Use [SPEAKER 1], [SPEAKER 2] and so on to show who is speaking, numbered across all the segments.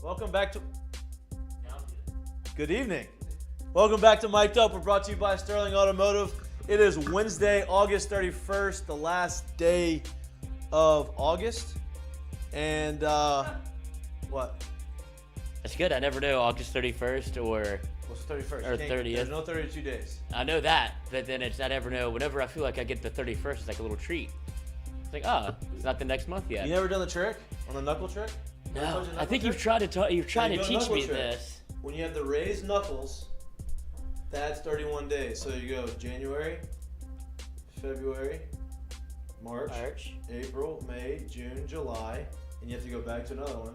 [SPEAKER 1] Welcome back to. Good evening. Welcome back to Mik'd Up. We're brought to you by Sterling Automotive. It is Wednesday, August 31st, the last day of August. And what?
[SPEAKER 2] That's good. I never know August 31st or
[SPEAKER 1] What's 31st?
[SPEAKER 2] Or 30th.
[SPEAKER 1] There's no 32 days.
[SPEAKER 2] I know that, but then I never know. Whenever I feel like I get the 31st, it's like a little treat. It's like, it's not the next month yet.
[SPEAKER 1] You never done the trick on the knuckle trick?
[SPEAKER 2] No, I think you've tried to teach me this.
[SPEAKER 1] When you have the raised knuckles, that's 31 days. So you go January, February, March, April, May, June, July, and you have to go back to another one.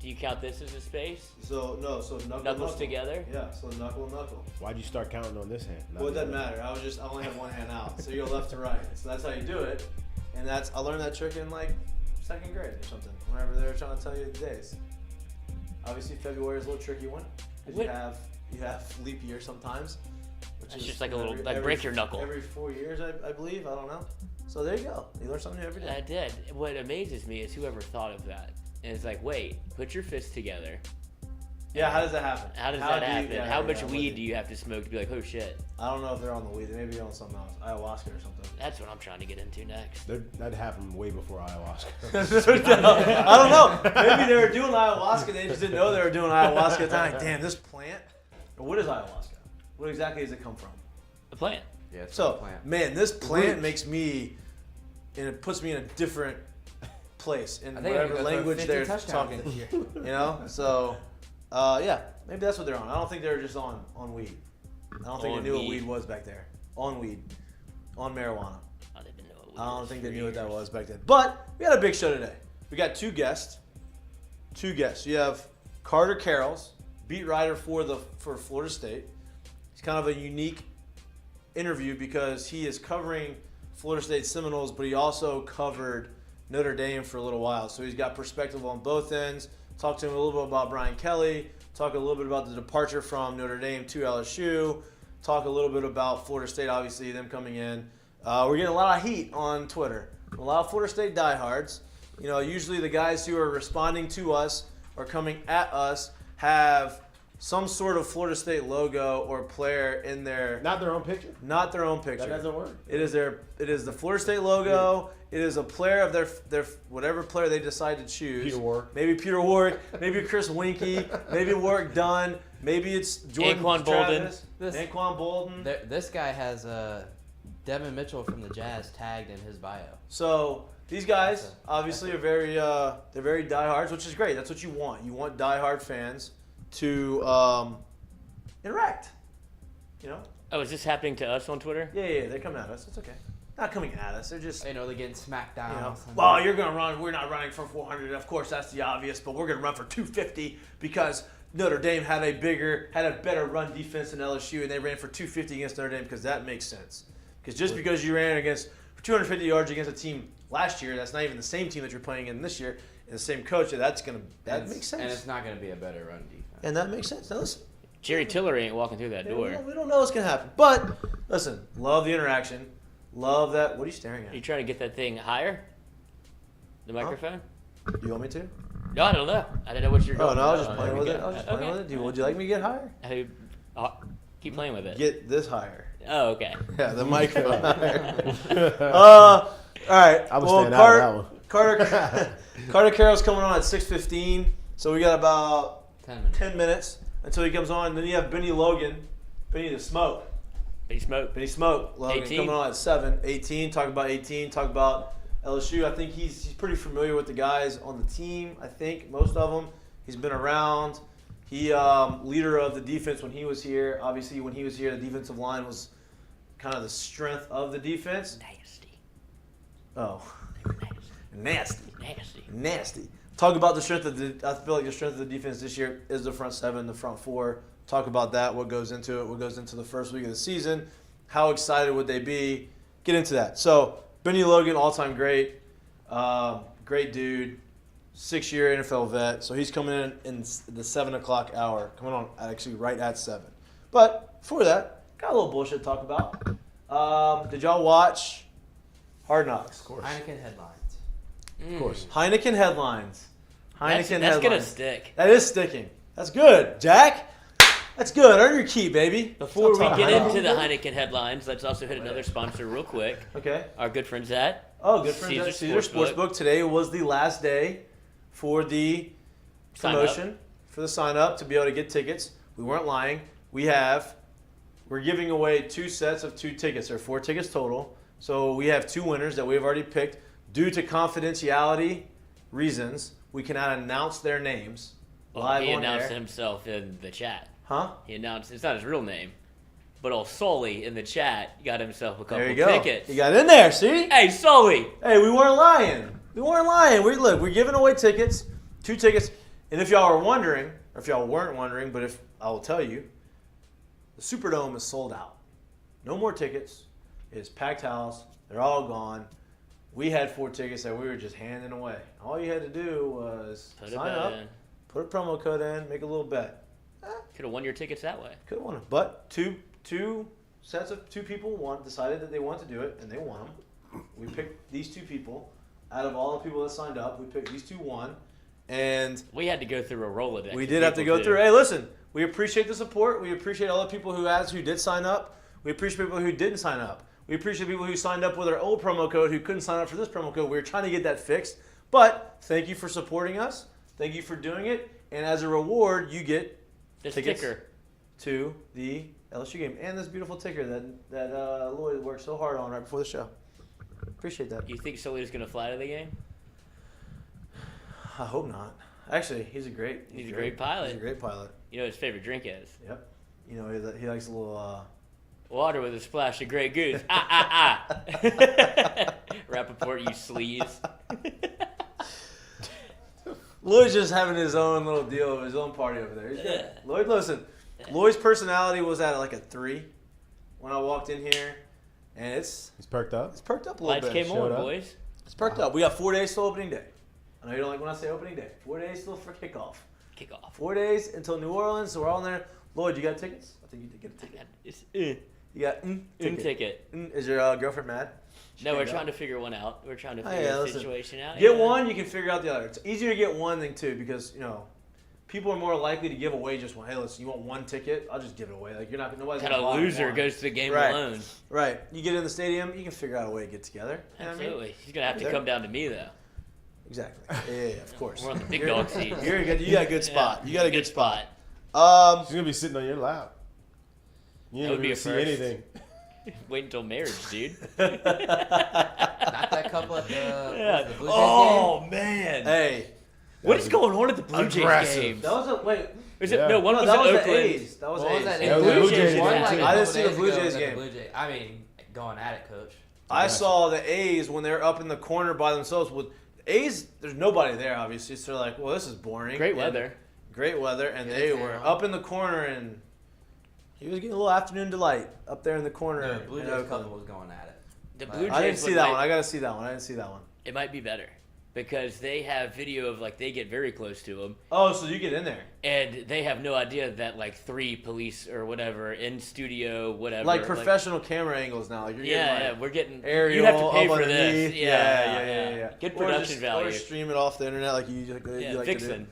[SPEAKER 2] Do you count this as a space?
[SPEAKER 1] So knuckles
[SPEAKER 2] Knuckles together?
[SPEAKER 1] Yeah, so knuckle.
[SPEAKER 3] Why'd you start counting on this hand?
[SPEAKER 1] Well, it doesn't matter. I only have one hand out, so you go left to right. So that's how you do it, and I learned that trick in like second grade or something. Whenever they were trying to tell you the days. Obviously, February is a little tricky one because you have leap year sometimes. Which
[SPEAKER 2] It's
[SPEAKER 1] is
[SPEAKER 2] just like a little, break your knuckle.
[SPEAKER 1] Every 4 years, I believe. I don't know. So there you go. You learn something new every day.
[SPEAKER 2] I did. What amazes me is whoever thought of that. And it's like, wait, put your fist together.
[SPEAKER 1] Yeah, how does that happen?
[SPEAKER 2] How does that happen? How much weed do you have to smoke to be like, oh shit?
[SPEAKER 1] I don't know if they're on the weed. They may be on something else, ayahuasca or something.
[SPEAKER 2] That's what I'm trying to get into next.
[SPEAKER 3] That happened way before ayahuasca.
[SPEAKER 1] I don't know. Maybe they were doing ayahuasca. They just didn't know they were doing ayahuasca at the time. Damn, this plant. What is ayahuasca? What exactly does it come from?
[SPEAKER 2] A plant.
[SPEAKER 4] Yeah, it's
[SPEAKER 1] So,
[SPEAKER 4] a plant.
[SPEAKER 1] man, this plant makes me, and it puts me in a different place in
[SPEAKER 4] I think I
[SPEAKER 1] whatever
[SPEAKER 4] could go throw
[SPEAKER 1] language
[SPEAKER 4] 50
[SPEAKER 1] they're
[SPEAKER 4] touchdowns
[SPEAKER 1] talking.
[SPEAKER 4] this year.
[SPEAKER 1] You know, so yeah, maybe that's what they're on. I don't think they were just on weed. I don't think
[SPEAKER 2] On
[SPEAKER 1] they knew what
[SPEAKER 2] weed.
[SPEAKER 1] weed was back there. On weed, on marijuana.
[SPEAKER 2] I didn't know what weed
[SPEAKER 1] I don't
[SPEAKER 2] was
[SPEAKER 1] think they
[SPEAKER 2] for
[SPEAKER 1] knew what that
[SPEAKER 2] years.
[SPEAKER 1] was back then. But we got a big show today. We got two guests. You have Karels, beat writer for Florida State. It's kind of a unique interview because he is covering Florida State Seminoles, but he also covered Notre Dame for a little while. So he's got perspective on both ends. Talk to him a little bit about Brian Kelly. Talk a little bit about the departure from Notre Dame to LSU. Talk a little bit about Florida State, obviously, them coming in. We're getting a lot of heat on Twitter. A lot of Florida State diehards. You know, usually the guys who are responding to us or coming at us have some sort of Florida State logo or player in their
[SPEAKER 3] Not their own picture?
[SPEAKER 1] not their own picture.
[SPEAKER 3] That doesn't work.
[SPEAKER 1] It is the Florida State logo. It is a player of their whatever player they decide to choose.
[SPEAKER 3] Peter Warwick.
[SPEAKER 1] Maybe Peter Warwick. Maybe Chris Winkie. Maybe Warwick Dunn. Maybe it's Jordan
[SPEAKER 2] Anquan Bolden.
[SPEAKER 1] Travis,
[SPEAKER 4] This-
[SPEAKER 1] Anquan Bolden.
[SPEAKER 4] This guy has Devin Mitchell from the Jazz tagged in his bio.
[SPEAKER 1] So these guys obviously are they're very diehards, which is great. That's what you want. You want diehard fans to interact. You know?
[SPEAKER 2] Oh, is this happening to us on Twitter?
[SPEAKER 1] Yeah. They're coming at us. It's okay. Not coming at us. They're just.
[SPEAKER 4] You know, they're getting smacked down.
[SPEAKER 1] You know,
[SPEAKER 4] Sunday.
[SPEAKER 1] well, you're going to run. We're not running for 400. Of course, that's the obvious, but we're going to run for 250 because Notre Dame had a better run defense than LSU, and they ran for 250 against Notre Dame because that makes sense. Because just because you ran for 250 yards against a team last year, that's not even the same team that you're playing in this year, and the same coach. That makes sense.
[SPEAKER 4] And it's not going to be a better run defense.
[SPEAKER 1] And that makes sense. Now listen.
[SPEAKER 2] Jerry Tiller ain't walking through that door.
[SPEAKER 1] We don't know what's going to happen. But listen, love the interaction. Love that. What are you staring at?
[SPEAKER 2] You trying to get that thing higher? The microphone?
[SPEAKER 1] Do you want me to?
[SPEAKER 2] No, I don't know. I don't know what you're doing.
[SPEAKER 1] Oh, no, I was just playing with it.
[SPEAKER 2] Okay.
[SPEAKER 1] Would you like me to get higher?
[SPEAKER 2] Keep playing with it.
[SPEAKER 1] Get this higher.
[SPEAKER 2] Oh, okay.
[SPEAKER 1] Yeah, the microphone higher. All right.
[SPEAKER 3] I was staying out of that one.
[SPEAKER 1] Carter Karels coming on at 6:15. So we got about
[SPEAKER 4] 10 minutes.
[SPEAKER 1] 10 minutes until he comes on. Then you have Bennie Logan. Bennie the Smoke.
[SPEAKER 2] Benny
[SPEAKER 1] Smoke. Logan
[SPEAKER 2] 18.
[SPEAKER 1] coming on at 7:18. Talk about 18. Talk about LSU. I think he's pretty familiar with the guys on the team. I think most of them. He's been around. He leader of the defense when he was here. Obviously, when he was here, the defensive line was kind of the strength of the defense.
[SPEAKER 2] Nasty.
[SPEAKER 1] Oh,
[SPEAKER 2] Nasty.
[SPEAKER 1] nasty. Talk about the strength of I feel like the strength of the defense this year is the front seven, the front four. Talk about that. What goes into it? What goes into the first week of the season? How excited would they be? Get into that. So Bennie Logan, all-time great, great dude, 6-year NFL vet. So he's coming in the 7 o'clock hour. Coming on actually right at 7. But before that, got a little bullshit to talk about. Did y'all watch Hard Knocks?
[SPEAKER 3] Of course.
[SPEAKER 4] Heineken headlines.
[SPEAKER 3] Of course.
[SPEAKER 1] Heineken headlines.
[SPEAKER 2] That's
[SPEAKER 1] headlines.
[SPEAKER 2] gonna stick.
[SPEAKER 1] That is sticking. That's good, Jack. That's good. Earn your keep, baby.
[SPEAKER 2] Before we
[SPEAKER 1] Stop
[SPEAKER 2] get
[SPEAKER 1] talking
[SPEAKER 2] into the
[SPEAKER 1] about
[SPEAKER 2] Heineken headlines, let's also hit another sponsor real quick.
[SPEAKER 1] it. Okay.
[SPEAKER 2] Our good friends at
[SPEAKER 1] Oh, good friends at Caesar Sportsbook. Today was the last day for the promotion, for the sign up to be able to get tickets. We weren't lying. We're giving away 2 sets of 2 tickets. There are 4 tickets total. So we have 2 winners that we have already picked. Due to confidentiality reasons, we cannot announce their names live
[SPEAKER 2] He
[SPEAKER 1] on
[SPEAKER 2] announced
[SPEAKER 1] air.
[SPEAKER 2] himself in the chat.
[SPEAKER 1] Huh?
[SPEAKER 2] He announced it's not his real name, but old Sully in the chat got himself a couple
[SPEAKER 1] There you go.
[SPEAKER 2] tickets.
[SPEAKER 1] You got in there, see?
[SPEAKER 2] Hey, Sully!
[SPEAKER 1] Hey, we weren't lying. We weren't lying. We're giving away tickets, 2 tickets. And if y'all are wondering, or if y'all weren't wondering, but if I will tell you, the Superdome is sold out. No more tickets. It is packed house. They're all gone. We had 4 tickets that we were just handing away. All you had to do was sign up, put a promo code in, make a little bet.
[SPEAKER 2] Could have won your tickets that way.
[SPEAKER 1] Could have won it. But two sets of 2 people decided that they wanted to do it, and they won them. We picked these 2 people. Out of all the people that signed up, we picked these 2 won. And
[SPEAKER 2] We had to go through a Rolodex.
[SPEAKER 1] we did have to go through. Hey, listen, we appreciate the support. We appreciate all the people who did sign up. We appreciate people who didn't sign up. We appreciate people who signed up with our old promo code who couldn't sign up for this promo code. We're trying to get that fixed. But thank you for supporting us. Thank you for doing it. And as a reward, you get
[SPEAKER 2] The
[SPEAKER 1] tickets
[SPEAKER 2] sticker.
[SPEAKER 1] to the LSU game and this beautiful ticker that Lloyd worked so hard on right before the show. Appreciate that.
[SPEAKER 2] You think Sully's going to fly to the game?
[SPEAKER 1] I hope not. Actually, he's a great
[SPEAKER 2] pilot.
[SPEAKER 1] He's a great pilot.
[SPEAKER 2] You know what his favorite drink is?
[SPEAKER 1] Yep. You know, he likes a little.
[SPEAKER 2] Water with a splash of Grey Goose. Rappaport, you sleaze.
[SPEAKER 1] Lloyd's just having his own little deal, his own party over there. He's good. Lloyd, listen. Lloyd's personality was at like a 3 when I walked in here, and
[SPEAKER 3] He's perked up.
[SPEAKER 1] it's perked up a little
[SPEAKER 2] Lights
[SPEAKER 1] bit.
[SPEAKER 2] came on,
[SPEAKER 3] up.
[SPEAKER 2] boys.
[SPEAKER 1] It's perked up. We got 4 days till opening day. I know you don't like when I say opening day. 4 days till for kickoff.
[SPEAKER 2] Kick off.
[SPEAKER 1] 4 days until New Orleans, so we're all in there. Lloyd, you got tickets? I think you did get a ticket.
[SPEAKER 2] It's
[SPEAKER 1] You got
[SPEAKER 2] ticket.
[SPEAKER 1] Is your girlfriend mad?
[SPEAKER 2] No, we're trying to figure one out. We're trying to
[SPEAKER 1] Oh,
[SPEAKER 2] figure
[SPEAKER 1] yeah,
[SPEAKER 2] the
[SPEAKER 1] listen.
[SPEAKER 2] situation out.
[SPEAKER 1] Get
[SPEAKER 2] Yeah.
[SPEAKER 1] one, you can figure out the other. It's easier to get one than 2 because, you know, people are more likely to give away just one. Hey, listen, you want 1 ticket? I'll just give it away. Like, you're not, nobody's
[SPEAKER 2] Kind
[SPEAKER 1] gonna
[SPEAKER 2] of
[SPEAKER 1] buy
[SPEAKER 2] loser
[SPEAKER 1] one.
[SPEAKER 2] goes to the game
[SPEAKER 1] Right.
[SPEAKER 2] alone.
[SPEAKER 1] Right. You get in the stadium, you can figure out a way to get together. You know what I mean?
[SPEAKER 2] Absolutely. He's gonna have to
[SPEAKER 1] There.
[SPEAKER 2] come down to me though.
[SPEAKER 1] Exactly. Yeah, of course.
[SPEAKER 2] We're on the big
[SPEAKER 1] You're-
[SPEAKER 2] dog seat.
[SPEAKER 1] You got a good spot.
[SPEAKER 2] Yeah,
[SPEAKER 1] You got a good spot.
[SPEAKER 3] She's gonna be sitting on your lap. You ain't
[SPEAKER 2] That would
[SPEAKER 3] gonna
[SPEAKER 2] be
[SPEAKER 3] be
[SPEAKER 2] a
[SPEAKER 3] see
[SPEAKER 2] first.
[SPEAKER 3] anything.
[SPEAKER 2] Wait until marriage, dude.
[SPEAKER 4] Not that couple at the Blue Jays
[SPEAKER 2] Oh man.
[SPEAKER 1] Hey,
[SPEAKER 2] What is going on at the Blue Jays
[SPEAKER 3] aggressive.
[SPEAKER 2] games?
[SPEAKER 1] that was a wait.
[SPEAKER 2] Is it
[SPEAKER 3] Yeah.
[SPEAKER 2] no? One
[SPEAKER 1] No,
[SPEAKER 2] was
[SPEAKER 1] that
[SPEAKER 2] in
[SPEAKER 1] was the
[SPEAKER 2] Oakland.
[SPEAKER 1] A's. That was
[SPEAKER 4] What was
[SPEAKER 1] A's.
[SPEAKER 4] that?
[SPEAKER 3] Yeah, the Blue Jays
[SPEAKER 4] One
[SPEAKER 3] game,
[SPEAKER 4] like
[SPEAKER 3] too.
[SPEAKER 4] a
[SPEAKER 1] I didn't
[SPEAKER 4] couple
[SPEAKER 1] see the
[SPEAKER 4] days
[SPEAKER 1] Blue
[SPEAKER 4] ago
[SPEAKER 1] Jays
[SPEAKER 4] was at the
[SPEAKER 1] game.
[SPEAKER 4] Blue Jays. I mean, going at it, coach.
[SPEAKER 1] I saw the A's when they were up in the corner by themselves. With A's, there's nobody there, obviously. So they're like, well, this is boring.
[SPEAKER 2] Great
[SPEAKER 1] And-
[SPEAKER 2] weather.
[SPEAKER 1] Great weather, and
[SPEAKER 4] Yeah,
[SPEAKER 1] they
[SPEAKER 4] it's
[SPEAKER 1] were
[SPEAKER 4] down.
[SPEAKER 1] up in the corner, and he was getting a little afternoon delight up there in the corner.
[SPEAKER 4] The Blue
[SPEAKER 1] in
[SPEAKER 4] Jays
[SPEAKER 1] Oakland.
[SPEAKER 4] couple was going at it.
[SPEAKER 2] The
[SPEAKER 4] But
[SPEAKER 2] Blue Jays.
[SPEAKER 1] I didn't see
[SPEAKER 2] look
[SPEAKER 1] that
[SPEAKER 2] like-
[SPEAKER 1] one. I got to see that one. I didn't see that one.
[SPEAKER 2] It might be better because they have video of like they get very close to him,
[SPEAKER 1] Oh, so you get in there.
[SPEAKER 2] and they have no idea that like 3 police or whatever in studio, whatever.
[SPEAKER 1] Like professional camera angles now. Like you're
[SPEAKER 2] Yeah,
[SPEAKER 1] getting
[SPEAKER 2] yeah,
[SPEAKER 1] like
[SPEAKER 2] we're getting.
[SPEAKER 1] aerial
[SPEAKER 2] You have to pay
[SPEAKER 1] up
[SPEAKER 2] for this.
[SPEAKER 1] underneath.
[SPEAKER 2] Yeah, Good
[SPEAKER 1] Or
[SPEAKER 2] production
[SPEAKER 1] just-
[SPEAKER 2] value.
[SPEAKER 1] Or stream it off the internet like you like
[SPEAKER 2] Yeah,
[SPEAKER 1] to do.
[SPEAKER 2] Vixen.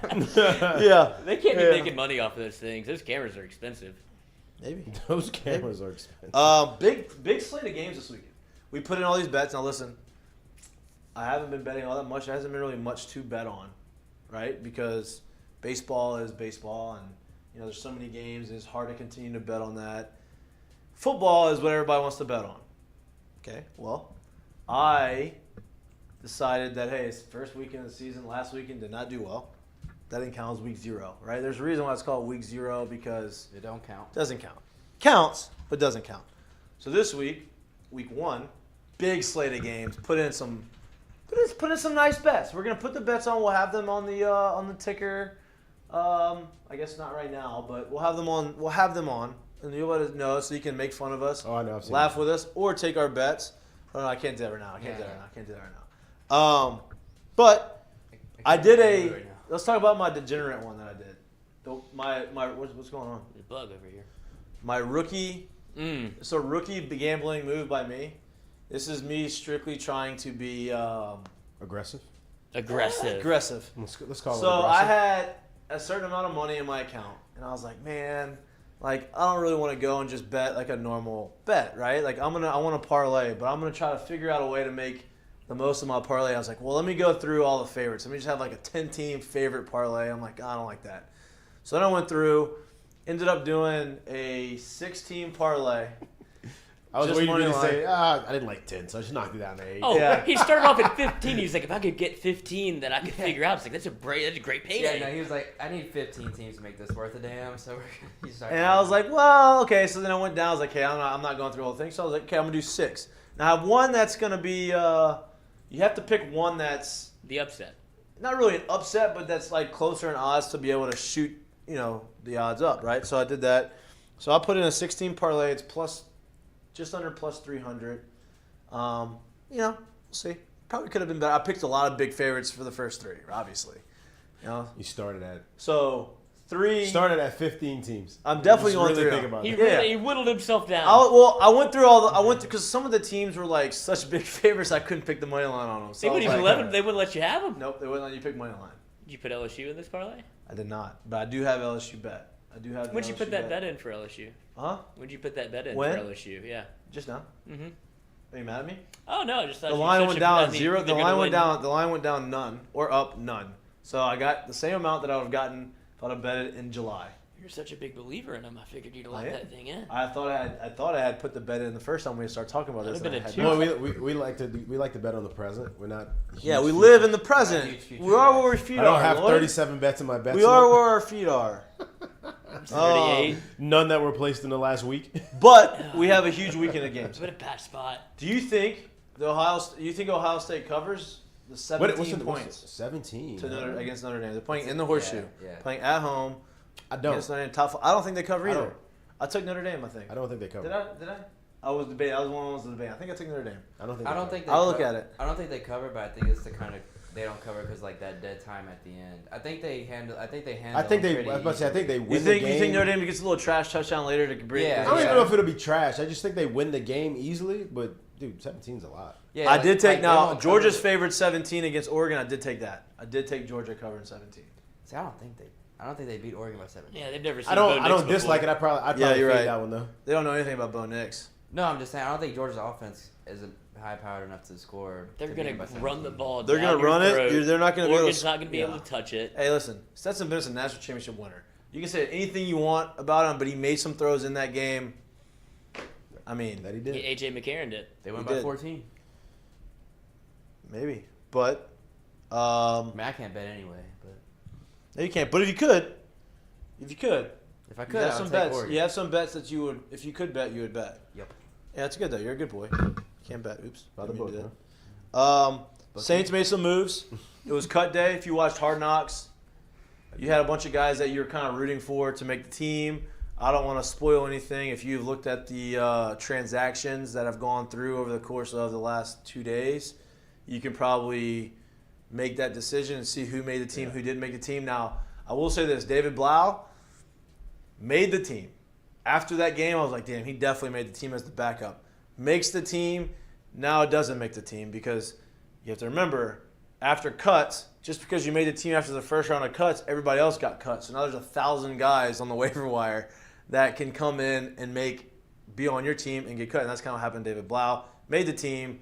[SPEAKER 1] Yeah.
[SPEAKER 2] They can't be
[SPEAKER 1] Yeah.
[SPEAKER 2] making money off of those things. Those cameras are expensive.
[SPEAKER 1] Maybe.
[SPEAKER 3] Those cameras are expensive.
[SPEAKER 1] Big slate of games this weekend. We put in all these bets. Now listen, I haven't been betting all that much. There hasn't been really much to bet on, right? Because baseball is baseball, and you know there's so many games, and it's hard to continue to bet on that. Football is what everybody wants to bet on. Okay, well, I decided that hey, it's the first weekend of the season. Last weekend did not do well. That didn't count as week 0, right? There's a reason why it's called week 0 because
[SPEAKER 4] It don't count.
[SPEAKER 1] doesn't count. Counts, but doesn't count. So this week, week 1, big slate of games. Put in some nice bets. We're gonna put the bets on. We'll have them on the ticker. I guess not right now, but we'll have them on. We'll have them on, and you'll let us know so you can make fun of us,
[SPEAKER 3] Oh, I know. I've seen
[SPEAKER 1] laugh
[SPEAKER 3] that.
[SPEAKER 1] with us, or take our bets. Oh, no, I can't do that right now. I can't do that
[SPEAKER 4] Yeah.
[SPEAKER 1] right now. I can't do that right now. But I did
[SPEAKER 4] can't do it right now.
[SPEAKER 1] Let's talk about my degenerate one that I did. What's going on?
[SPEAKER 2] There's a bug over here.
[SPEAKER 1] My rookie. It's a rookie gambling move by me. This is me strictly trying to be
[SPEAKER 3] Aggressive.
[SPEAKER 2] Aggressive.
[SPEAKER 1] Aggressive.
[SPEAKER 3] Let's call it.
[SPEAKER 1] So
[SPEAKER 3] aggressive.
[SPEAKER 1] I had a certain amount of money in my account, and I was like, man, like I don't really want to go and just bet like a normal bet, right? Like I want to parlay, but I'm gonna try to figure out a way to make the most of my parlay. I was like, well, let me go through all the favorites. Let me just have like a 10-team favorite parlay. I'm like, I don't like that. So then I went through, ended up doing a 6-team parlay.
[SPEAKER 3] I was
[SPEAKER 1] just
[SPEAKER 3] waiting for you to
[SPEAKER 1] money
[SPEAKER 3] say, I didn't like 10, so I just knocked it down to 8.
[SPEAKER 2] Oh,
[SPEAKER 1] Yeah.
[SPEAKER 2] he started off at 15. He was like, if I could get 15, then I could figure out. It's like, that's a great payday.
[SPEAKER 4] Yeah, no, he was like, I need 15 teams to make this worth a damn. So he started.
[SPEAKER 1] And I was like, well, okay. So then I went down. I was like, okay, I'm not going through the whole thing. So I was like, okay, I'm going to do 6. Now I have one that's going to be, you have to pick one that's
[SPEAKER 2] The upset.
[SPEAKER 1] not really an upset, but that's like closer in odds to be able to shoot, the odds up, right? So I did that. So I put in a 16 parlay. It's just under plus 300. We'll see. Probably could have been better. I picked a lot of big favorites for the first 3, obviously.
[SPEAKER 3] You started at
[SPEAKER 1] So 3.
[SPEAKER 3] started at 15 teams.
[SPEAKER 1] I'm definitely
[SPEAKER 3] Just
[SPEAKER 1] going
[SPEAKER 3] really
[SPEAKER 1] through
[SPEAKER 3] think
[SPEAKER 1] them.
[SPEAKER 3] about
[SPEAKER 2] He,
[SPEAKER 3] it.
[SPEAKER 2] really, he whittled himself down.
[SPEAKER 1] I went through because some of the teams were like such big favorites I couldn't pick the money line on them. So
[SPEAKER 2] they
[SPEAKER 1] I was
[SPEAKER 2] wouldn't
[SPEAKER 1] like,
[SPEAKER 2] even let him. They wouldn't let you have him.
[SPEAKER 1] Nope, they wouldn't let you pick money line.
[SPEAKER 2] Did you put LSU in this parlay?
[SPEAKER 1] I did not, but I do have LSU bet. I do have.
[SPEAKER 2] When'd you
[SPEAKER 1] LSU
[SPEAKER 2] put that bet in for LSU?
[SPEAKER 1] Huh?
[SPEAKER 2] When'd you put that bet in
[SPEAKER 1] When?
[SPEAKER 2] for LSU? Yeah.
[SPEAKER 1] Just now.
[SPEAKER 2] Mm-hmm.
[SPEAKER 1] Are you mad at me?
[SPEAKER 2] Oh no, I just thought
[SPEAKER 1] The
[SPEAKER 2] you
[SPEAKER 1] line
[SPEAKER 2] said
[SPEAKER 1] went
[SPEAKER 2] you-
[SPEAKER 1] down
[SPEAKER 2] I mean,
[SPEAKER 1] 0. The
[SPEAKER 2] they're
[SPEAKER 1] line
[SPEAKER 2] gonna
[SPEAKER 1] went
[SPEAKER 2] win.
[SPEAKER 1] down. The line went down none or up none. So I got the same amount that I would have gotten if I'd have bet it in July.
[SPEAKER 2] You're such a big believer in him. I figured you'd
[SPEAKER 1] I
[SPEAKER 2] let
[SPEAKER 1] am.
[SPEAKER 2] that thing in.
[SPEAKER 1] I thought I had put the bet in the first time we started talking about this.
[SPEAKER 2] That'd
[SPEAKER 1] and I
[SPEAKER 2] have
[SPEAKER 1] had
[SPEAKER 2] been a
[SPEAKER 1] not.
[SPEAKER 3] No, we like to bet on the present. We're not.
[SPEAKER 1] Yeah, we
[SPEAKER 3] huge
[SPEAKER 1] live in
[SPEAKER 3] futures.
[SPEAKER 1] the present.
[SPEAKER 4] Huge future
[SPEAKER 1] We are
[SPEAKER 4] guys.
[SPEAKER 1] where our feet
[SPEAKER 3] I don't
[SPEAKER 1] are.
[SPEAKER 3] have
[SPEAKER 1] Lloyd.
[SPEAKER 3] 37 bets in my bet
[SPEAKER 1] We
[SPEAKER 3] slip.
[SPEAKER 1] are where our feet are.
[SPEAKER 2] 38.
[SPEAKER 3] None that were placed in the last week.
[SPEAKER 1] But we have a huge weekend of games.
[SPEAKER 2] It's been a bad spot.
[SPEAKER 1] Do you think Ohio State covers the 17 points
[SPEAKER 3] 17
[SPEAKER 1] to against Notre Dame? They're playing in the horseshoe,
[SPEAKER 4] Yeah.
[SPEAKER 1] playing at home
[SPEAKER 3] I don't.
[SPEAKER 1] against Notre Dame. Top. I don't think they cover
[SPEAKER 3] I
[SPEAKER 1] either.
[SPEAKER 3] don't.
[SPEAKER 1] I took Notre Dame. I think.
[SPEAKER 3] I don't think they cover.
[SPEAKER 1] Did I? I was debating. I was one of the debating. I think I took Notre Dame.
[SPEAKER 3] I don't think.
[SPEAKER 4] I
[SPEAKER 3] they
[SPEAKER 4] don't
[SPEAKER 3] cover.
[SPEAKER 4] think they
[SPEAKER 1] I'll look at it.
[SPEAKER 4] I don't think they cover, but I think it's the kind of they don't cover because like that dead time at the end. I think they handle. I think they.
[SPEAKER 3] I was about to say. I think they win
[SPEAKER 1] You think
[SPEAKER 3] the game.
[SPEAKER 1] you think Notre Dame gets a little trash touchdown later to bring?
[SPEAKER 4] Yeah,
[SPEAKER 3] I don't
[SPEAKER 4] yeah.
[SPEAKER 3] even know if it'll be trash. I just think they win the game easily. But dude, 17's a lot.
[SPEAKER 4] Yeah,
[SPEAKER 1] I
[SPEAKER 4] like-
[SPEAKER 1] did take
[SPEAKER 4] like, they
[SPEAKER 1] now
[SPEAKER 4] won't
[SPEAKER 1] Georgia's
[SPEAKER 4] cover.
[SPEAKER 1] favorite 17 against Oregon. I did take that. I did take Georgia covering 17.
[SPEAKER 4] See, I don't think they beat Oregon by 7.
[SPEAKER 2] Yeah, they've never seen.
[SPEAKER 3] I don't dislike it. I'd probably
[SPEAKER 1] you're
[SPEAKER 3] fade
[SPEAKER 1] right.
[SPEAKER 3] that one though.
[SPEAKER 1] They don't know anything about Bo Nix.
[SPEAKER 4] No, I'm just saying I don't think Georgia's offense isn't high powered enough to score.
[SPEAKER 2] They're
[SPEAKER 4] to
[SPEAKER 2] gonna
[SPEAKER 4] beat them by
[SPEAKER 2] run the
[SPEAKER 4] 17.
[SPEAKER 2] ball.
[SPEAKER 1] They're
[SPEAKER 2] down
[SPEAKER 1] gonna
[SPEAKER 2] your
[SPEAKER 1] run
[SPEAKER 2] throat.
[SPEAKER 1] it. They're not gonna be able
[SPEAKER 2] Oregon's
[SPEAKER 1] to.
[SPEAKER 2] not gonna be able
[SPEAKER 1] Yeah.
[SPEAKER 2] to touch it.
[SPEAKER 1] Hey, listen, Stetson Bennett's a national championship winner. You can say anything you want about him, but he made some throws in that game. I mean,
[SPEAKER 3] That he did.
[SPEAKER 2] AJ McCarron did.
[SPEAKER 4] They won
[SPEAKER 1] He
[SPEAKER 4] by
[SPEAKER 1] did.
[SPEAKER 4] 14.
[SPEAKER 1] maybe, but
[SPEAKER 4] I mean, I can't bet anyway, but
[SPEAKER 1] no, you can't. But if you could,
[SPEAKER 4] if I
[SPEAKER 1] you
[SPEAKER 4] could,
[SPEAKER 1] have
[SPEAKER 4] I
[SPEAKER 1] some
[SPEAKER 4] would take
[SPEAKER 1] bets.
[SPEAKER 4] Oregon.
[SPEAKER 1] You have some bets that you would, if you could bet, you would bet.
[SPEAKER 4] Yep.
[SPEAKER 1] Yeah, that's good though. You're a good boy. Can't bet. Oops.
[SPEAKER 3] By the
[SPEAKER 1] Didn't mean to
[SPEAKER 3] book,
[SPEAKER 1] do that. Saints made some moves. It was cut day. If you watched Hard Knocks, you had a bunch of guys that you were kind of rooting for to make the team. I don't want to spoil anything. If you've looked at the transactions that have gone through over the course of the last 2 days, you can probably make that decision and see who made the team, who didn't make the team. Now, I will say this. David Blau made the team. After that game, I was like, damn, he definitely made the team as the backup. Makes the team. Now it doesn't make the team because you have to remember, after cuts, just because you made the team after the first round of cuts, everybody else got cut. So now there's 1,000 guys on the waiver wire that can come in and be on your team and get cut. And that's kind of what happened to David Blau. Made the team.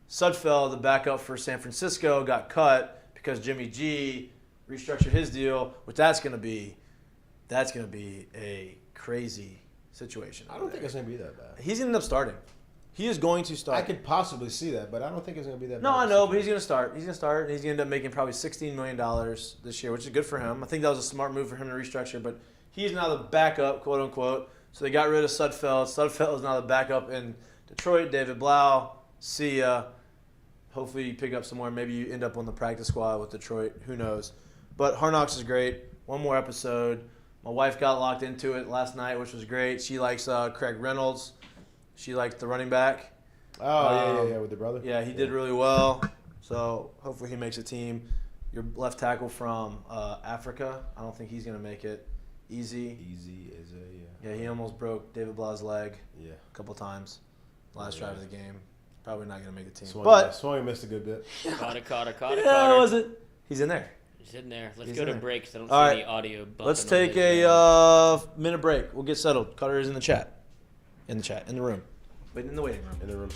[SPEAKER 1] Sudfeld, the backup for San Francisco, got cut because Jimmy G restructured his deal, which that's going to be a crazy situation.
[SPEAKER 3] I don't think it's gonna be that bad.
[SPEAKER 1] He's going to end up starting. He is going to start.
[SPEAKER 3] I could possibly see that, but I don't think it's gonna be that.
[SPEAKER 1] No,
[SPEAKER 3] bad.
[SPEAKER 1] I know, but he's going to start. He's going to start, and he's going to end up making probably $16 million this year, which is good for him. I think that was a smart move for him to restructure, but he's now the backup, quote unquote. So they got rid of Sudfeld. Sudfeld is now the backup in Detroit. David Blau, see ya. Hopefully you pick up some more. Maybe you end up on the practice squad with Detroit. Who knows? But Hard Knocks is great. One more episode. My wife got locked into it last night, which was great. She likes Craig Reynolds. She likes the running back.
[SPEAKER 3] Oh yeah, with the brother.
[SPEAKER 1] Yeah, he did really well. So hopefully he makes a team. Your left tackle from Africa, I don't think he's going to make it. Easy
[SPEAKER 3] is a
[SPEAKER 1] Yeah, he almost broke David Blau's leg
[SPEAKER 3] yeah.
[SPEAKER 1] a couple times last drive of the game. Probably not going to make the team.
[SPEAKER 3] Swung missed a good bit.
[SPEAKER 2] Carter.
[SPEAKER 1] Yeah, was it? He's in there.
[SPEAKER 2] He's in there. Let's
[SPEAKER 1] He's
[SPEAKER 2] go
[SPEAKER 1] in
[SPEAKER 2] to
[SPEAKER 1] there.
[SPEAKER 2] break 'cause I don't
[SPEAKER 1] All
[SPEAKER 2] see
[SPEAKER 1] right.
[SPEAKER 2] any audio bumping.
[SPEAKER 1] Let's
[SPEAKER 2] on
[SPEAKER 1] take
[SPEAKER 2] this.
[SPEAKER 1] a minute break. We'll get settled. Carter is in the chat. In the room. Wait, in the waiting room.
[SPEAKER 3] In the room.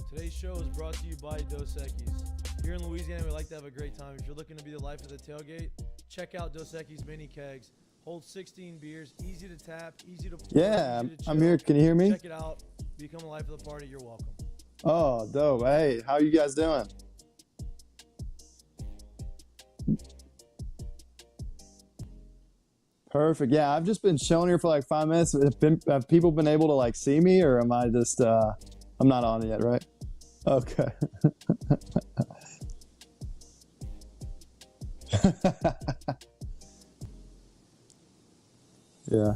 [SPEAKER 1] Today's show is brought to you by Dos Equis. Here in Louisiana, we like to have a great time. If you're looking to be the life of the tailgate, check out Dos Equis mini kegs. Hold 16 beers, easy to tap, easy to pour.
[SPEAKER 5] Yeah,
[SPEAKER 1] easy to
[SPEAKER 5] I'm
[SPEAKER 1] chill.
[SPEAKER 5] here. Can you hear me?
[SPEAKER 1] Check it out. Become a life of the party. You're welcome.
[SPEAKER 5] Oh, dope. Hey, how you guys doing? Perfect. Yeah, I've just been chilling here for like 5 minutes. Have people been able to like see me, or am I just I'm not on it yet, right? Okay. Yeah.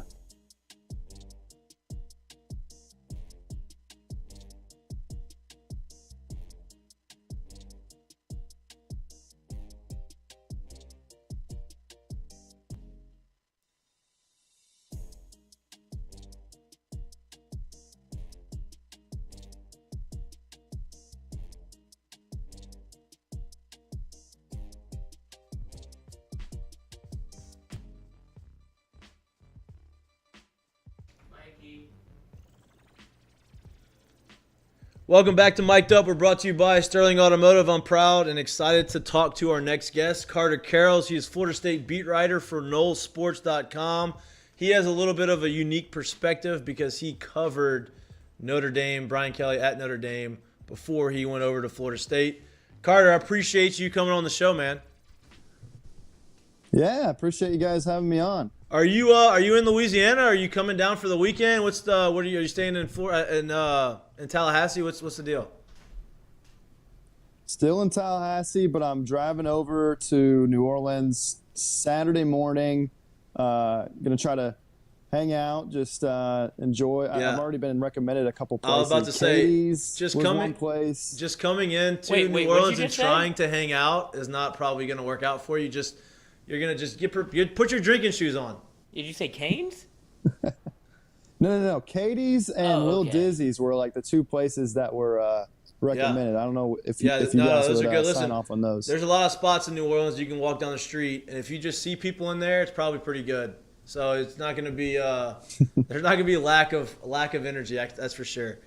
[SPEAKER 1] Welcome back to Mik'd Up. We're brought to you by Sterling Automotive. I'm proud and excited to talk to our next guest, Carter Karels. He is Florida State beat writer for NoleSports.com. He has a little bit of a unique perspective because he covered Notre Dame, Brian Kelly at Notre Dame, before he went over to Florida State. Carter, I appreciate you coming on the show, man.
[SPEAKER 5] Yeah, I appreciate you guys having me on.
[SPEAKER 1] Are you in Louisiana? Are you coming down for the weekend? Are you staying in Florida in Tallahassee? What's the deal?
[SPEAKER 5] Still in Tallahassee, but I'm driving over to New Orleans Saturday morning. Gonna try to hang out, just enjoy.
[SPEAKER 1] Yeah.
[SPEAKER 5] I've already been recommended a couple
[SPEAKER 1] I was
[SPEAKER 5] places.
[SPEAKER 1] about to say,
[SPEAKER 5] Katie's
[SPEAKER 1] just
[SPEAKER 5] was
[SPEAKER 1] coming-
[SPEAKER 5] one place.
[SPEAKER 1] Just coming into
[SPEAKER 2] Wait,
[SPEAKER 1] New
[SPEAKER 2] what'd you
[SPEAKER 1] Orleans and
[SPEAKER 2] just say?
[SPEAKER 1] trying to hang out is not probably going to work out for you. You're going to just put your drinking shoes on.
[SPEAKER 2] Did you say Canes?
[SPEAKER 5] No. Katie's and
[SPEAKER 2] Oh,
[SPEAKER 5] Lil
[SPEAKER 2] okay.
[SPEAKER 5] Dizzy's were like the two places that were recommended. I don't know if you
[SPEAKER 1] Those
[SPEAKER 5] guys
[SPEAKER 1] are
[SPEAKER 5] would
[SPEAKER 1] good. Listen,
[SPEAKER 5] sign off on those.
[SPEAKER 1] There's a lot of spots in New Orleans you can walk down the street, and if you just see people in there, it's probably pretty good. So it's not going to be there's not going to be a lack of energy. That's for sure.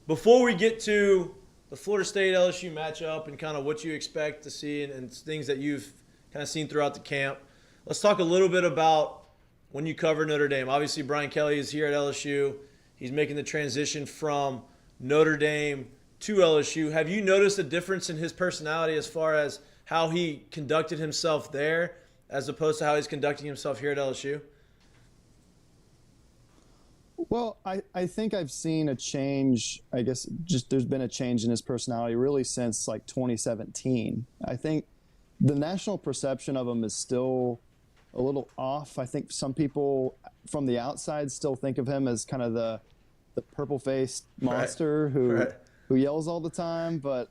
[SPEAKER 1] Before we get to the Florida State LSU matchup and kind of what you expect to see and things that you've kind of seen throughout the camp, let's talk a little bit about when you cover Notre Dame. Obviously, Brian Kelly is here at LSU. He's making the transition from Notre Dame to LSU. Have you noticed a difference in his personality as far as how he conducted himself there as opposed to how he's conducting himself here at LSU?
[SPEAKER 5] Well, I think I've seen a change. I guess just there's been a change in his personality really since like 2017. I think the national perception of him is still a little off. I think some people from the outside still think of him as kind of the purple-faced monster who yells all the time. But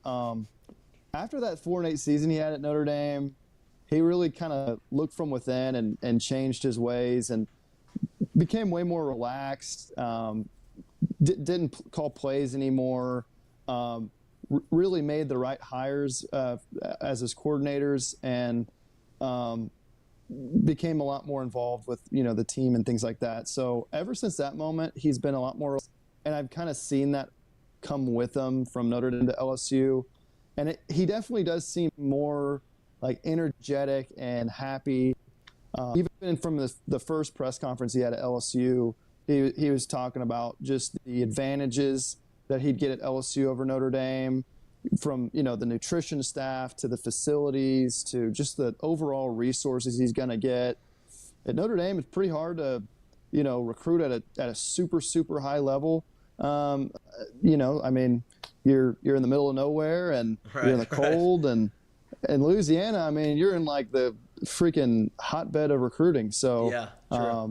[SPEAKER 5] after that 4-8 season he had at Notre Dame, he really kind of looked from within and changed his ways and became way more relaxed. Didn't call plays anymore. Really made the right hires as his coordinators and became a lot more involved with the team and things like that. So ever since that moment, he's been a lot more, and I've kind of seen that come with him from Notre Dame to LSU, and he definitely does seem more like energetic and happy. Even from the first press conference he had at LSU, he was talking about just the advantages that he'd get at LSU over Notre Dame, from the nutrition staff to the facilities to just the overall resources he's going to get. At Notre Dame, it's pretty hard to recruit at a super high level. I mean, you're in the middle of nowhere and you're in the cold, and in Louisiana, I mean, you're in like the freaking hotbed of recruiting. So
[SPEAKER 1] Yeah,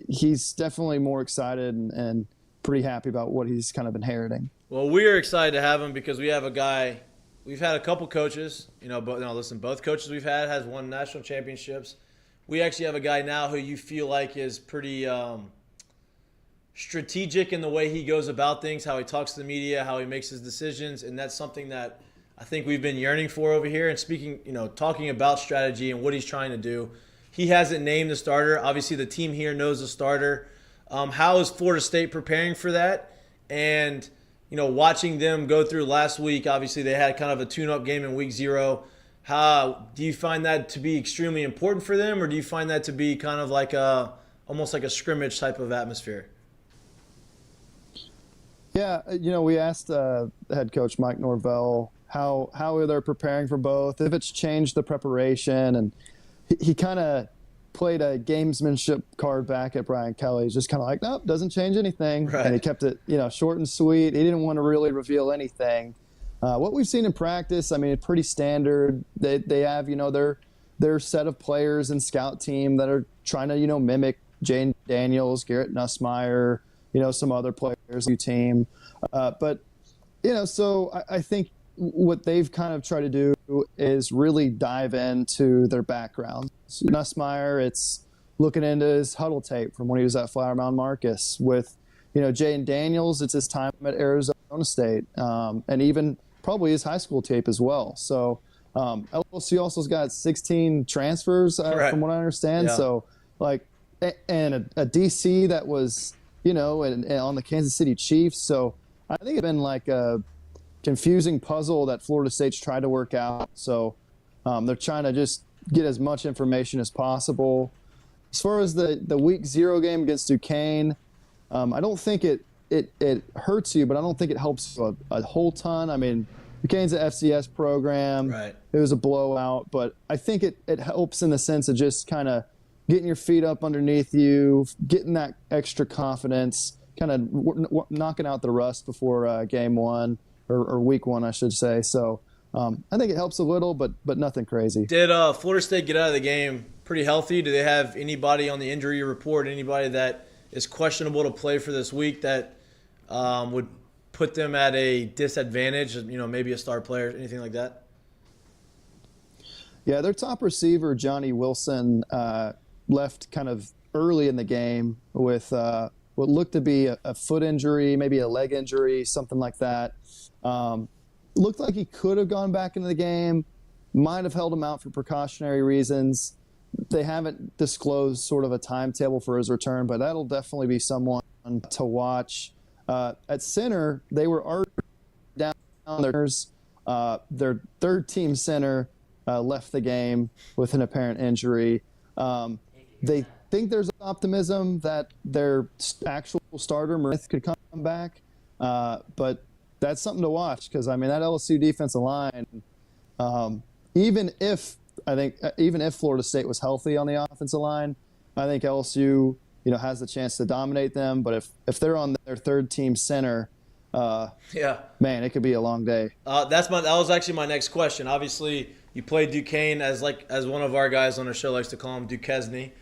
[SPEAKER 5] he's definitely more excited and pretty happy about what he's kind of inheriting.
[SPEAKER 1] Well, we are excited to have him because we have a guy. We've had a couple coaches. Both coaches we've had has won national championships. We actually have a guy now who you feel like is pretty strategic in the way he goes about things, how he talks to the media, how he makes his decisions, and that's something that I think we've been yearning for over here. And speaking, talking about strategy and what he's trying to do, he hasn't named the starter. Obviously, the team here knows the starter. How is Florida State preparing for that? And watching them go through last week, obviously they had kind of a tune-up game in week 0. How do you find that to be extremely important for them, or do you find that to be kind of like almost like a scrimmage type of atmosphere?
[SPEAKER 5] Yeah, we asked head coach Mike Norvell how they're preparing for both, if it's changed the preparation, and he kind of played a gamesmanship card back at Brian Kelly. He's just kind of like, nope, doesn't change anything.
[SPEAKER 1] Right.
[SPEAKER 5] And he kept it, short and sweet. He didn't want to really reveal anything. What we've seen in practice, I mean, it's pretty standard. They have, their set of players and scout team that are trying to, mimic Jane Daniels, Garrett Nussmeier, some other players on the team. So I think what they've kind of tried to do is really dive into their background. So Nussmeier, it's looking into his huddle tape from when he was at Flower Mound Marcus. With, Jane Daniels, it's his time at Arizona State, and even probably his high school tape as well. So LSU also has got 16 transfers from what I understand.
[SPEAKER 1] Yeah.
[SPEAKER 5] So, and a DC that was, and on the Kansas City Chiefs. So I think it's been like a confusing puzzle that Florida State's tried to work out. So they're trying to just get as much information as possible. As far as the week 0 game against Duquesne, I don't think it hurts you, but I don't think it helps you a whole ton. I mean, Duquesne's an FCS program.
[SPEAKER 1] Right.
[SPEAKER 5] It was a blowout, but I think it helps in the sense of just kind of getting your feet up underneath you, getting that extra confidence, kind of knocking out the rust before game 1 or week 1, I should say. So I think it helps a little, but nothing crazy.
[SPEAKER 1] Did Florida State get out of the game pretty healthy? Do they have anybody on the injury report, anybody that is questionable to play for this week that would put them at a disadvantage, maybe a star player, anything like that?
[SPEAKER 5] Yeah, their top receiver, Johnny Wilson, left kind of early in the game with what looked to be a foot injury, maybe a leg injury, something like that. Looked like he could have gone back into the game, might have held him out for precautionary reasons. They haven't disclosed sort of a timetable for his return, but that'll definitely be someone to watch. At center, they were already down their third-team center left the game with an apparent injury. They think there's optimism that their actual starter, Smith, could come back, but that's something to watch because, I mean, that LSU defensive line, even if Florida State was healthy on the offensive line, I think LSU, has the chance to dominate them. But if they're on their third-team center, man, it could be a long day.
[SPEAKER 1] That was actually my next question. Obviously, you played Duquesne as one of our guys on our show likes to call him Duquesne.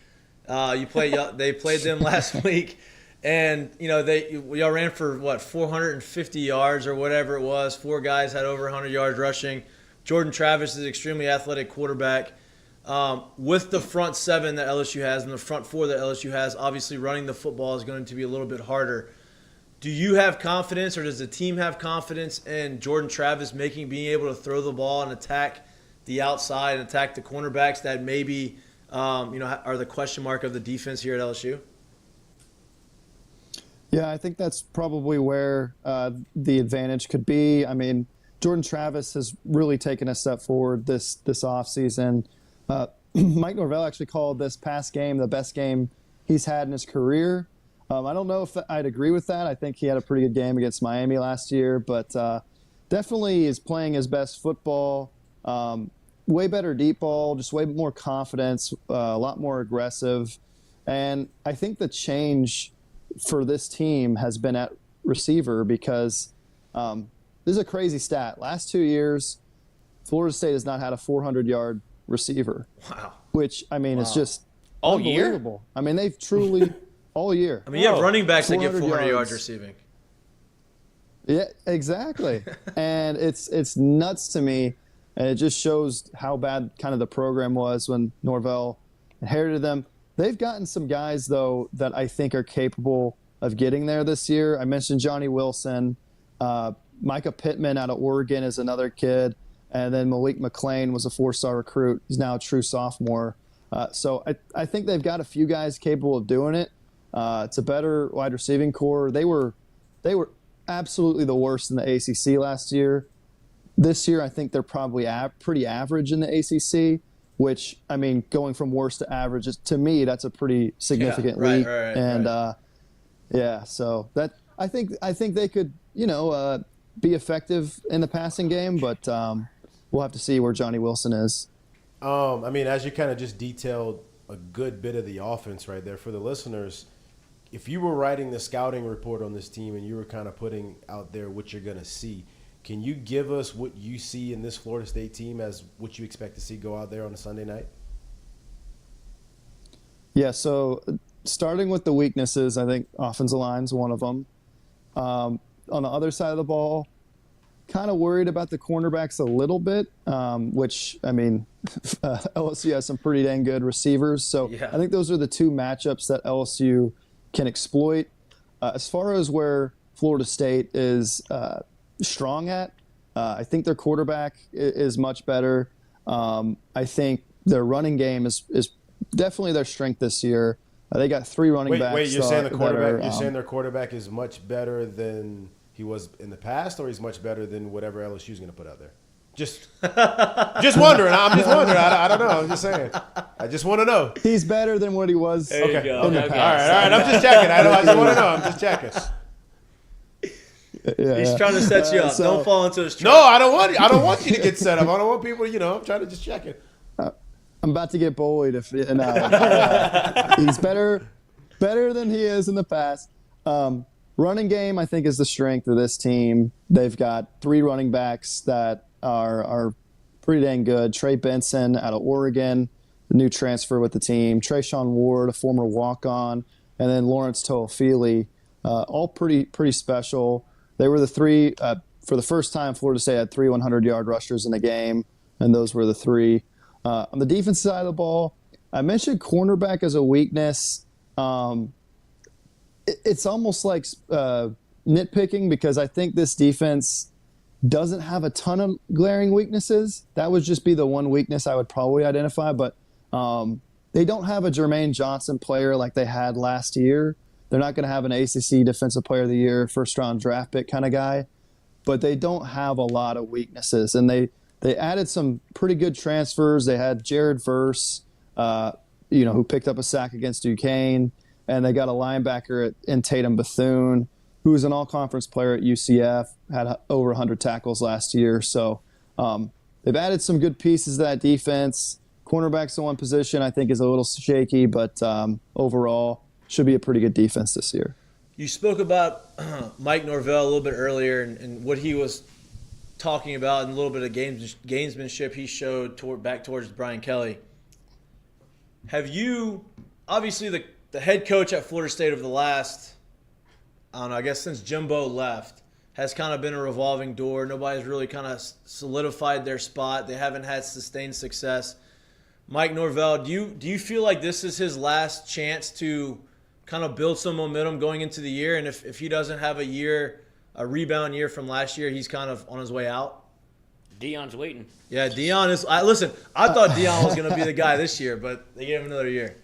[SPEAKER 1] They played them last week, and y'all ran for 450 yards or whatever it was. 4 guys had over 100 yards rushing. Jordan Travis is an extremely athletic quarterback. With the front 7 that LSU has and the front 4 that LSU has, obviously running the football is going to be a little bit harder. Do you have confidence, or does the team have confidence in Jordan Travis being able to throw the ball and attack the outside and attack the cornerbacks that maybe are the question mark of the defense here at LSU?
[SPEAKER 5] Yeah, I think that's probably where the advantage could be. I mean, Jordan Travis has really taken a step forward this offseason. Mike Norvell actually called this past game the best game he's had in his career. I don't know if I'd agree with that. I think he had a pretty good game against Miami last year, but definitely is playing his best football. Way better deep ball, just way more confidence, a lot more aggressive. And I think the change for this team has been at receiver because this is a crazy stat. Last 2 years, Florida State has not had a 400-yard receiver.
[SPEAKER 1] Wow.
[SPEAKER 5] Which, I mean, is just
[SPEAKER 2] All year?
[SPEAKER 5] unbelievable. I mean, they've truly all year.
[SPEAKER 1] I mean, you have running backs that get 400 yards
[SPEAKER 5] yards
[SPEAKER 1] receiving.
[SPEAKER 5] Yeah, exactly. And it's nuts to me, and it just shows how bad kind of the program was when Norvell inherited them. They've gotten some guys, though, that I think are capable of getting there this year. I mentioned Johnny Wilson. Micah Pittman out of Oregon is another kid. And then Malik McLean was a 4-star recruit. He's now a true sophomore. So I think they've got a few guys capable of doing it. It's a better wide receiving core. They were absolutely the worst in the ACC last year. This year, I think they're probably pretty average in the ACC, which, I mean, going from worst to average, to me, that's a pretty significant leap.
[SPEAKER 1] Right,
[SPEAKER 5] and yeah, so that I think they could, be effective in the passing game, but we'll have to see where Johnny Wilson is.
[SPEAKER 3] I mean, as you kind of just detailed a good bit of the offense right there for the listeners, if you were writing the scouting report on this team and you were kind of putting out there what you're going to see, can you give us what you see in this Florida State team as what you expect to see go out there on a Sunday night?
[SPEAKER 5] Yeah, so starting with the weaknesses, I think offensive line's one of them. On the other side of the ball, kind of worried about the cornerbacks a little bit, which, I mean, LSU has some pretty dang good receivers. So
[SPEAKER 1] Yeah.
[SPEAKER 5] I think those are the two matchups that LSU can exploit. As far as where Florida State is strong at, I think their quarterback is much better. I think their running game is definitely their strength this year. They got 3 running backs.
[SPEAKER 3] Wait, you're saying the quarterback?
[SPEAKER 5] Are,
[SPEAKER 3] You're saying their quarterback is much better than he was in the past, or he's much better than whatever LSU is going to put out there? Just wondering. I'm just wondering. I don't know. I'm just saying. I just want to know.
[SPEAKER 5] He's better than what he was.
[SPEAKER 2] There you go.
[SPEAKER 5] In the
[SPEAKER 2] Okay.
[SPEAKER 5] past.
[SPEAKER 3] All right. I'm just checking. I just want to know. I'm just checking.
[SPEAKER 1] He's trying to set you up.
[SPEAKER 5] So-
[SPEAKER 1] Don't fall into his trap.
[SPEAKER 3] No, I don't want you to get set up. I don't want people. I'm trying to just check it.
[SPEAKER 5] I'm about to get bullied if he's better than he is in the past. Running game, I think, is the strength of this team. They've got 3 running backs that are pretty dang good. Trey Benson out of Oregon, the new transfer with the team. Trayshawn Ward, a former walk-on, and then Lawrence Toafili, all pretty special. They were the 3 for the first time. Florida State had 3 100-yard rushers in the game, and those were the 3. On the defense side of the ball, I mentioned cornerback as a weakness. It's almost like nitpicking because I think this defense doesn't have a ton of glaring weaknesses. That would just be the one weakness I would probably identify, but they don't have a Jermaine Johnson player like they had last year. They're not going to have an ACC Defensive Player of the Year, first-round draft pick kind of guy, but they don't have a lot of weaknesses, and they added some pretty good transfers. They had Jared Verse, who picked up a sack against Duquesne, and they got a linebacker in Tatum Bethune, who was an all-conference player at UCF, had over 100 tackles last year. So they've added some good pieces to that defense. Cornerback's the one position I think is a little shaky, but overall should be a pretty good defense this year.
[SPEAKER 1] You spoke about Mike Norvell a little bit earlier and what he was talking about and a little bit of gamesmanship he showed back towards Brian Kelly. Have you, obviously the head coach at Florida State of the last, I don't know, I guess since Jimbo left, has kind of been a revolving door. Nobody's really kind of solidified their spot. They haven't had sustained success. Mike Norvell, do you feel like this is his last chance to kind of build some momentum going into the year? And if he doesn't have a rebound year from last year, he's kind of on his way out?
[SPEAKER 2] Deion's waiting.
[SPEAKER 1] Yeah, Deion is. Listen, I thought Deion was going to be the guy this year, but they gave him another year.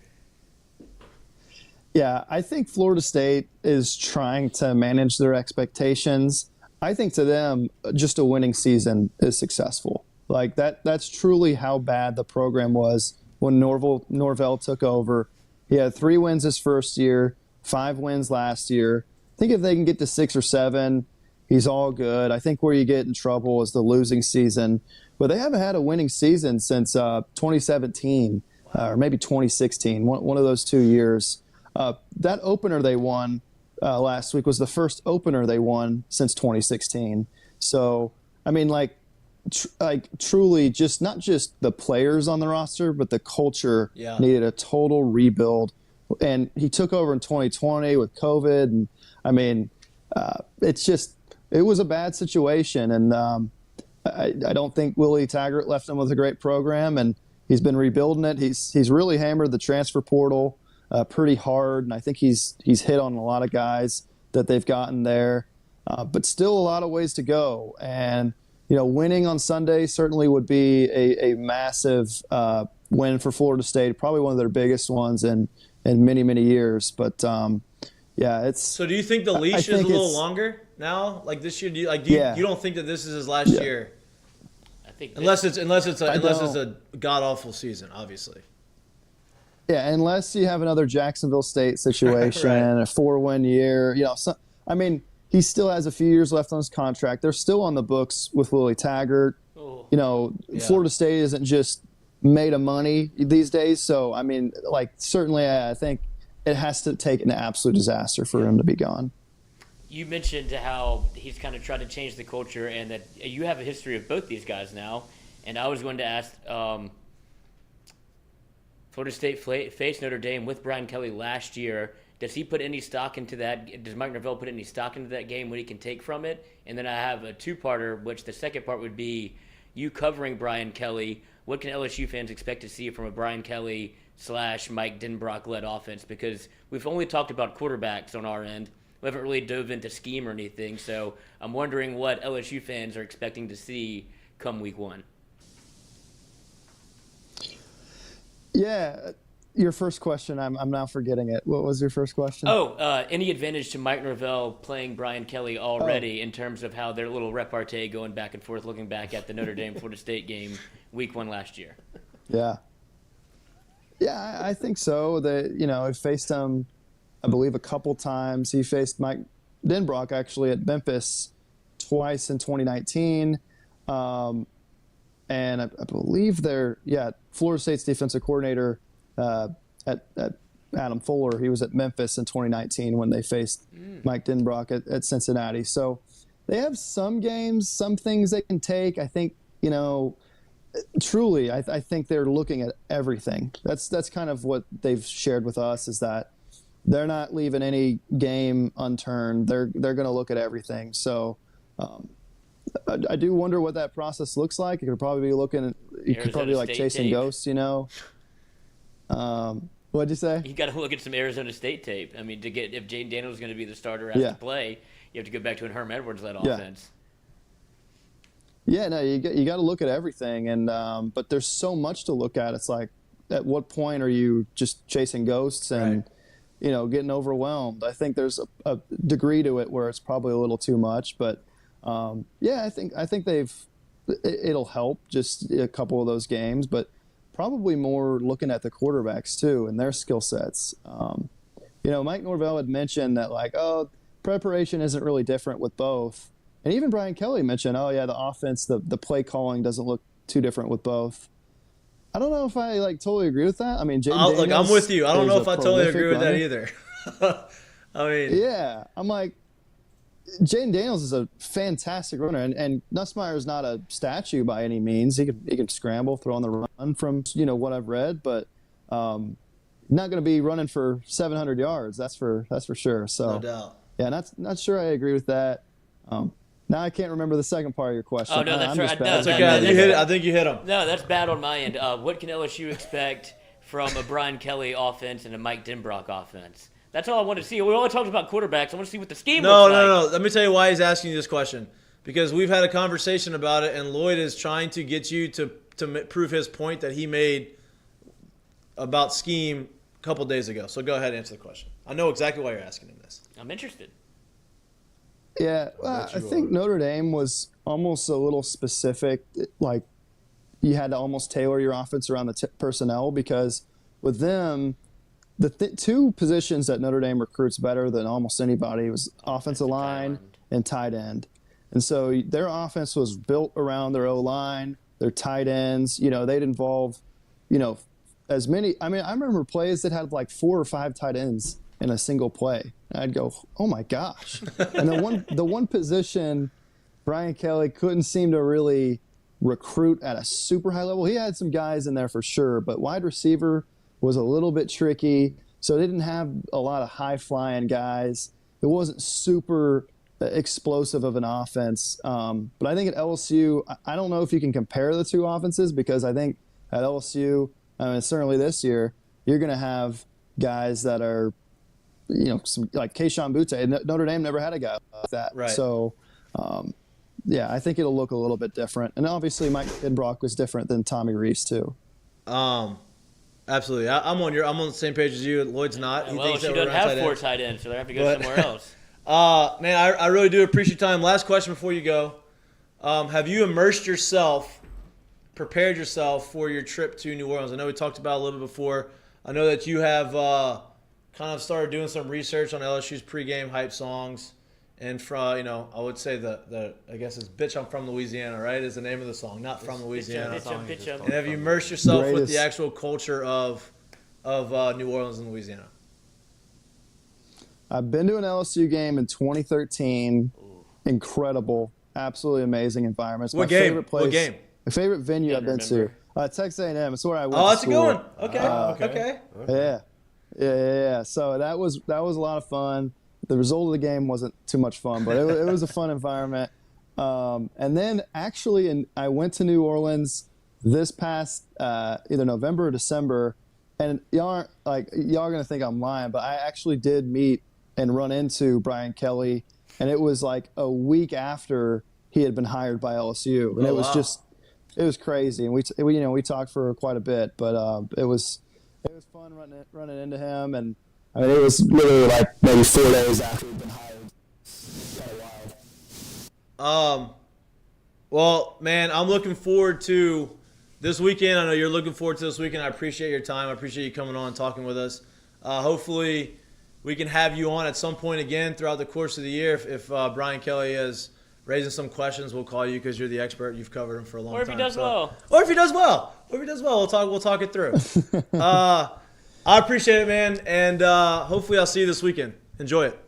[SPEAKER 5] Yeah, I think Florida State is trying to manage their expectations. I think to them, just a winning season is successful. Like that's truly how bad the program was when Norvell took over. He had 3 wins his first year, 5 wins last year. I think if they can get to 6 or 7, he's all good. I think where you get in trouble is the losing season. But they haven't had a winning season since 2017 or maybe 2016, one of those 2 years. That opener they won last week was the first opener they won since 2016. So, I mean, truly, just not just the players on the roster, but the culture needed a total rebuild. And he took over in 2020 with COVID, and I mean, it's just it was a bad situation, and I don't think Willie Taggart left him with a great program, and he's been rebuilding it. He's really hammered the transfer portal pretty hard, and I think he's hit on a lot of guys that they've gotten there, but still a lot of ways to go. And winning on Sunday certainly would be a massive win for Florida State, probably one of their biggest ones in many, many years. But yeah, it's.
[SPEAKER 1] So do you think the leash is a little longer now? Like this year, do you don't think that this is his last year?
[SPEAKER 2] I think
[SPEAKER 1] unless it's a god awful season, obviously.
[SPEAKER 5] Yeah, unless you have another Jacksonville State situation,
[SPEAKER 1] Right.
[SPEAKER 5] a 4-win year. He still has a few years left on his contract. They're still on the books with Willie Taggart.
[SPEAKER 2] Oh.
[SPEAKER 5] Florida State isn't just made of money these days. So, certainly I think it has to take an absolute disaster for him to be gone.
[SPEAKER 2] You mentioned how he's kind of tried to change the culture, and that you have a history of both these guys now. And I was going to ask, Florida State faced Notre Dame with Brian Kelly last year. Does he put any stock into that? Does Mike Norvell put any stock into that game, what he can take from it? And then I have a two-parter, which the second part would be you covering Brian Kelly. What can LSU fans expect to see from a Brian Kelly / Mike Denbrock-led offense? Because we've only talked about quarterbacks on our end. We haven't really dove into scheme or anything. So I'm wondering what LSU fans are expecting to see come week one.
[SPEAKER 5] Yeah. Your first question, I'm now forgetting it. What was your first question?
[SPEAKER 2] Any advantage to Mike Norvell playing Brian Kelly already in terms of how their little repartee going back and forth, looking back at the Notre Dame Florida State game week one last year?
[SPEAKER 5] Yeah. Yeah, I think so. He faced him, I believe, a couple times. He faced Mike Denbrock actually at Memphis twice in 2019. And I believe Florida State's defensive coordinator at Adam Fuller, he was at Memphis in 2019 when they faced Mike Denbrock at Cincinnati. So they have some games, some things they can take. I think, truly, I think they're looking at everything. That's kind of what they've shared with us, is that they're not leaving any game unturned. They're going to look at everything. So I do wonder what that process looks like. You could probably be like chasing
[SPEAKER 2] tape.
[SPEAKER 5] ghosts, What'd you say?
[SPEAKER 2] You got to look at some Arizona State tape. I mean, if Jane Daniels is going to be the starter after play, you have to go back to an Herm Edwards-led offense.
[SPEAKER 5] Yeah, no, you got to look at everything, and but there's so much to look at. It's like, at what point are you just chasing ghosts and getting overwhelmed? I think there's a degree to it where it's probably a little too much, but I think it'll help just a couple of those games, but probably more looking at the quarterbacks too and their skill sets. Mike Norvell had mentioned that preparation isn't really different with both. And even Brian Kelly mentioned, the offense, the play calling doesn't look too different with both. I don't know if I totally agree with that. I mean,
[SPEAKER 1] I'm with you. I don't know if I totally agree with that
[SPEAKER 5] runner.
[SPEAKER 1] either.
[SPEAKER 5] Yeah, I'm like, Jaden Daniels is a fantastic runner, and Nussmeier is not a statue by any means. He can scramble, throw on the run from what I've read, but not going to be running for 700 yards. That's for sure. So
[SPEAKER 1] No doubt.
[SPEAKER 5] Yeah, not sure I agree with that. Now I can't remember the second part of your question.
[SPEAKER 2] Oh, no, that's
[SPEAKER 5] I'm
[SPEAKER 2] right.
[SPEAKER 5] just
[SPEAKER 2] No,
[SPEAKER 5] bad.
[SPEAKER 1] It's okay. You hit it. I think you hit him.
[SPEAKER 2] No, that's bad on my end. What can LSU expect from a Brian Kelly offense and a Mike Denbrock offense? That's all I want to see. We only talked about quarterbacks. I want to see what the scheme looks like.
[SPEAKER 1] No. Let me tell you why he's asking you this question. Because we've had a conversation about it, and Lloyd is trying to get you to prove his point that he made about scheme a couple days ago. So go ahead and answer the question. I know exactly why you're asking him this.
[SPEAKER 2] I'm interested.
[SPEAKER 5] Yeah, I think Notre Dame was almost a little specific. Like, you had to almost tailor your offense around the personnel, because with them, the two positions that Notre Dame recruits better than almost anybody was offensive line and tight end. And so their offense was built around their O-line, their tight ends. They'd involve, as many. I mean, I remember plays that had 4 or 5 tight ends in a single play. And I'd go, oh my gosh. And the one position Brian Kelly couldn't seem to really recruit at a super high level. He had some guys in there for sure, but wide receiver was a little bit tricky. So they didn't have a lot of high flying guys. It wasn't super explosive of an offense. But I think at LSU, I don't know if you can compare the two offenses, because I think at LSU, certainly this year, you're going to have guys that are, like Keishawn Butte. Notre Dame never had a guy like that.
[SPEAKER 1] Right.
[SPEAKER 5] So, I think it'll look a little bit different. And obviously, Mike Kidbrock was different than Tommy Rees too.
[SPEAKER 1] Absolutely. I'm on the same page as you. Lloyd's not. He thinks
[SPEAKER 2] she
[SPEAKER 1] that we're
[SPEAKER 2] doesn't
[SPEAKER 1] around
[SPEAKER 2] have
[SPEAKER 1] tight
[SPEAKER 2] 4
[SPEAKER 1] ends.
[SPEAKER 2] tight ends, so they have to go somewhere else.
[SPEAKER 1] Man, I really do appreciate your time. Last question before you go. Have you prepared yourself for your trip to New Orleans? I know we talked about it a little bit before. I know that you have kind of started doing some research on LSU's pregame hype songs. And from, I would say I guess it's "Bitch, I'm from Louisiana," right? Is the name of the song, not "From Louisiana."
[SPEAKER 2] Bitch,
[SPEAKER 1] And have you immersed yourself with
[SPEAKER 5] Greatest.
[SPEAKER 1] the actual culture of New Orleans and Louisiana?
[SPEAKER 5] I've been to an LSU game in 2013. Incredible, absolutely amazing environment. It's
[SPEAKER 1] What
[SPEAKER 5] my
[SPEAKER 1] game?
[SPEAKER 5] favorite place.
[SPEAKER 1] What game?
[SPEAKER 5] My favorite venue I've been
[SPEAKER 2] remember.
[SPEAKER 5] to. Texas A&M. It's where I went.
[SPEAKER 1] Oh,
[SPEAKER 5] to
[SPEAKER 1] that's a good
[SPEAKER 5] school.
[SPEAKER 1] one. Okay. Okay.
[SPEAKER 5] Yeah. So that was a lot of fun. The result of the game wasn't too much fun, but it was a fun environment. And then actually, I went to New Orleans this past either November or December, and y'all gonna think I'm lying, but I actually did meet and run into Brian Kelly, and it was like a week after he had been hired by LSU, and it was crazy. And we talked for quite a bit, but it was fun running into him. And I mean, it was literally like maybe 4 days after he'd been hired. Kind of wild.
[SPEAKER 1] Well, man, I'm looking forward to this weekend. I know you're looking forward to this weekend. I appreciate your time. I appreciate you coming on and talking with us. Hopefully, we can have you on at some point again throughout the course of the year. If Brian Kelly is raising some questions, we'll call you because you're the expert. You've covered him for a long time.
[SPEAKER 2] Or if he does well.
[SPEAKER 1] Or if he does well, we'll talk it through. I appreciate it, man, and hopefully I'll see you this weekend. Enjoy it.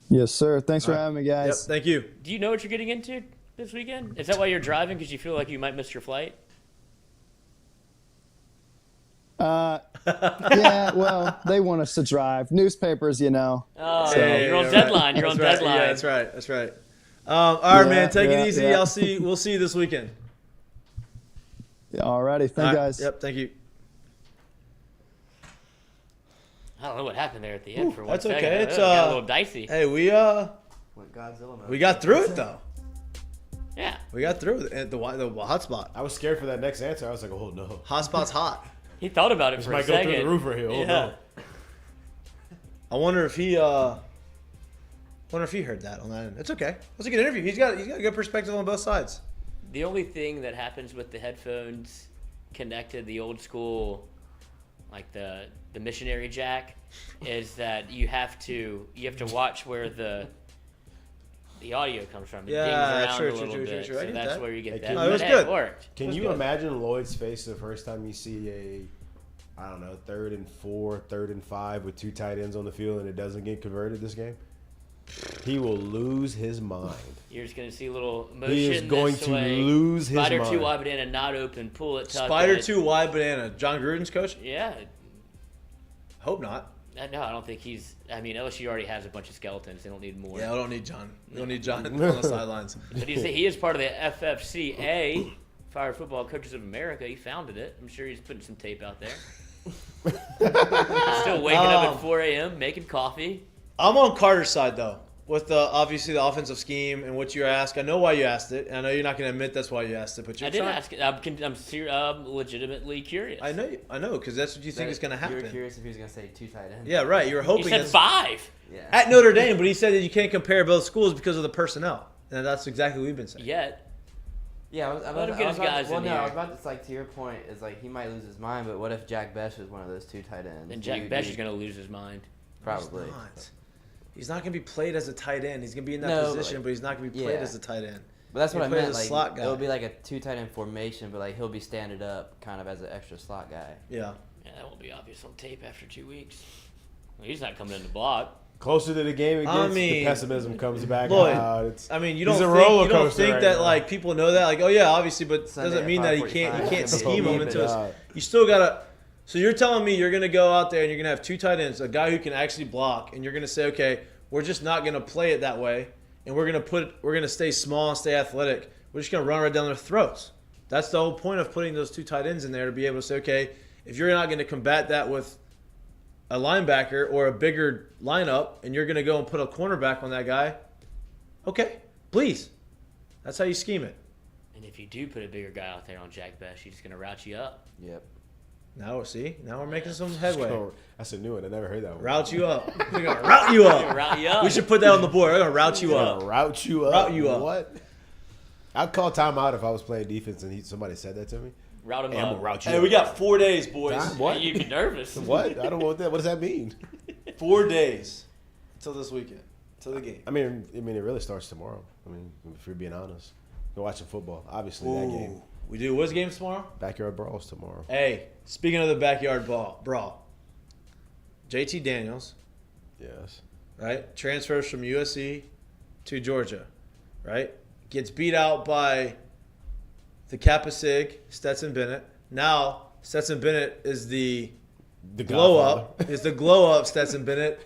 [SPEAKER 5] Yes, sir. Thanks for having me, guys.
[SPEAKER 1] Yep, thank you.
[SPEAKER 2] Do you know what you're getting into this weekend? Is that why you're driving, because you feel like you might miss your flight?
[SPEAKER 5] Yeah, well, they want us to drive. Newspapers,
[SPEAKER 2] Oh,
[SPEAKER 5] So-
[SPEAKER 2] you're on deadline. You're on
[SPEAKER 1] That's right.
[SPEAKER 2] deadline.
[SPEAKER 1] Yeah, that's right. All right,
[SPEAKER 5] Yeah,
[SPEAKER 1] man. Take it
[SPEAKER 5] yeah,
[SPEAKER 1] easy.
[SPEAKER 5] yeah.
[SPEAKER 1] We'll see you this weekend.
[SPEAKER 5] Alrighty.
[SPEAKER 1] All
[SPEAKER 5] Thank
[SPEAKER 1] right.
[SPEAKER 5] you, guys.
[SPEAKER 1] Yep. Thank you.
[SPEAKER 2] I don't know what happened there at the end for one
[SPEAKER 1] that's
[SPEAKER 2] second.
[SPEAKER 1] okay.
[SPEAKER 2] It
[SPEAKER 1] It's,
[SPEAKER 2] got a little dicey.
[SPEAKER 1] Hey, we
[SPEAKER 4] What Godzilla mode.
[SPEAKER 1] we got through it though.
[SPEAKER 2] Yeah.
[SPEAKER 1] We got through it. The hot spot.
[SPEAKER 3] I was scared for that next answer. I was like, oh no.
[SPEAKER 1] Hot spot's hot.
[SPEAKER 2] He thought about it
[SPEAKER 3] This
[SPEAKER 2] for a
[SPEAKER 3] might go
[SPEAKER 2] second.
[SPEAKER 3] through the roof right here. Oh
[SPEAKER 2] Yeah.
[SPEAKER 3] no.
[SPEAKER 1] I wonder if he heard that on that end. It's okay. It was a good interview. He's got a good perspective on both sides.
[SPEAKER 2] The only thing that happens with the headphones connected, the old school, like the missionary jack, is that you have to watch where the audio comes from. It
[SPEAKER 1] Yeah,
[SPEAKER 2] dings around
[SPEAKER 1] true,
[SPEAKER 2] a
[SPEAKER 1] true,
[SPEAKER 2] little
[SPEAKER 1] true,
[SPEAKER 2] bit,
[SPEAKER 1] true, true. I
[SPEAKER 2] so
[SPEAKER 1] get
[SPEAKER 2] that's
[SPEAKER 1] that.
[SPEAKER 2] where you get
[SPEAKER 3] Hey,
[SPEAKER 2] that.
[SPEAKER 3] Kim,
[SPEAKER 1] it was
[SPEAKER 2] But
[SPEAKER 1] good.
[SPEAKER 2] It worked.
[SPEAKER 3] Can
[SPEAKER 1] That's
[SPEAKER 3] you
[SPEAKER 1] good.
[SPEAKER 3] imagine Lloyd's face the first time you see a, I don't know, 3rd and 4, 3rd and 5 with 2 tight ends on the field and it doesn't get converted this game? He will lose his mind.
[SPEAKER 2] You're just going to see a little motion.
[SPEAKER 3] He is going
[SPEAKER 2] this
[SPEAKER 3] to
[SPEAKER 2] way.
[SPEAKER 3] lose his
[SPEAKER 2] Spider
[SPEAKER 3] mind.
[SPEAKER 2] 2 wide banana not open. Pull it. Tuck
[SPEAKER 1] Spider
[SPEAKER 2] it.
[SPEAKER 1] 2 wide banana. John Gruden's coach?
[SPEAKER 2] Yeah.
[SPEAKER 1] Hope not.
[SPEAKER 2] No, I don't think he's. I mean, LSU already has a bunch of skeletons. They don't need more.
[SPEAKER 1] Yeah, we don't need John. We don't need John on the sidelines.
[SPEAKER 2] But he is part of the FFCA, Fire Football Coaches of America. He founded it. I'm sure he's putting some tape out there. Still waking up at 4 a.m. making coffee.
[SPEAKER 1] I'm on Carter's side though, with obviously the offensive scheme and what you asked. I know why you asked it. And I know you're not going to admit that's why you asked it, but you're
[SPEAKER 2] I did
[SPEAKER 1] trying.
[SPEAKER 2] ask it. I'm legitimately curious.
[SPEAKER 1] I know, because that's what you think is going to
[SPEAKER 4] You were
[SPEAKER 1] happen.
[SPEAKER 4] curious if he was going to say 2 tight ends.
[SPEAKER 1] Yeah, right. You were
[SPEAKER 2] He
[SPEAKER 1] hoping
[SPEAKER 2] said
[SPEAKER 1] it's
[SPEAKER 2] 5.
[SPEAKER 4] Yeah.
[SPEAKER 1] at Notre Dame, but he said that you can't compare both schools because of the personnel, and that's exactly what we've been saying.
[SPEAKER 2] Yet.
[SPEAKER 4] Yeah, I
[SPEAKER 2] Let him get his guys
[SPEAKER 4] well,
[SPEAKER 2] in
[SPEAKER 4] no,
[SPEAKER 2] here.
[SPEAKER 4] I was about to, to your point, is like he might lose his mind, but what if Jack Besh was one of those 2 tight ends?
[SPEAKER 2] Then Jack Besh is going to lose his mind.
[SPEAKER 4] Probably.
[SPEAKER 1] He's not going to be played as a tight end. He's going to be in that
[SPEAKER 4] No,
[SPEAKER 1] position,
[SPEAKER 4] like-
[SPEAKER 1] but he's not going to be played
[SPEAKER 4] yeah.
[SPEAKER 1] as a tight end.
[SPEAKER 4] But that's what I
[SPEAKER 1] He plays
[SPEAKER 4] meant.
[SPEAKER 1] a
[SPEAKER 4] Like
[SPEAKER 1] slot guy.
[SPEAKER 4] it'll be like a 2 tight end formation, but like he'll be standing up kind of as an extra slot guy.
[SPEAKER 1] Yeah.
[SPEAKER 2] Yeah, that won't be obvious on tape after 2 weeks. Well, he's not coming in the block.
[SPEAKER 3] Closer to the game it
[SPEAKER 1] I
[SPEAKER 3] gets,
[SPEAKER 1] mean,
[SPEAKER 3] the pessimism comes back
[SPEAKER 1] Lloyd,
[SPEAKER 3] out. It's,
[SPEAKER 1] I mean, you
[SPEAKER 3] he's
[SPEAKER 1] don't
[SPEAKER 3] a
[SPEAKER 1] think,
[SPEAKER 3] roller
[SPEAKER 1] you don't
[SPEAKER 3] coaster
[SPEAKER 1] think
[SPEAKER 3] right
[SPEAKER 1] that
[SPEAKER 3] now.
[SPEAKER 1] like people know that, like, oh yeah, obviously, but
[SPEAKER 4] Sunday
[SPEAKER 1] doesn't
[SPEAKER 4] at
[SPEAKER 1] mean that you
[SPEAKER 4] 5:45.
[SPEAKER 1] can't
[SPEAKER 4] Yeah.
[SPEAKER 1] scheme him into
[SPEAKER 3] Yeah.
[SPEAKER 1] us. You still gotta. So you're telling me you're gonna go out there and you're gonna have 2 tight ends, a guy who can actually block, and you're gonna say, okay, we're just not going to play it that way, and we're going to stay small and stay athletic. We're just going to run right down their throats. That's the whole point of putting those two tight ends in there, to be able to say, okay, if you're not going to combat that with a linebacker or a bigger lineup, and you're going to go and put a cornerback on that guy, okay, please. That's how you scheme it.
[SPEAKER 2] And if you do put a bigger guy out there on Jack Best, he's just going to route you up.
[SPEAKER 4] Yep.
[SPEAKER 1] Now we're making some headway.
[SPEAKER 3] That's a new one. I never heard that one.
[SPEAKER 1] Route you up. We're going to route you up.
[SPEAKER 2] Route you up.
[SPEAKER 1] We should put that on the board. We're going to route you up.
[SPEAKER 3] Route you up.
[SPEAKER 1] Route you up.
[SPEAKER 3] What? I'd call timeout if I was playing defense and somebody said that to me.
[SPEAKER 2] Route him
[SPEAKER 3] Hey, I'm
[SPEAKER 2] up.
[SPEAKER 3] gonna route you
[SPEAKER 1] Hey,
[SPEAKER 3] up.
[SPEAKER 1] we got 4 days, boys.
[SPEAKER 3] What?
[SPEAKER 2] You'd be nervous.
[SPEAKER 3] What? I don't want that. What does that mean?
[SPEAKER 1] 4 days until this weekend, till the game.
[SPEAKER 3] I mean, it really starts tomorrow. I mean, if you're being honest, we're watching football. Obviously, that game.
[SPEAKER 1] We do what's games tomorrow?
[SPEAKER 3] Backyard brawls tomorrow.
[SPEAKER 1] Hey, speaking of the backyard brawl, JT Daniels,
[SPEAKER 3] Yes.
[SPEAKER 1] right, transfers from USC to Georgia, right? Gets beat out by the Kappa Sig, Stetson Bennett. Now Stetson Bennett is the glow up. Is the glow up Stetson Bennett?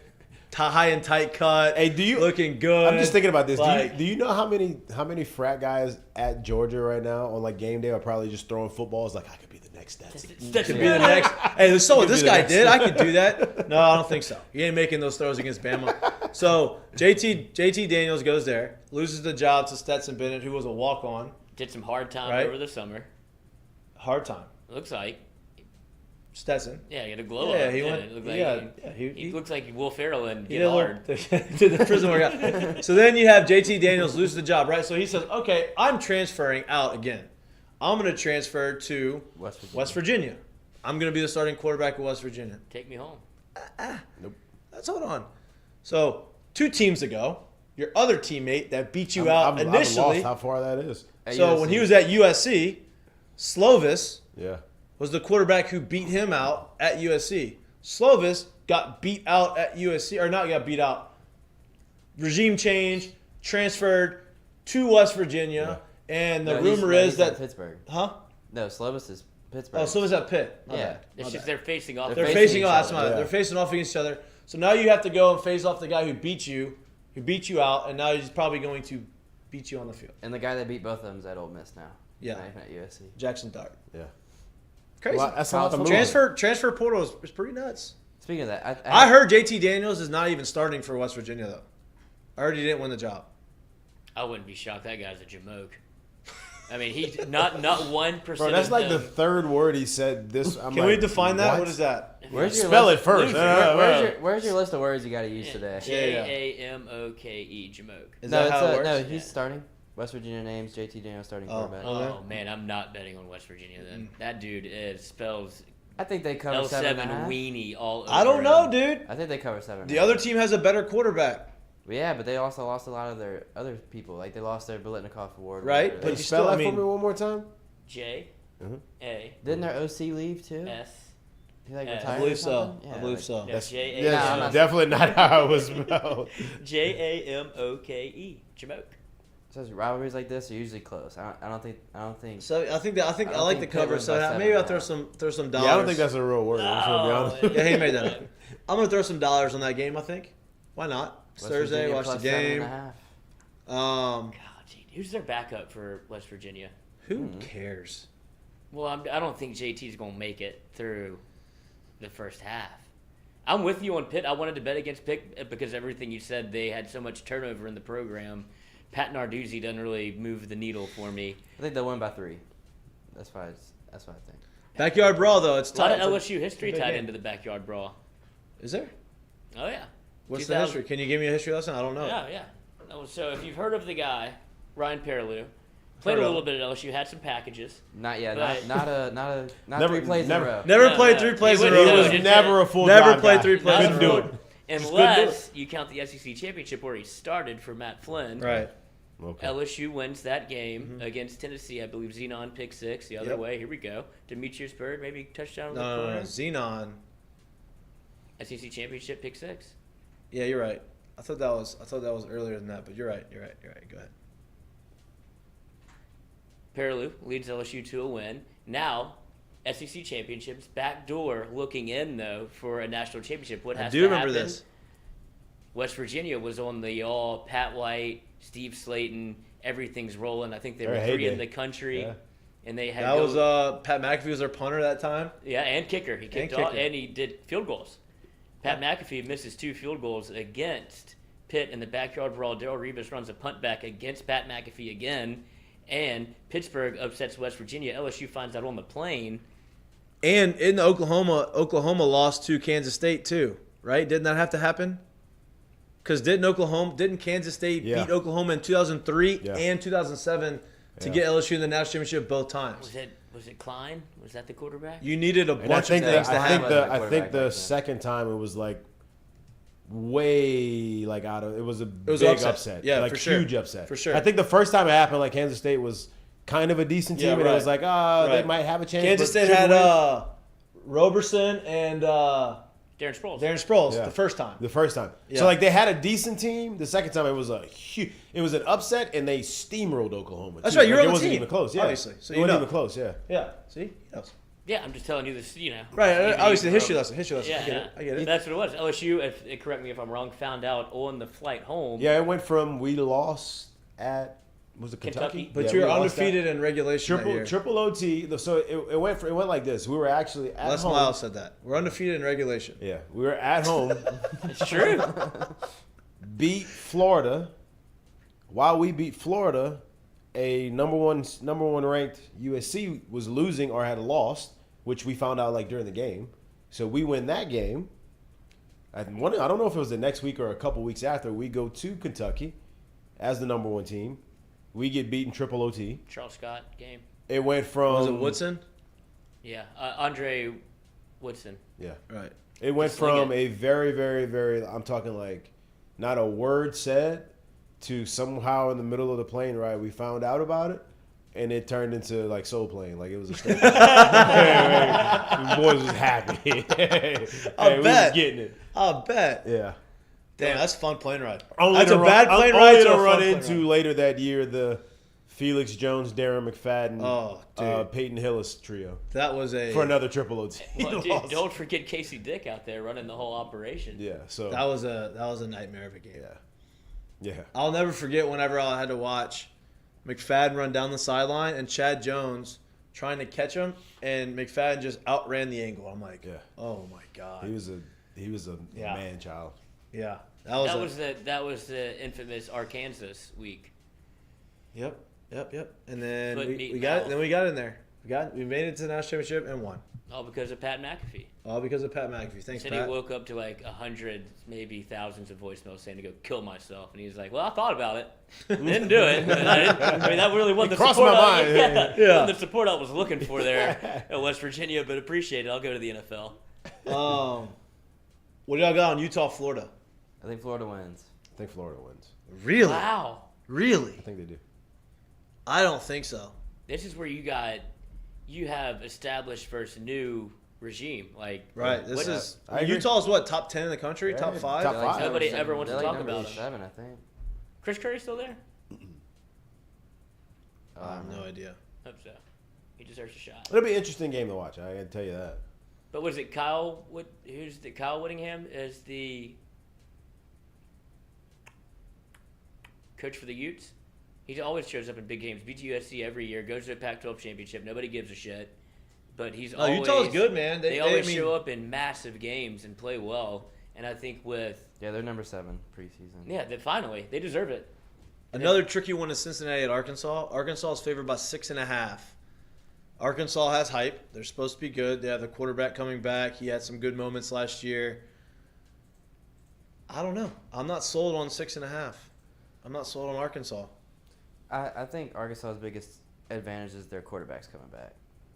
[SPEAKER 1] High and tight cut.
[SPEAKER 3] Hey, do you
[SPEAKER 1] looking good?
[SPEAKER 3] I'm just thinking about this.
[SPEAKER 1] Like,
[SPEAKER 3] Do you know how many frat guys at Georgia right now on like game day are probably just throwing footballs? Like, I could be the next Stetson.
[SPEAKER 1] could be the next. Hey, so what
[SPEAKER 3] Could
[SPEAKER 1] this
[SPEAKER 3] be the
[SPEAKER 1] guy
[SPEAKER 3] next.
[SPEAKER 1] did. I could do that. No, I don't think so. He ain't making those throws against Bama. So JT Daniels goes there, loses the job to Stetson Bennett, who was a walk on.
[SPEAKER 2] Did some hard time
[SPEAKER 1] Right.
[SPEAKER 2] over the summer.
[SPEAKER 1] Hard time.
[SPEAKER 2] Looks like.
[SPEAKER 1] Stetson.
[SPEAKER 2] Yeah, he had a glow
[SPEAKER 1] Yeah,
[SPEAKER 2] up.
[SPEAKER 1] he went.
[SPEAKER 2] It looked like
[SPEAKER 1] He
[SPEAKER 2] looks like Will Ferrell and
[SPEAKER 1] He
[SPEAKER 2] Get Hard.
[SPEAKER 1] did the prison workout. So then you have JT Daniels lose the job, right? So he says, okay, I'm transferring out again. I'm going to transfer to West Virginia. I'm going to be the starting quarterback of West Virginia.
[SPEAKER 2] Take me home.
[SPEAKER 3] Nope.
[SPEAKER 1] Let's hold on. So 2 teams ago, your other teammate that beat you
[SPEAKER 3] I'm
[SPEAKER 1] initially.
[SPEAKER 3] lost how far that is.
[SPEAKER 1] So when he was at USC, Slovis
[SPEAKER 3] Yeah.
[SPEAKER 1] was the quarterback who beat him out at USC. Slovis got beat out at USC, or not got beat out. Regime change, transferred to West Virginia, and the rumor is
[SPEAKER 4] he's
[SPEAKER 1] that
[SPEAKER 4] at Pittsburgh.
[SPEAKER 1] huh?
[SPEAKER 4] No, Slovis is Pittsburgh.
[SPEAKER 1] Oh, Slovis at Pitt. My
[SPEAKER 4] Yeah.
[SPEAKER 1] bad. My
[SPEAKER 2] It's just
[SPEAKER 1] bad.
[SPEAKER 2] they're facing off.
[SPEAKER 1] They're
[SPEAKER 4] facing
[SPEAKER 1] facing
[SPEAKER 4] each
[SPEAKER 1] off.
[SPEAKER 4] other.
[SPEAKER 1] They're facing off against each other. So now you have to go and face off the guy who beat you out, and now he's probably going to beat you on the field.
[SPEAKER 4] And the guy that beat both of them is at Ole Miss now.
[SPEAKER 1] Yeah.
[SPEAKER 4] Not even at USC.
[SPEAKER 1] Jackson Dart.
[SPEAKER 3] Yeah.
[SPEAKER 1] Crazy.
[SPEAKER 3] Well, that's not the move.
[SPEAKER 1] Transfer portal is pretty nuts.
[SPEAKER 4] Speaking of that,
[SPEAKER 1] I heard JT Daniels is not even starting for West Virginia though. I heard he didn't win the job.
[SPEAKER 2] I wouldn't be shocked. That guy's a jamoke. I mean, he's not 1%.
[SPEAKER 3] Bro, that's
[SPEAKER 2] of
[SPEAKER 3] like the
[SPEAKER 2] them.
[SPEAKER 3] third word he said. This. I'm
[SPEAKER 1] Can
[SPEAKER 3] like,
[SPEAKER 1] we define that? What is that?
[SPEAKER 4] Where's your
[SPEAKER 3] Spell it
[SPEAKER 4] list?
[SPEAKER 3] first.
[SPEAKER 4] Where's your list of words you got to use today?
[SPEAKER 2] Jamoke, jamoke.
[SPEAKER 1] Is
[SPEAKER 4] No,
[SPEAKER 1] that how it works?
[SPEAKER 4] no, he's starting. West Virginia names, JT Daniels starting quarterback.
[SPEAKER 2] Oh man, I'm not betting on West Virginia then. That dude spells
[SPEAKER 4] I think they cover
[SPEAKER 2] L7
[SPEAKER 4] 7.5.
[SPEAKER 2] weenie all over.
[SPEAKER 1] I don't know,
[SPEAKER 2] him.
[SPEAKER 1] dude.
[SPEAKER 4] I think they cover 7.
[SPEAKER 1] The other team has a better quarterback,
[SPEAKER 4] Well, yeah, but they also lost a lot of their other people. Like they lost their Biletnikoff award.
[SPEAKER 1] Right,
[SPEAKER 4] whatever.
[SPEAKER 1] but
[SPEAKER 3] But
[SPEAKER 1] you
[SPEAKER 3] spell
[SPEAKER 1] still, I
[SPEAKER 3] that for
[SPEAKER 1] mean-
[SPEAKER 3] me one more time.
[SPEAKER 2] J
[SPEAKER 3] Mhm.
[SPEAKER 2] A
[SPEAKER 4] Didn't their OC leave too?
[SPEAKER 2] S.
[SPEAKER 4] He like
[SPEAKER 2] I
[SPEAKER 4] retired.
[SPEAKER 1] believe
[SPEAKER 4] or
[SPEAKER 1] so.
[SPEAKER 4] something?
[SPEAKER 1] I
[SPEAKER 4] Yeah,
[SPEAKER 1] believe
[SPEAKER 4] like-
[SPEAKER 1] so.
[SPEAKER 2] Yeah, J A
[SPEAKER 3] Yeah,
[SPEAKER 4] I'm
[SPEAKER 2] M
[SPEAKER 4] not-
[SPEAKER 3] definitely not how it was spelled.
[SPEAKER 2] Jamoke. Jamoke.
[SPEAKER 4] So rivalries like this are usually close. I don't think.
[SPEAKER 1] So I think I
[SPEAKER 4] don't
[SPEAKER 1] like the
[SPEAKER 4] think
[SPEAKER 1] cover.
[SPEAKER 4] Pitt
[SPEAKER 1] So
[SPEAKER 4] wins by
[SPEAKER 1] maybe I'll
[SPEAKER 4] 7.5.
[SPEAKER 1] throw some dollars.
[SPEAKER 3] Yeah, I don't think that's a real word. I'm just gonna be honest.
[SPEAKER 1] Yeah, he made that up. I'm gonna throw some dollars on that game. I think. Why not? It's
[SPEAKER 4] West
[SPEAKER 1] Thursday.
[SPEAKER 4] Virginia
[SPEAKER 1] Watch the
[SPEAKER 4] plus
[SPEAKER 1] game.
[SPEAKER 4] 7.5.
[SPEAKER 2] God, gee, who's their backup for West Virginia?
[SPEAKER 1] Who cares?
[SPEAKER 2] Well, I don't think JT's going to make it through the first half. I'm with you on Pitt. I wanted to bet against Pitt because everything you said, they had so much turnover in the program. Pat Narduzzi doesn't really move the needle for me.
[SPEAKER 4] I think they'll win by 3. That's what I think.
[SPEAKER 1] Backyard brawl though. It's
[SPEAKER 2] A lot
[SPEAKER 1] tight.
[SPEAKER 2] of LSU history
[SPEAKER 1] big
[SPEAKER 2] tied
[SPEAKER 1] game.
[SPEAKER 2] into the backyard brawl.
[SPEAKER 1] Is there?
[SPEAKER 2] Oh, yeah.
[SPEAKER 1] What's the
[SPEAKER 2] 2000
[SPEAKER 1] history? Can you give me a history lesson? I don't know.
[SPEAKER 2] Yeah. Oh, so if you've heard of the guy, Ryan Perlew, played
[SPEAKER 1] Heard
[SPEAKER 2] a
[SPEAKER 1] of
[SPEAKER 2] little
[SPEAKER 1] him.
[SPEAKER 2] bit at LSU, had some packages.
[SPEAKER 4] Not yet.
[SPEAKER 2] Right.
[SPEAKER 4] Not
[SPEAKER 3] Never-
[SPEAKER 4] 3 plays
[SPEAKER 3] never-
[SPEAKER 4] in a row.
[SPEAKER 1] Never
[SPEAKER 2] No,
[SPEAKER 1] played
[SPEAKER 2] no.
[SPEAKER 1] 3 plays
[SPEAKER 2] He
[SPEAKER 1] in a
[SPEAKER 2] wouldn't
[SPEAKER 1] row.
[SPEAKER 2] do
[SPEAKER 3] He
[SPEAKER 2] it.
[SPEAKER 3] was never a full
[SPEAKER 1] Never
[SPEAKER 3] time
[SPEAKER 1] played
[SPEAKER 3] guy.
[SPEAKER 1] 3 plays
[SPEAKER 3] Couldn't
[SPEAKER 1] in a
[SPEAKER 3] do
[SPEAKER 1] row.
[SPEAKER 3] it.
[SPEAKER 2] Unless you count the SEC championship where he started for Matt Flynn.
[SPEAKER 1] Right.
[SPEAKER 3] Okay.
[SPEAKER 2] LSU wins that game against Tennessee. I believe Xenon pick 6 the other
[SPEAKER 1] Yep.
[SPEAKER 2] way. Here we go. Demetrius Bird, maybe touchdown on the
[SPEAKER 1] No,
[SPEAKER 2] corner.
[SPEAKER 1] Xenon.
[SPEAKER 2] SEC championship pick 6.
[SPEAKER 1] Yeah, you're right. I thought that was earlier than that, but you're right. You're right. Go ahead.
[SPEAKER 2] Perlew leads LSU to a win. Now, SEC championships, backdoor looking in though for a national championship. What
[SPEAKER 1] I
[SPEAKER 2] has
[SPEAKER 1] do
[SPEAKER 2] to
[SPEAKER 1] remember
[SPEAKER 2] happen?
[SPEAKER 1] this.
[SPEAKER 2] West Virginia was on the all Pat White, Steve Slayton, everything's rolling. I think they were
[SPEAKER 3] Their
[SPEAKER 2] 3 in
[SPEAKER 3] heyday.
[SPEAKER 2] the country.
[SPEAKER 3] Yeah.
[SPEAKER 2] And they had
[SPEAKER 1] That was Pat McAfee was their punter that time.
[SPEAKER 2] yeah, and kicker. He kicked off,
[SPEAKER 1] kicker.
[SPEAKER 2] and he did field goals. Pat McAfee misses 2 field goals against Pitt in the backyard brawl. Darrell Rebus runs a punt back against Pat McAfee again, and Pittsburgh upsets West Virginia. LSU finds out on the plane.
[SPEAKER 1] And in Oklahoma lost to Kansas State too, right? Didn't that have to happen? Because didn't Kansas State
[SPEAKER 3] Yeah.
[SPEAKER 1] beat Oklahoma in 2003
[SPEAKER 3] Yeah.
[SPEAKER 1] and 2007 to
[SPEAKER 3] Yeah.
[SPEAKER 1] get LSU in the national championship both times?
[SPEAKER 2] Was it Klein? Was that the quarterback?
[SPEAKER 1] You needed a
[SPEAKER 3] And
[SPEAKER 1] bunch of things to happen.
[SPEAKER 3] I think the second time it was like way like out of it was a big upset.
[SPEAKER 1] Yeah,
[SPEAKER 3] like
[SPEAKER 1] for sure.
[SPEAKER 3] huge upset.
[SPEAKER 1] For sure.
[SPEAKER 3] I think the first time it happened, like Kansas State was kind of a decent team,
[SPEAKER 1] Yeah,
[SPEAKER 3] and it
[SPEAKER 1] right.
[SPEAKER 3] was like, they
[SPEAKER 1] Right.
[SPEAKER 3] might have a chance.
[SPEAKER 1] Kansas
[SPEAKER 3] but
[SPEAKER 1] State
[SPEAKER 3] shouldn't
[SPEAKER 1] had
[SPEAKER 3] win.
[SPEAKER 1] Roberson and
[SPEAKER 2] Darren Sproles.
[SPEAKER 1] Darren Sproles
[SPEAKER 3] Yeah.
[SPEAKER 1] the first time.
[SPEAKER 3] The first time.
[SPEAKER 1] Yeah.
[SPEAKER 3] So like they had a decent team. The second time it was an upset, and they steamrolled Oklahoma.
[SPEAKER 1] That's
[SPEAKER 3] too.
[SPEAKER 1] right, you're
[SPEAKER 3] Like,
[SPEAKER 1] on
[SPEAKER 3] it
[SPEAKER 1] the
[SPEAKER 3] wasn't
[SPEAKER 1] team,
[SPEAKER 3] even close. Yeah,
[SPEAKER 1] obviously. So
[SPEAKER 3] it
[SPEAKER 1] you
[SPEAKER 3] wasn't
[SPEAKER 1] know.
[SPEAKER 3] even close. Yeah.
[SPEAKER 1] Yeah. See? He knows.
[SPEAKER 2] Yeah, I'm just telling you this.
[SPEAKER 1] Right.
[SPEAKER 2] Even
[SPEAKER 1] Obviously,
[SPEAKER 2] from-
[SPEAKER 1] history lesson. History lesson.
[SPEAKER 2] Yeah,
[SPEAKER 1] I get it. I get it.
[SPEAKER 2] That's what it was. LSU, correct me if I'm wrong, found out on the flight home.
[SPEAKER 3] Yeah, it went from we lost at was it Kentucky?
[SPEAKER 2] Kentucky.
[SPEAKER 1] But
[SPEAKER 3] Yeah,
[SPEAKER 1] you're
[SPEAKER 3] we lost that.
[SPEAKER 1] undefeated in regulation that year.
[SPEAKER 3] Triple OT. So it went like this. We were actually at
[SPEAKER 1] Les
[SPEAKER 3] home.
[SPEAKER 1] Miles said that. We're undefeated in regulation.
[SPEAKER 3] Yeah, we were at home.
[SPEAKER 2] It's true.
[SPEAKER 3] Beat Florida. While we beat Florida, a number one ranked USC was losing or had lost, which we found out like during the game. So we win that game. I don't know if it was the next week or a couple weeks after. We go to Kentucky as the number 1 team. We get beaten triple OT.
[SPEAKER 2] Charles Scott game.
[SPEAKER 3] It went from
[SPEAKER 1] Was it Woodson?
[SPEAKER 2] Yeah, Andre Woodson.
[SPEAKER 3] Yeah.
[SPEAKER 1] Right.
[SPEAKER 3] It went
[SPEAKER 2] Sling
[SPEAKER 3] from
[SPEAKER 2] it.
[SPEAKER 3] a very, very, very, I'm talking like not a word said to somehow in the middle of the plane ride, we found out about it and it turned into like Soul Plane. Like it was a straight. The boys was happy. We
[SPEAKER 1] bet.
[SPEAKER 3] was getting it.
[SPEAKER 1] I'll bet.
[SPEAKER 3] Yeah.
[SPEAKER 1] Damn, that's a fun plane ride.
[SPEAKER 3] Only
[SPEAKER 1] That's a bad plane ride
[SPEAKER 3] Only
[SPEAKER 1] to
[SPEAKER 3] to
[SPEAKER 1] a fun
[SPEAKER 3] run
[SPEAKER 1] plane
[SPEAKER 3] into
[SPEAKER 1] ride.
[SPEAKER 3] later that year the Felix Jones, Darren McFadden,
[SPEAKER 1] Oh, dude.
[SPEAKER 3] Peyton Hillis trio
[SPEAKER 1] That was a
[SPEAKER 3] for another triple OT.
[SPEAKER 2] Well, dude,
[SPEAKER 3] loss.
[SPEAKER 2] don't forget Casey Dick out there running the whole operation.
[SPEAKER 3] Yeah. So
[SPEAKER 1] that was a nightmare of a game.
[SPEAKER 3] yeah.
[SPEAKER 1] I'll never forget whenever I had to watch McFadden run down the sideline and Chad Jones trying to catch him, and McFadden just outran the angle. I'm like,
[SPEAKER 3] Yeah.
[SPEAKER 1] oh my god.
[SPEAKER 3] He was a
[SPEAKER 1] Yeah.
[SPEAKER 3] man child.
[SPEAKER 1] Yeah,
[SPEAKER 2] That was the infamous Arkansas week.
[SPEAKER 1] Yep. And then
[SPEAKER 2] Foot
[SPEAKER 1] we
[SPEAKER 2] beating
[SPEAKER 1] got
[SPEAKER 2] mouth.
[SPEAKER 1] then we got in there. We made it to the national championship and won.
[SPEAKER 2] All because of Pat McAfee.
[SPEAKER 1] All because of Pat McAfee. Thanks,
[SPEAKER 2] Said
[SPEAKER 1] Pat.
[SPEAKER 2] he woke up to like 100, maybe thousands of voicemails saying to go kill myself, and he's like, "Well, I thought about it, didn't do it." I mean, that really wasn't the
[SPEAKER 3] crossed
[SPEAKER 2] support.
[SPEAKER 3] my mind.
[SPEAKER 1] Yeah.
[SPEAKER 2] Wasn't the support I was looking for there at West Virginia, but appreciate it. I'll go to the NFL.
[SPEAKER 1] What do y'all got on Utah, Florida?
[SPEAKER 4] I think Florida wins.
[SPEAKER 3] I think Florida wins.
[SPEAKER 1] Really?
[SPEAKER 2] Wow,
[SPEAKER 1] Really?
[SPEAKER 3] I think they do.
[SPEAKER 1] I don't think so.
[SPEAKER 2] this is where you have established versus new regime. Like,
[SPEAKER 1] Right. This
[SPEAKER 2] what-
[SPEAKER 1] is
[SPEAKER 3] I agree.
[SPEAKER 1] Utah's what, top 10 in the country?
[SPEAKER 3] Yeah,
[SPEAKER 1] top 5?
[SPEAKER 3] top
[SPEAKER 4] They're like
[SPEAKER 3] five.
[SPEAKER 2] Nobody
[SPEAKER 4] number
[SPEAKER 2] ever wants to
[SPEAKER 4] they're like
[SPEAKER 2] talk
[SPEAKER 4] number
[SPEAKER 2] about it.
[SPEAKER 4] 7, I think.
[SPEAKER 2] Chris Curry still there?
[SPEAKER 1] I have no idea.
[SPEAKER 2] Hope so. He deserves a shot.
[SPEAKER 3] It'll be an interesting game to watch. I can tell you that.
[SPEAKER 2] But was it Kyle? Kyle Whittingham is the coach for the Utes? He always shows up in big games. Beats USC every year. Goes to a Pac-12 championship. Nobody gives a shit. But he's always
[SPEAKER 1] Utah's good, man.
[SPEAKER 2] They always show up in massive games and play well. And I think with
[SPEAKER 4] Yeah, they're number 7 preseason.
[SPEAKER 2] finally they deserve it.
[SPEAKER 1] Another tricky one is Cincinnati at Arkansas. Arkansas is favored by 6.5. Arkansas has hype. They're supposed to be good. They have the quarterback coming back. He had some good moments last year. I don't know. I'm not sold on 6.5. I'm not sold on Arkansas.
[SPEAKER 4] I think Arkansas's biggest advantage is their quarterback's coming back.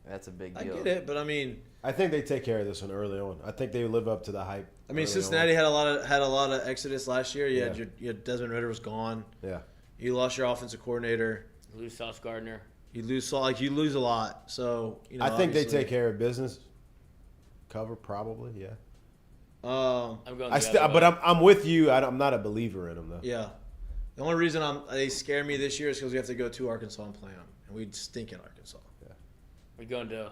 [SPEAKER 4] That's a big
[SPEAKER 1] I
[SPEAKER 4] deal.
[SPEAKER 1] get it, but I mean,
[SPEAKER 3] I think they take care of this one early on. I think they live up to the hype. early
[SPEAKER 1] Cincinnati
[SPEAKER 3] on.
[SPEAKER 1] had a lot of exodus last year. You had Desmond Ritter was gone.
[SPEAKER 3] Yeah.
[SPEAKER 1] You lost your offensive coordinator.
[SPEAKER 2] Lose Sauce Gardner.
[SPEAKER 1] You lose a lot. So
[SPEAKER 3] I think they
[SPEAKER 1] obviously-
[SPEAKER 3] take care of business. Cover probably, yeah.
[SPEAKER 2] I'm going.
[SPEAKER 3] But I'm with you. I'm not a believer in them though.
[SPEAKER 1] Yeah. The only reason they scare me this year is because we have to go to Arkansas and play them, and we stink in Arkansas.
[SPEAKER 2] We're going to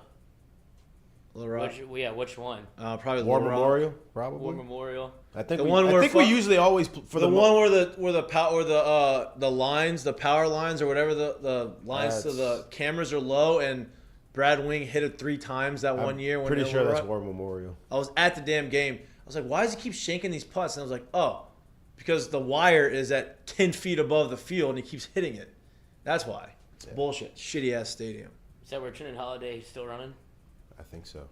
[SPEAKER 1] Little Rock.
[SPEAKER 2] Which one?
[SPEAKER 1] Probably
[SPEAKER 3] War
[SPEAKER 1] Little Rock.
[SPEAKER 3] Memorial, probably.
[SPEAKER 2] War Memorial.
[SPEAKER 3] I think
[SPEAKER 1] The
[SPEAKER 3] we,
[SPEAKER 1] one
[SPEAKER 3] I
[SPEAKER 1] where
[SPEAKER 3] think we
[SPEAKER 1] fu-
[SPEAKER 3] usually always for
[SPEAKER 1] The one where the lines, the power lines or whatever the lines to the cameras are low, and Brad Wing hit it 3 times that one year. When
[SPEAKER 3] pretty
[SPEAKER 1] they
[SPEAKER 3] sure
[SPEAKER 1] were
[SPEAKER 3] that's
[SPEAKER 1] up.
[SPEAKER 3] War Memorial.
[SPEAKER 1] I was at the damn game. I was like, why does he keep shanking these putts? And I was like, oh, because the wire is at 10 feet above the field and he keeps hitting it. That's why. It's bullshit. Shitty ass stadium.
[SPEAKER 2] Is that where Trenton Holiday is still running?
[SPEAKER 3] I think so.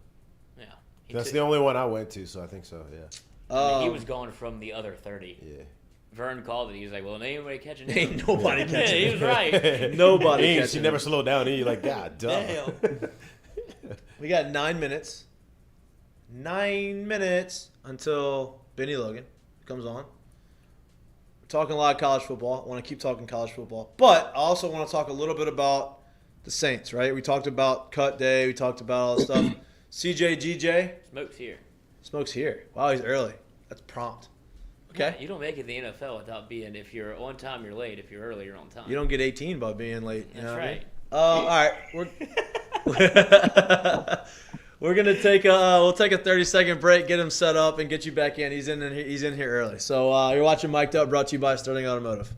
[SPEAKER 2] Yeah.
[SPEAKER 3] That's the only one I went to, so I think so. Yeah.
[SPEAKER 2] I mean, he was going from the other 30.
[SPEAKER 3] Yeah.
[SPEAKER 2] Vern called it. He was like, well, ain't anybody catching him.
[SPEAKER 1] Ain't nobody
[SPEAKER 2] Yeah,
[SPEAKER 1] catching
[SPEAKER 2] he
[SPEAKER 1] it.
[SPEAKER 2] was right.
[SPEAKER 1] Nobody catching
[SPEAKER 3] She
[SPEAKER 1] it.
[SPEAKER 3] never slowed down. He like, God damn.
[SPEAKER 1] We got 9 minutes. 9 minutes until Bennie Logan comes on. We're talking a lot of college football. I want to keep talking college football. But I also want to talk a little bit about the Saints, right? We talked about cut day. We talked about all that stuff. CJ, GJ.
[SPEAKER 2] Smoke's here.
[SPEAKER 1] Smoke's here. Wow, he's early. That's prompt. Okay.
[SPEAKER 2] You don't make it the NFL without being, if you're on time, you're late. If you're early, you're on time.
[SPEAKER 1] You don't get 18 by being late. You
[SPEAKER 2] That's
[SPEAKER 1] know what I mean?
[SPEAKER 2] right.
[SPEAKER 1] All right. We're gonna take we'll take a 30-second break, get him set up, and get you back in. He's in here early. So you're watching Mik'd Up, brought to you by Sterling Automotive.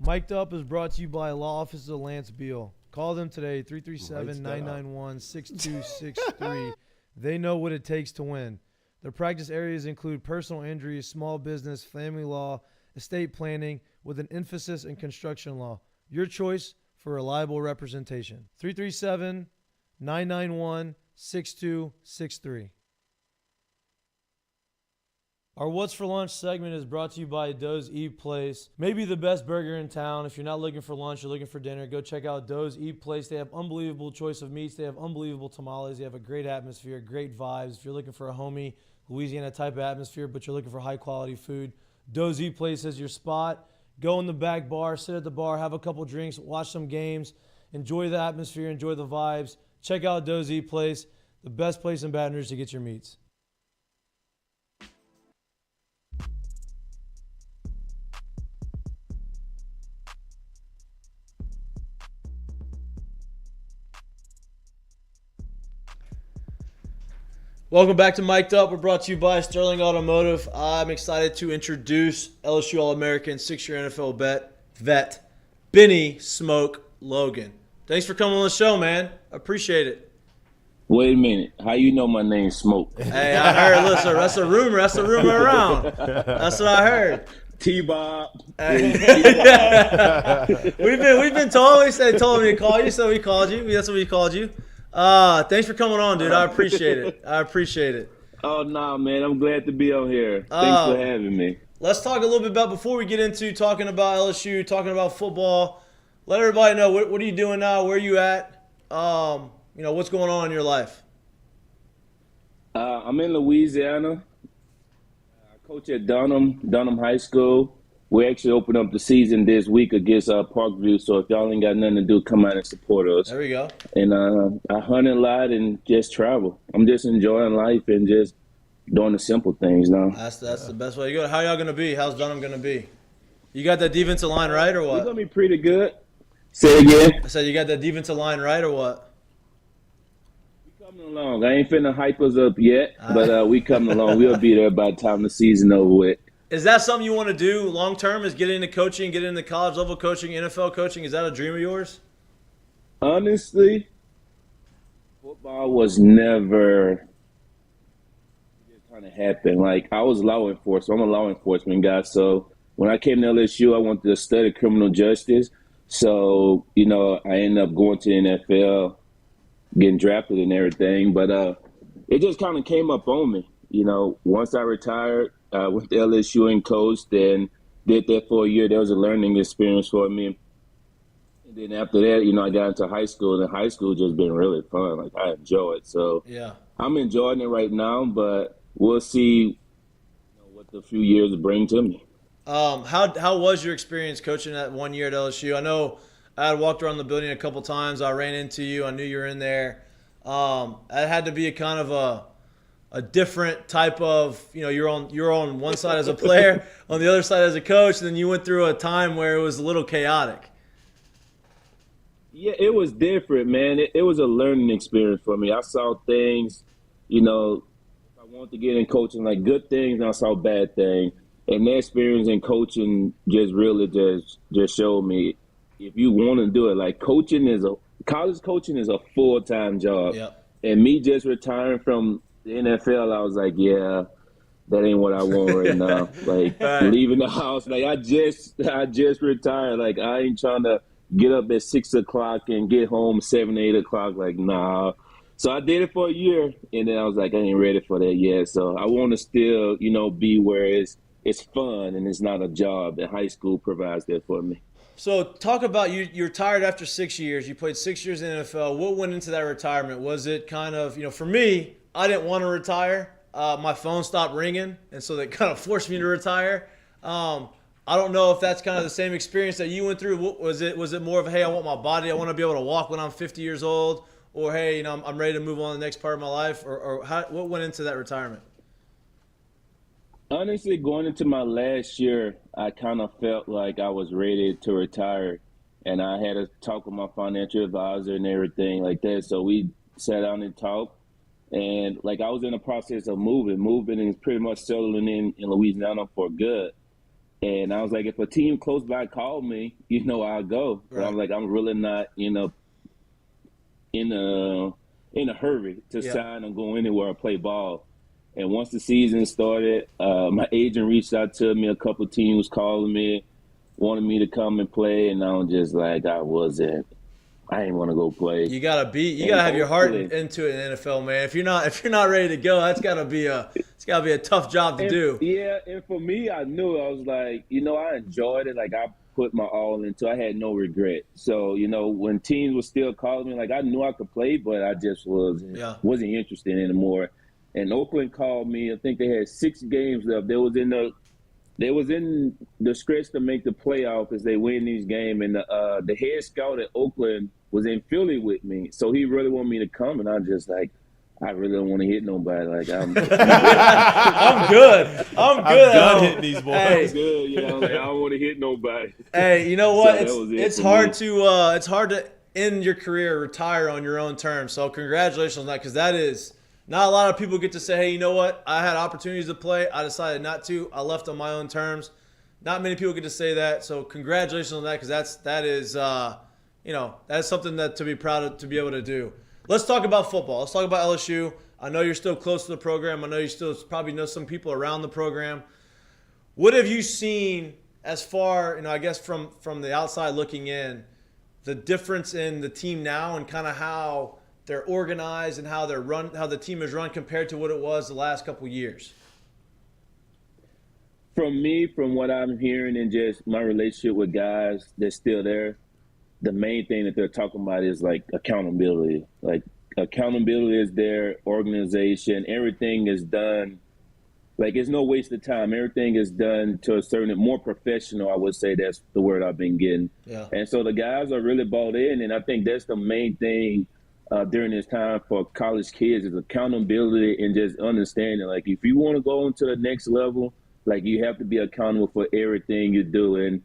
[SPEAKER 1] Mik'd Up is brought to you by Law Offices of Lance Beal. Call them today, 337-991-6263. They know what it takes to win. Their practice areas include personal injury, small business, family law, estate planning, with an emphasis in construction law. Your choice for reliable representation. 337-991-6263. Our What's for Lunch segment is brought to you by Doe's Eat Place. Maybe the best burger in town. If you're not looking for lunch, you're looking for dinner, go check out Doe's Eat Place. They have unbelievable choice of meats. They have unbelievable tamales. They have a great atmosphere, great vibes. If you're looking for a homey Louisiana type of atmosphere, but you're looking for high quality food, Doe's Eat Place is your spot. Go in the back bar, sit at the bar, have a couple drinks, watch some games, enjoy the atmosphere, enjoy the vibes. Check out Doe's Eat Place, the best place in Baton Rouge to get your meats. Welcome back to Mik'd Up. We're brought to you by Sterling Automotive. I'm excited to introduce LSU All-American, 6-year NFL vet, Bennie "Smoke" Logan. Thanks for coming on the show, man. I appreciate it.
[SPEAKER 6] Wait a minute. How you know my name's Smoke?
[SPEAKER 1] Hey, I heard. Listen, that's a rumor. That's a rumor around. That's what I heard.
[SPEAKER 6] T-Bob.
[SPEAKER 1] We've been told. They told me to call you, so we called you. That's what we called you. Thanks for coming on, dude. I appreciate it.
[SPEAKER 6] Oh, no, man. I'm glad to be on here. Thanks for having me.
[SPEAKER 1] Let's talk a little bit about, before we get into talking about LSU, talking about football, let everybody know, what are you doing now? Where are you at? What's going on in your life?
[SPEAKER 6] I'm in Louisiana. I coach at Dunham High School. We actually open up the season this week against Parkview, so if y'all ain't got nothing to do, come out and support us.
[SPEAKER 1] There we go.
[SPEAKER 6] And I hunt a lot and just travel. I'm just enjoying life and just doing the simple things now.
[SPEAKER 1] That's the best way to go. How y'all going to be? How's Dunham going to be? You got that defensive line right or
[SPEAKER 6] We're
[SPEAKER 1] what?
[SPEAKER 6] going to be pretty good. Say again?
[SPEAKER 1] I said you got that defensive line right or what?
[SPEAKER 6] We coming along. I ain't finna hype us up yet, but we coming along. We'll be there by the time the season over with.
[SPEAKER 1] Is that something you want to do long term? Is get into coaching, get into college level coaching, NFL coaching? Is that a dream of yours?
[SPEAKER 6] Honestly, football was never just kind of happened. Like, I was law enforcement. I'm a law enforcement guy. So when I came to LSU, I wanted to study criminal justice. So, I ended up going to the NFL, getting drafted and everything. But it just kind of came up on me. Once I retired, I went to LSU and coached and did that for a year. That was a learning experience for me. And then after that, I got into high school, and high school just been really fun. Like, I enjoy it. So
[SPEAKER 1] yeah, I'm
[SPEAKER 6] I'm enjoying it right now, but we'll see what the few years bring to me.
[SPEAKER 1] How was your experience coaching that 1 year at LSU? I know I had walked around the building a couple times. I ran into you. I knew you were in there. It had to be a kind of a different type of, you're on one side as a player, on the other side as a coach, and then you went through a time where it was a little chaotic.
[SPEAKER 6] Yeah, it was different, man. It was a learning experience for me. I saw things, if I wanted to get in coaching, like good things, and I saw bad things. And the experience in coaching just really just showed me, if you want to do it, like college coaching is a full-time job.
[SPEAKER 1] Yep.
[SPEAKER 6] And me just retiring from the NFL, I was like, yeah, that ain't what I want right now. Like leaving the house, like I just retired. Like I ain't trying to get up at 6 o'clock and get home 7, 8 o'clock. Like, nah. So I did it for a year, and then I was like, I ain't ready for that yet. So I want to still, be where it's fun and it's not a job. That high school provides that for me.
[SPEAKER 1] So talk about you retired after 6 years. You played 6 years in the NFL. What went into that retirement? Was it kind of, for me, I didn't want to retire. My phone stopped ringing, and so that kind of forced me to retire. I don't know if that's kind of the same experience that you went through. Was it more of a, hey, I want my body, I want to be able to walk when I'm 50 years old, or hey, I'm ready to move on to the next part of my life, or what went into that retirement?
[SPEAKER 6] Honestly, going into my last year, I kind of felt like I was ready to retire, and I had a talk with my financial advisor and everything like that. So we sat down and talked, and like I was in the process of moving and pretty much settling in Louisiana for good. And I was like, if a team close by called me, I'll go. Right. But I'm like, I'm really not, in a hurry to sign and go anywhere or play ball. And once the season started, my agent reached out to me. A couple of teams calling me, wanted me to come and play, and I was just like, I didn't want to go play. You gotta
[SPEAKER 1] have your heart into it in the NFL, man. If you're not ready to go, it's gotta be a tough job to do.
[SPEAKER 6] Yeah, and for me, I knew I was like, I enjoyed it. Like I put my all into it. I had no regret. So, when teams were still calling me, like I knew I could play, but I just wasn't interested anymore. And Oakland called me. I think they had 6 games left. They was in the stretch to make the playoff as they win these games. And the head scout at Oakland was in Philly with me, so he really wanted me to come. And I just like, I really don't want to hit nobody. Like I'm
[SPEAKER 1] good. I'm
[SPEAKER 3] done hitting these boys.
[SPEAKER 1] Hey.
[SPEAKER 6] I'm good. I don't want to hit nobody.
[SPEAKER 1] Hey, you know what?
[SPEAKER 6] So
[SPEAKER 1] it's hard to end your career, retire on your own terms. So congratulations on that, because that is. Not a lot of people get to say, hey, you know what? I had opportunities to play. I decided not to. I left on my own terms. Not many people get to say that. So congratulations on that, because that is something that to be proud of, to be able to do. Let's talk about football. Let's talk about LSU. I know you're still close to the program. I know you still probably know some people around the program. What have you seen as far, I guess from the outside looking in, the difference in the team now and kind of how they're organized and how the team is run compared to what it was the last couple of years?
[SPEAKER 6] From what I'm hearing and just my relationship with guys that's still there, the main thing that they're talking about is like accountability. Like accountability is their organization. Everything is done. Like it's no waste of time. Everything is done to a certain, more professional, I would say. That's the word I've been getting.
[SPEAKER 1] Yeah.
[SPEAKER 6] And so the guys are really bought in, and I think that's the main thing during this time for college kids is accountability and just understanding. Like if you want to go into the next level, like you have to be accountable for everything you do. And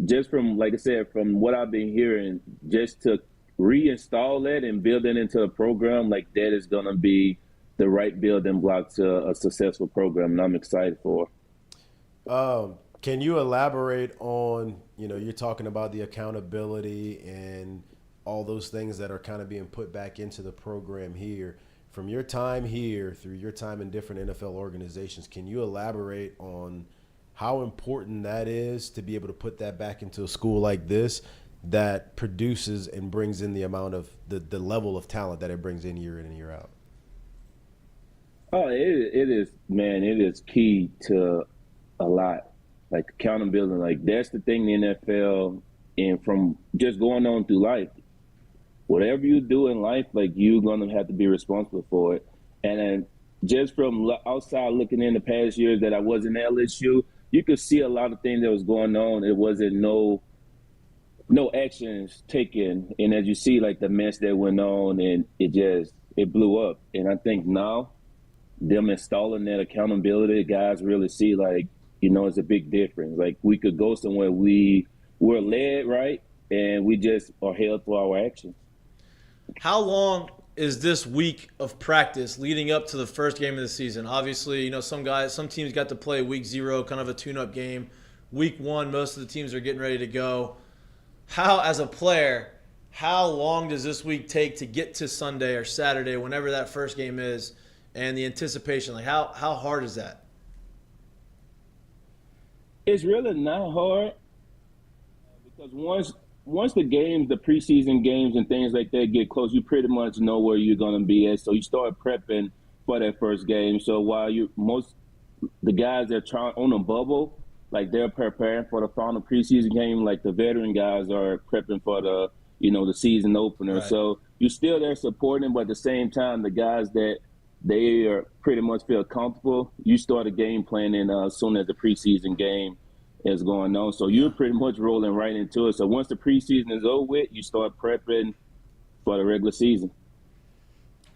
[SPEAKER 6] just from, like I said, from what I've been hearing, just to reinstall that and build it into a program, like that is going to be the right building block to a successful program, and I'm excited for.
[SPEAKER 3] Can you elaborate on, you're talking about the accountability and all those things that are kind of being put back into the program here. From your time here through your time in different NFL organizations, can you elaborate on how important that is to be able to put that back into a school like this that produces and brings in the amount of the level of talent that it brings in and year out?
[SPEAKER 6] Oh, it is, man. It is key to a lot. Like accountability, like that's the thing in the NFL and from just going on through life. Whatever you do in life, like you're gonna have to be responsible for it. And then just from outside looking in the past years that I was in LSU, you could see a lot of things that was going on. It wasn't no no actions taken. And as you see, like the mess that went on, and it blew up. And I think now them installing that accountability, guys really see like, it's a big difference. Like we could go somewhere we were led right, and we just are held for our actions.
[SPEAKER 1] How long is this week of practice leading up to the first game of the season? Obviously, some teams got to play week 0, kind of a tune-up game. Week 1, most of the teams are getting ready to go. As a player, how long does this week take to get to Sunday or Saturday, whenever that first game is, and the anticipation? Like, how hard is that?
[SPEAKER 6] It's really not hard because once the preseason games and things like that get close, you pretty much know where you're going to be at. So you start prepping for that first game. So while the guys that are on a bubble, like they're preparing for the final preseason game, like the veteran guys are prepping for the season opener.
[SPEAKER 1] Right.
[SPEAKER 6] So you're still there supporting, but at the same time, the guys that they are pretty much feel comfortable, you start a game planning as soon as the preseason game is going on. So you're pretty much rolling right into it. So once the preseason is over with, you start prepping for the regular season.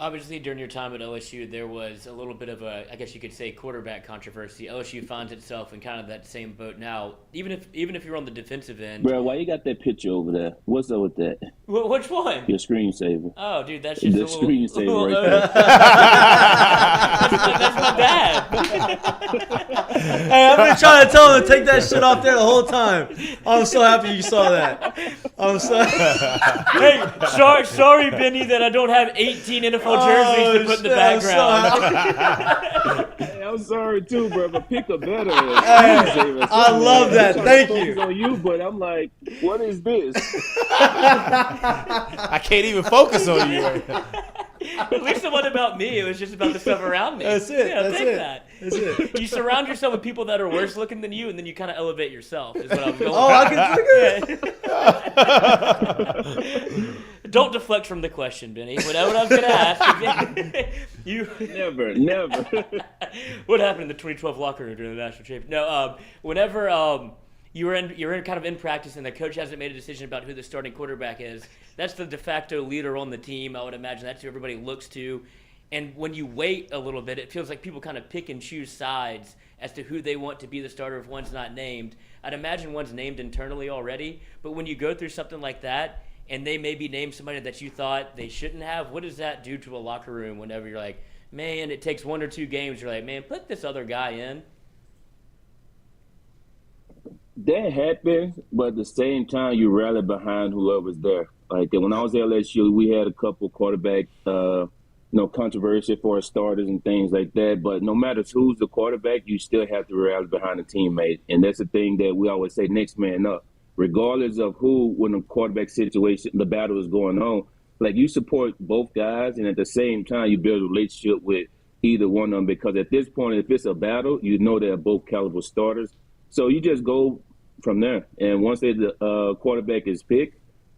[SPEAKER 2] Obviously, during your time at LSU, there was a little bit of a, I guess you could say, quarterback controversy. LSU finds itself in kind of that same boat now. Even if you're on the defensive end.
[SPEAKER 6] Bro, why you got that picture over there? What's up with that?
[SPEAKER 2] Which one?
[SPEAKER 6] Your screensaver.
[SPEAKER 2] Oh, dude, that's just
[SPEAKER 6] the
[SPEAKER 2] a
[SPEAKER 6] screensaver right there.
[SPEAKER 2] that's my dad.
[SPEAKER 1] Hey, I've been trying to tell him to take that shit off there the whole time. I'm so happy you saw that. I'm so.
[SPEAKER 2] Hey, sorry, Benny, that I don't have 18 NFL jerseys to put in the background.
[SPEAKER 6] Hey, I'm sorry too, bro, but pick a better
[SPEAKER 1] Hey, I love that. Thank you.
[SPEAKER 6] On you, but I'm like, what is this?
[SPEAKER 3] I can't even focus on you right now.
[SPEAKER 2] At least it wasn't about me. It was just about the stuff around me.
[SPEAKER 1] That's it.
[SPEAKER 2] Yeah,
[SPEAKER 1] That's
[SPEAKER 2] take
[SPEAKER 1] it.
[SPEAKER 2] that.
[SPEAKER 1] That's it.
[SPEAKER 2] You surround yourself with people that are worse looking than you, and then you kind of elevate yourself. Is what I was going.
[SPEAKER 1] Oh, I can
[SPEAKER 2] Yeah. Don't deflect from the question, Benny. What I was going to ask is,
[SPEAKER 6] Never.
[SPEAKER 2] what happened in the 2012 locker room during the national championship? No, whenever you're in kind of in practice, and the coach hasn't made a decision about who the starting quarterback is. That's the de facto leader on the team. I would imagine that's who everybody looks to. And when you wait a little bit, it feels like people kind of pick and choose sides as to who they want to be the starter if one's not named. I'd imagine one's named internally already, but when you go through something like that and they maybe name somebody that you thought they shouldn't have, what does that do to a locker room whenever you're like, man, it takes 1 or 2 games, you're like, man, put this other guy in?
[SPEAKER 6] That happens, but at the same time, you rally behind whoever's there. Like when I was at LSU, we had a couple quarterback, controversy for our starters and things like that. But no matter who's the quarterback, you still have to rally behind a teammate, and that's the thing that we always say: next man up. Regardless of who, when the quarterback situation, the battle is going on, like you support both guys, and at the same time, you build a relationship with either one of them. Because at this point, if it's a battle, you know they're both caliber starters. So you just go from there. And once the quarterback is picked,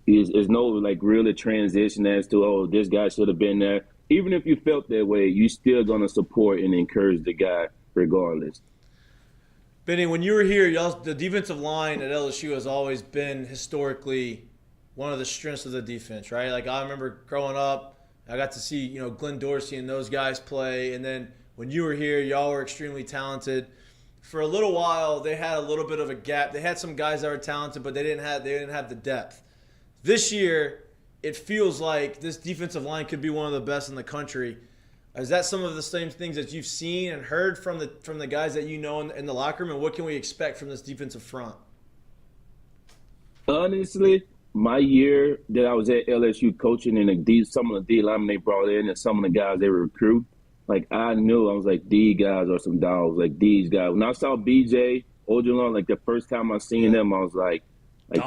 [SPEAKER 6] is no like really transition as to, oh, this guy should have been there. Even if you felt that way, you still gonna support and encourage the guy regardless.
[SPEAKER 1] Benny, when you were here, the defensive line at LSU has always been historically one of the strengths of the defense, right? Like I remember growing up, I got to see Glenn Dorsey and those guys play, and then when you were here, y'all were extremely talented. For a little while, they had a little bit of a gap. They had some guys that were talented, but they didn't have the depth. This year, it feels like this defensive line could be one of the best in the country. Is that some of the same things that you've seen and heard from the guys that you know in the locker room, and what can we expect from this defensive front?
[SPEAKER 6] Honestly, my year that I was at LSU coaching, and some of the D linemen they brought in and some of the guys they recruit, like I knew, I was like, these guys are some dogs. Like these guys. When I saw BJ, Ojulon, like the first time I seen them, I was like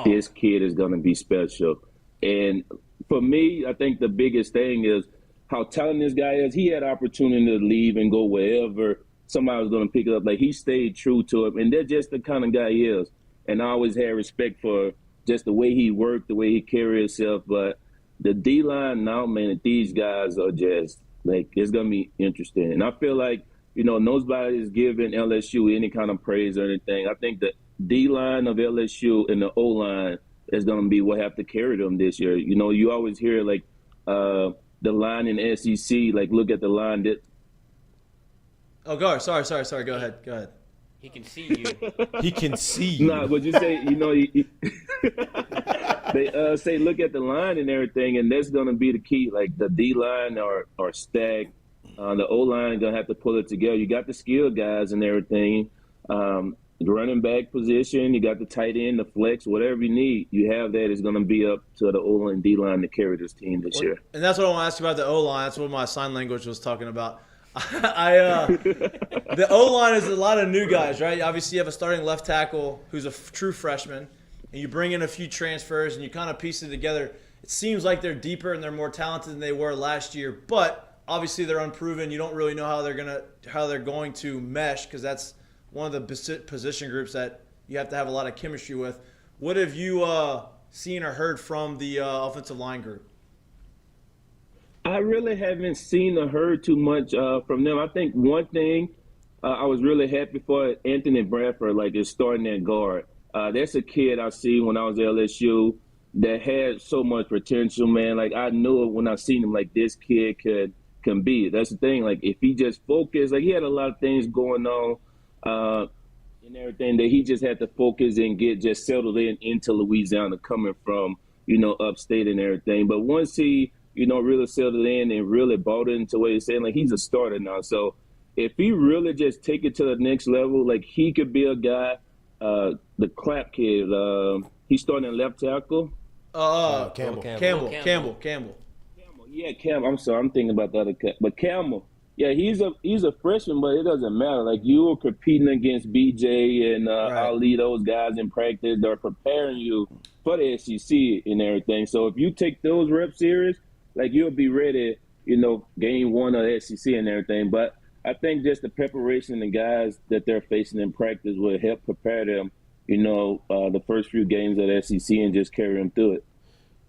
[SPEAKER 6] this kid is gonna be special. And for me, I think the biggest thing is how talented this guy is. He had opportunity to leave and go wherever somebody was going to pick it up. Like he stayed true to it, and that's just the kind of guy he is. And I always had respect for just the way he worked, the way he carried himself. But the D-line now, man, these guys are just like, it's going to be interesting. And I feel like, nobody is giving LSU any kind of praise or anything. I think the D-line of LSU and the O-line that's going to be what have to carry them this year. You know, you always hear like the line in the SEC, like look at the line that.
[SPEAKER 1] Oh, go. Sorry. Go ahead.
[SPEAKER 2] He can see you.
[SPEAKER 3] He can see you.
[SPEAKER 6] Nah, but you say, you know, they say look at the line and everything, and that's going to be the key. Like the D line or stacked. The O line going to have to pull it together. You got the skilled guys and everything. The running back position, you got the tight end, the flex, whatever you need. You have that. Is going to be up to the O line and D line to carry this team this year.
[SPEAKER 1] And that's what I want to ask you about the O line. That's what my sign language was talking about. The O-line is a lot of new guys, right? Obviously, you have a starting left tackle who's a true freshman, and you bring in a few transfers, and you kind of piece it together. It seems like they're deeper and they're more talented than they were last year, but obviously they're unproven. You don't really know how they're going to mesh because that's one of the position groups that you have to have a lot of chemistry with. What have you seen or heard from the offensive line group?
[SPEAKER 6] I really haven't seen or heard too much from them. I think one thing I was really happy for Anthony Bradford, like is starting at guard. That's a kid I see when I was at LSU that had so much potential, man. Like I knew it when I seen him. Like this kid can be. That's the thing. Like if he just focused, like he had a lot of things going on and everything that he just had to focus and get just settled into Louisiana, coming from upstate and everything. But once he really settled in and really bought into what he's saying. Like, he's a starter now. So if he really just take it to the next level, like, he could be a guy, the Clapp kid, he's starting at left tackle.
[SPEAKER 1] Campbell.
[SPEAKER 6] Yeah, Campbell. I'm sorry. I'm thinking about the other cat. But Campbell, yeah, he's a freshman, but it doesn't matter. Like, you were competing against BJ and Ali, those guys in practice. They're preparing you for the SEC and everything. So if you take those reps serious, like you'll be ready, game one of the SEC and everything. But I think just the preparation and guys that they're facing in practice will help prepare them, the first few games of the SEC and just carry them through it.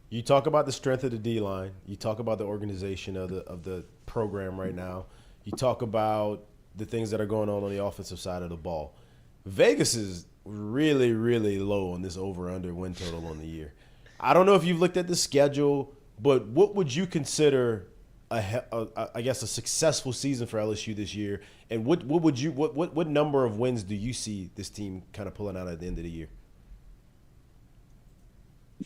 [SPEAKER 3] You talk about the strength of the D-line. You talk about the organization of the program right now. You talk about the things that are going on the offensive side of the ball. Vegas is really, really low on this over-under win total on the year. I don't know if you've looked at the schedule, but what would you consider a successful season for LSU this year? And what number of wins do you see this team kind of pulling out at the end of the year?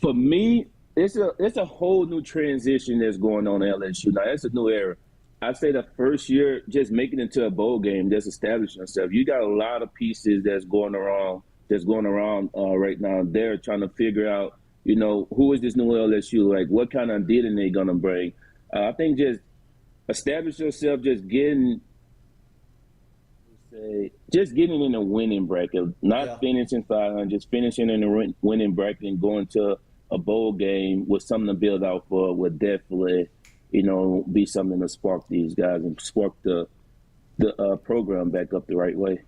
[SPEAKER 6] For me, it's a whole new transition that's going on at LSU. Now, it's a new era. I say the first year, just making it to a bowl game, just establishing yourself. You got a lot of pieces that's going around right now. They're trying to figure out, who is this new LSU? Like, what kind of identity they going to bring? I think just establish yourself, just getting in a winning bracket, not finishing 500, just finishing in a winning bracket and going to a bowl game with something to build out for would definitely, be something to spark these guys and spark the program back up the right way.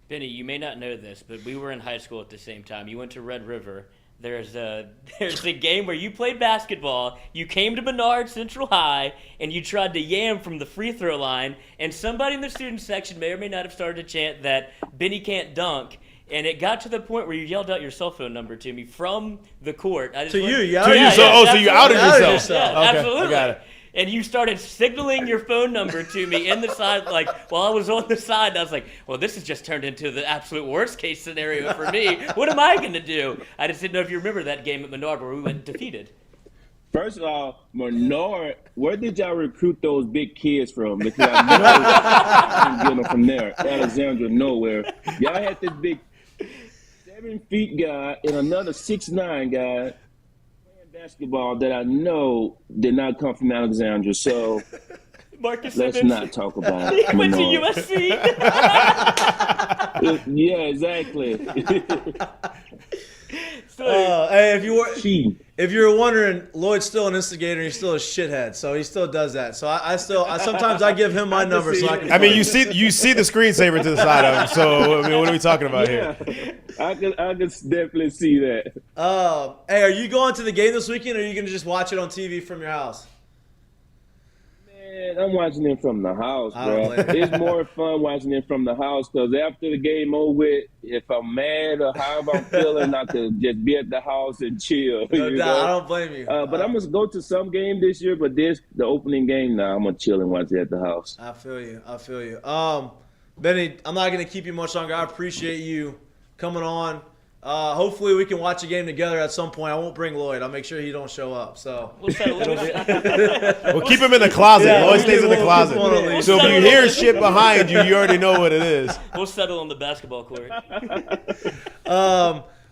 [SPEAKER 2] Benny, you may not know this, but we were in high school at the same time. You went to Red River. There's a game where you played basketball. You came to Menard Central High, and you tried to yam from the free throw line, and somebody in the student section may or may not have started to chant that Benny can't dunk, and it got to the point where you yelled out your cell phone number to me from the court.
[SPEAKER 1] So you
[SPEAKER 3] outed yourself.
[SPEAKER 2] Yeah,
[SPEAKER 3] okay,
[SPEAKER 2] absolutely.
[SPEAKER 3] I got it.
[SPEAKER 2] And you started signaling your phone number to me in the side, like while I was on the side. I was like, well, this has just turned into the absolute worst case scenario for me. What am I going to do? I just didn't know if you remember that game at Menard where we went defeated.
[SPEAKER 6] First of all, Menard, where did y'all recruit those big kids from? Because I know you get them from there, Alexandria, nowhere. Y'all had this big 7 feet guy and another 6'9" guy basketball that I know did not come from Alexandria, so
[SPEAKER 2] Marcus
[SPEAKER 6] let's
[SPEAKER 2] Simmons.
[SPEAKER 6] not talk about
[SPEAKER 2] He went to
[SPEAKER 6] Menard.
[SPEAKER 2] USC.
[SPEAKER 6] Yeah, exactly.
[SPEAKER 1] Hey, if you were wondering, Lloyd's still an instigator. He's still a shithead, so he still does that. So I sometimes I give him my number so I can.
[SPEAKER 3] I mean, you see the screensaver to the side of him. So I mean, what are we talking about here?
[SPEAKER 6] I can definitely see that.
[SPEAKER 1] Hey, are you going to the game this weekend, or are you going to just watch it on TV from your house?
[SPEAKER 6] Man, Man, I'm watching it from the house,
[SPEAKER 1] I don't
[SPEAKER 6] bro.
[SPEAKER 1] blame you.
[SPEAKER 6] It's more fun watching it from the house because after the game over with, if I'm mad or however I'm feeling, I could just be at the house and chill.
[SPEAKER 1] No
[SPEAKER 6] you
[SPEAKER 1] doubt.
[SPEAKER 6] know?
[SPEAKER 1] I don't blame you.
[SPEAKER 6] But I'm gonna go to some game this year. But this the opening game now. I'm gonna chill and watch it at the house.
[SPEAKER 1] I feel you. I feel you. Benny, I'm not going to keep you much longer. I appreciate you coming on. Hopefully we can watch a game together at some point. I won't bring Lloyd. I'll make sure he don't show up. So
[SPEAKER 2] We'll settle it.
[SPEAKER 3] We'll keep him in the closet.
[SPEAKER 1] Yeah,
[SPEAKER 3] Lloyd
[SPEAKER 1] we'll
[SPEAKER 3] stays in the
[SPEAKER 1] keep
[SPEAKER 3] closet.
[SPEAKER 1] him on a leash.
[SPEAKER 3] So if you
[SPEAKER 2] We'll
[SPEAKER 3] hear
[SPEAKER 2] settle
[SPEAKER 3] shit behind you, you already know what it is.
[SPEAKER 2] We'll settle on the basketball court.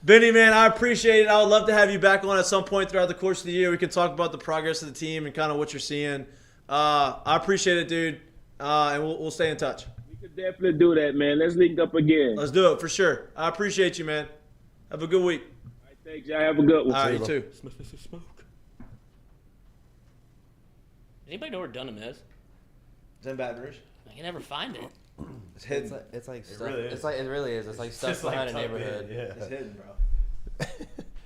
[SPEAKER 1] Benny, man, I appreciate it. I would love to have you back on at some point throughout the course of the year. We can talk about the progress of the team and kind of what you're seeing. I appreciate it, dude. And we'll stay in touch.
[SPEAKER 6] We could definitely do that, man. Let's link up again.
[SPEAKER 1] Let's do it for sure. I appreciate you, man. Have a good week.
[SPEAKER 6] All right, thanks, y'all. Have a good one.
[SPEAKER 1] All right, you too.
[SPEAKER 2] Smoke. Anybody know where Dunham is?
[SPEAKER 1] It's in Baton Rouge.
[SPEAKER 2] I can never find it.
[SPEAKER 1] It's hidden.
[SPEAKER 4] It's like stuff.
[SPEAKER 3] really is.
[SPEAKER 4] It's like it really is. It's like stuff
[SPEAKER 3] just like
[SPEAKER 4] behind a
[SPEAKER 3] tucked in,
[SPEAKER 4] neighborhood.
[SPEAKER 3] yeah.
[SPEAKER 1] It's hidden, bro.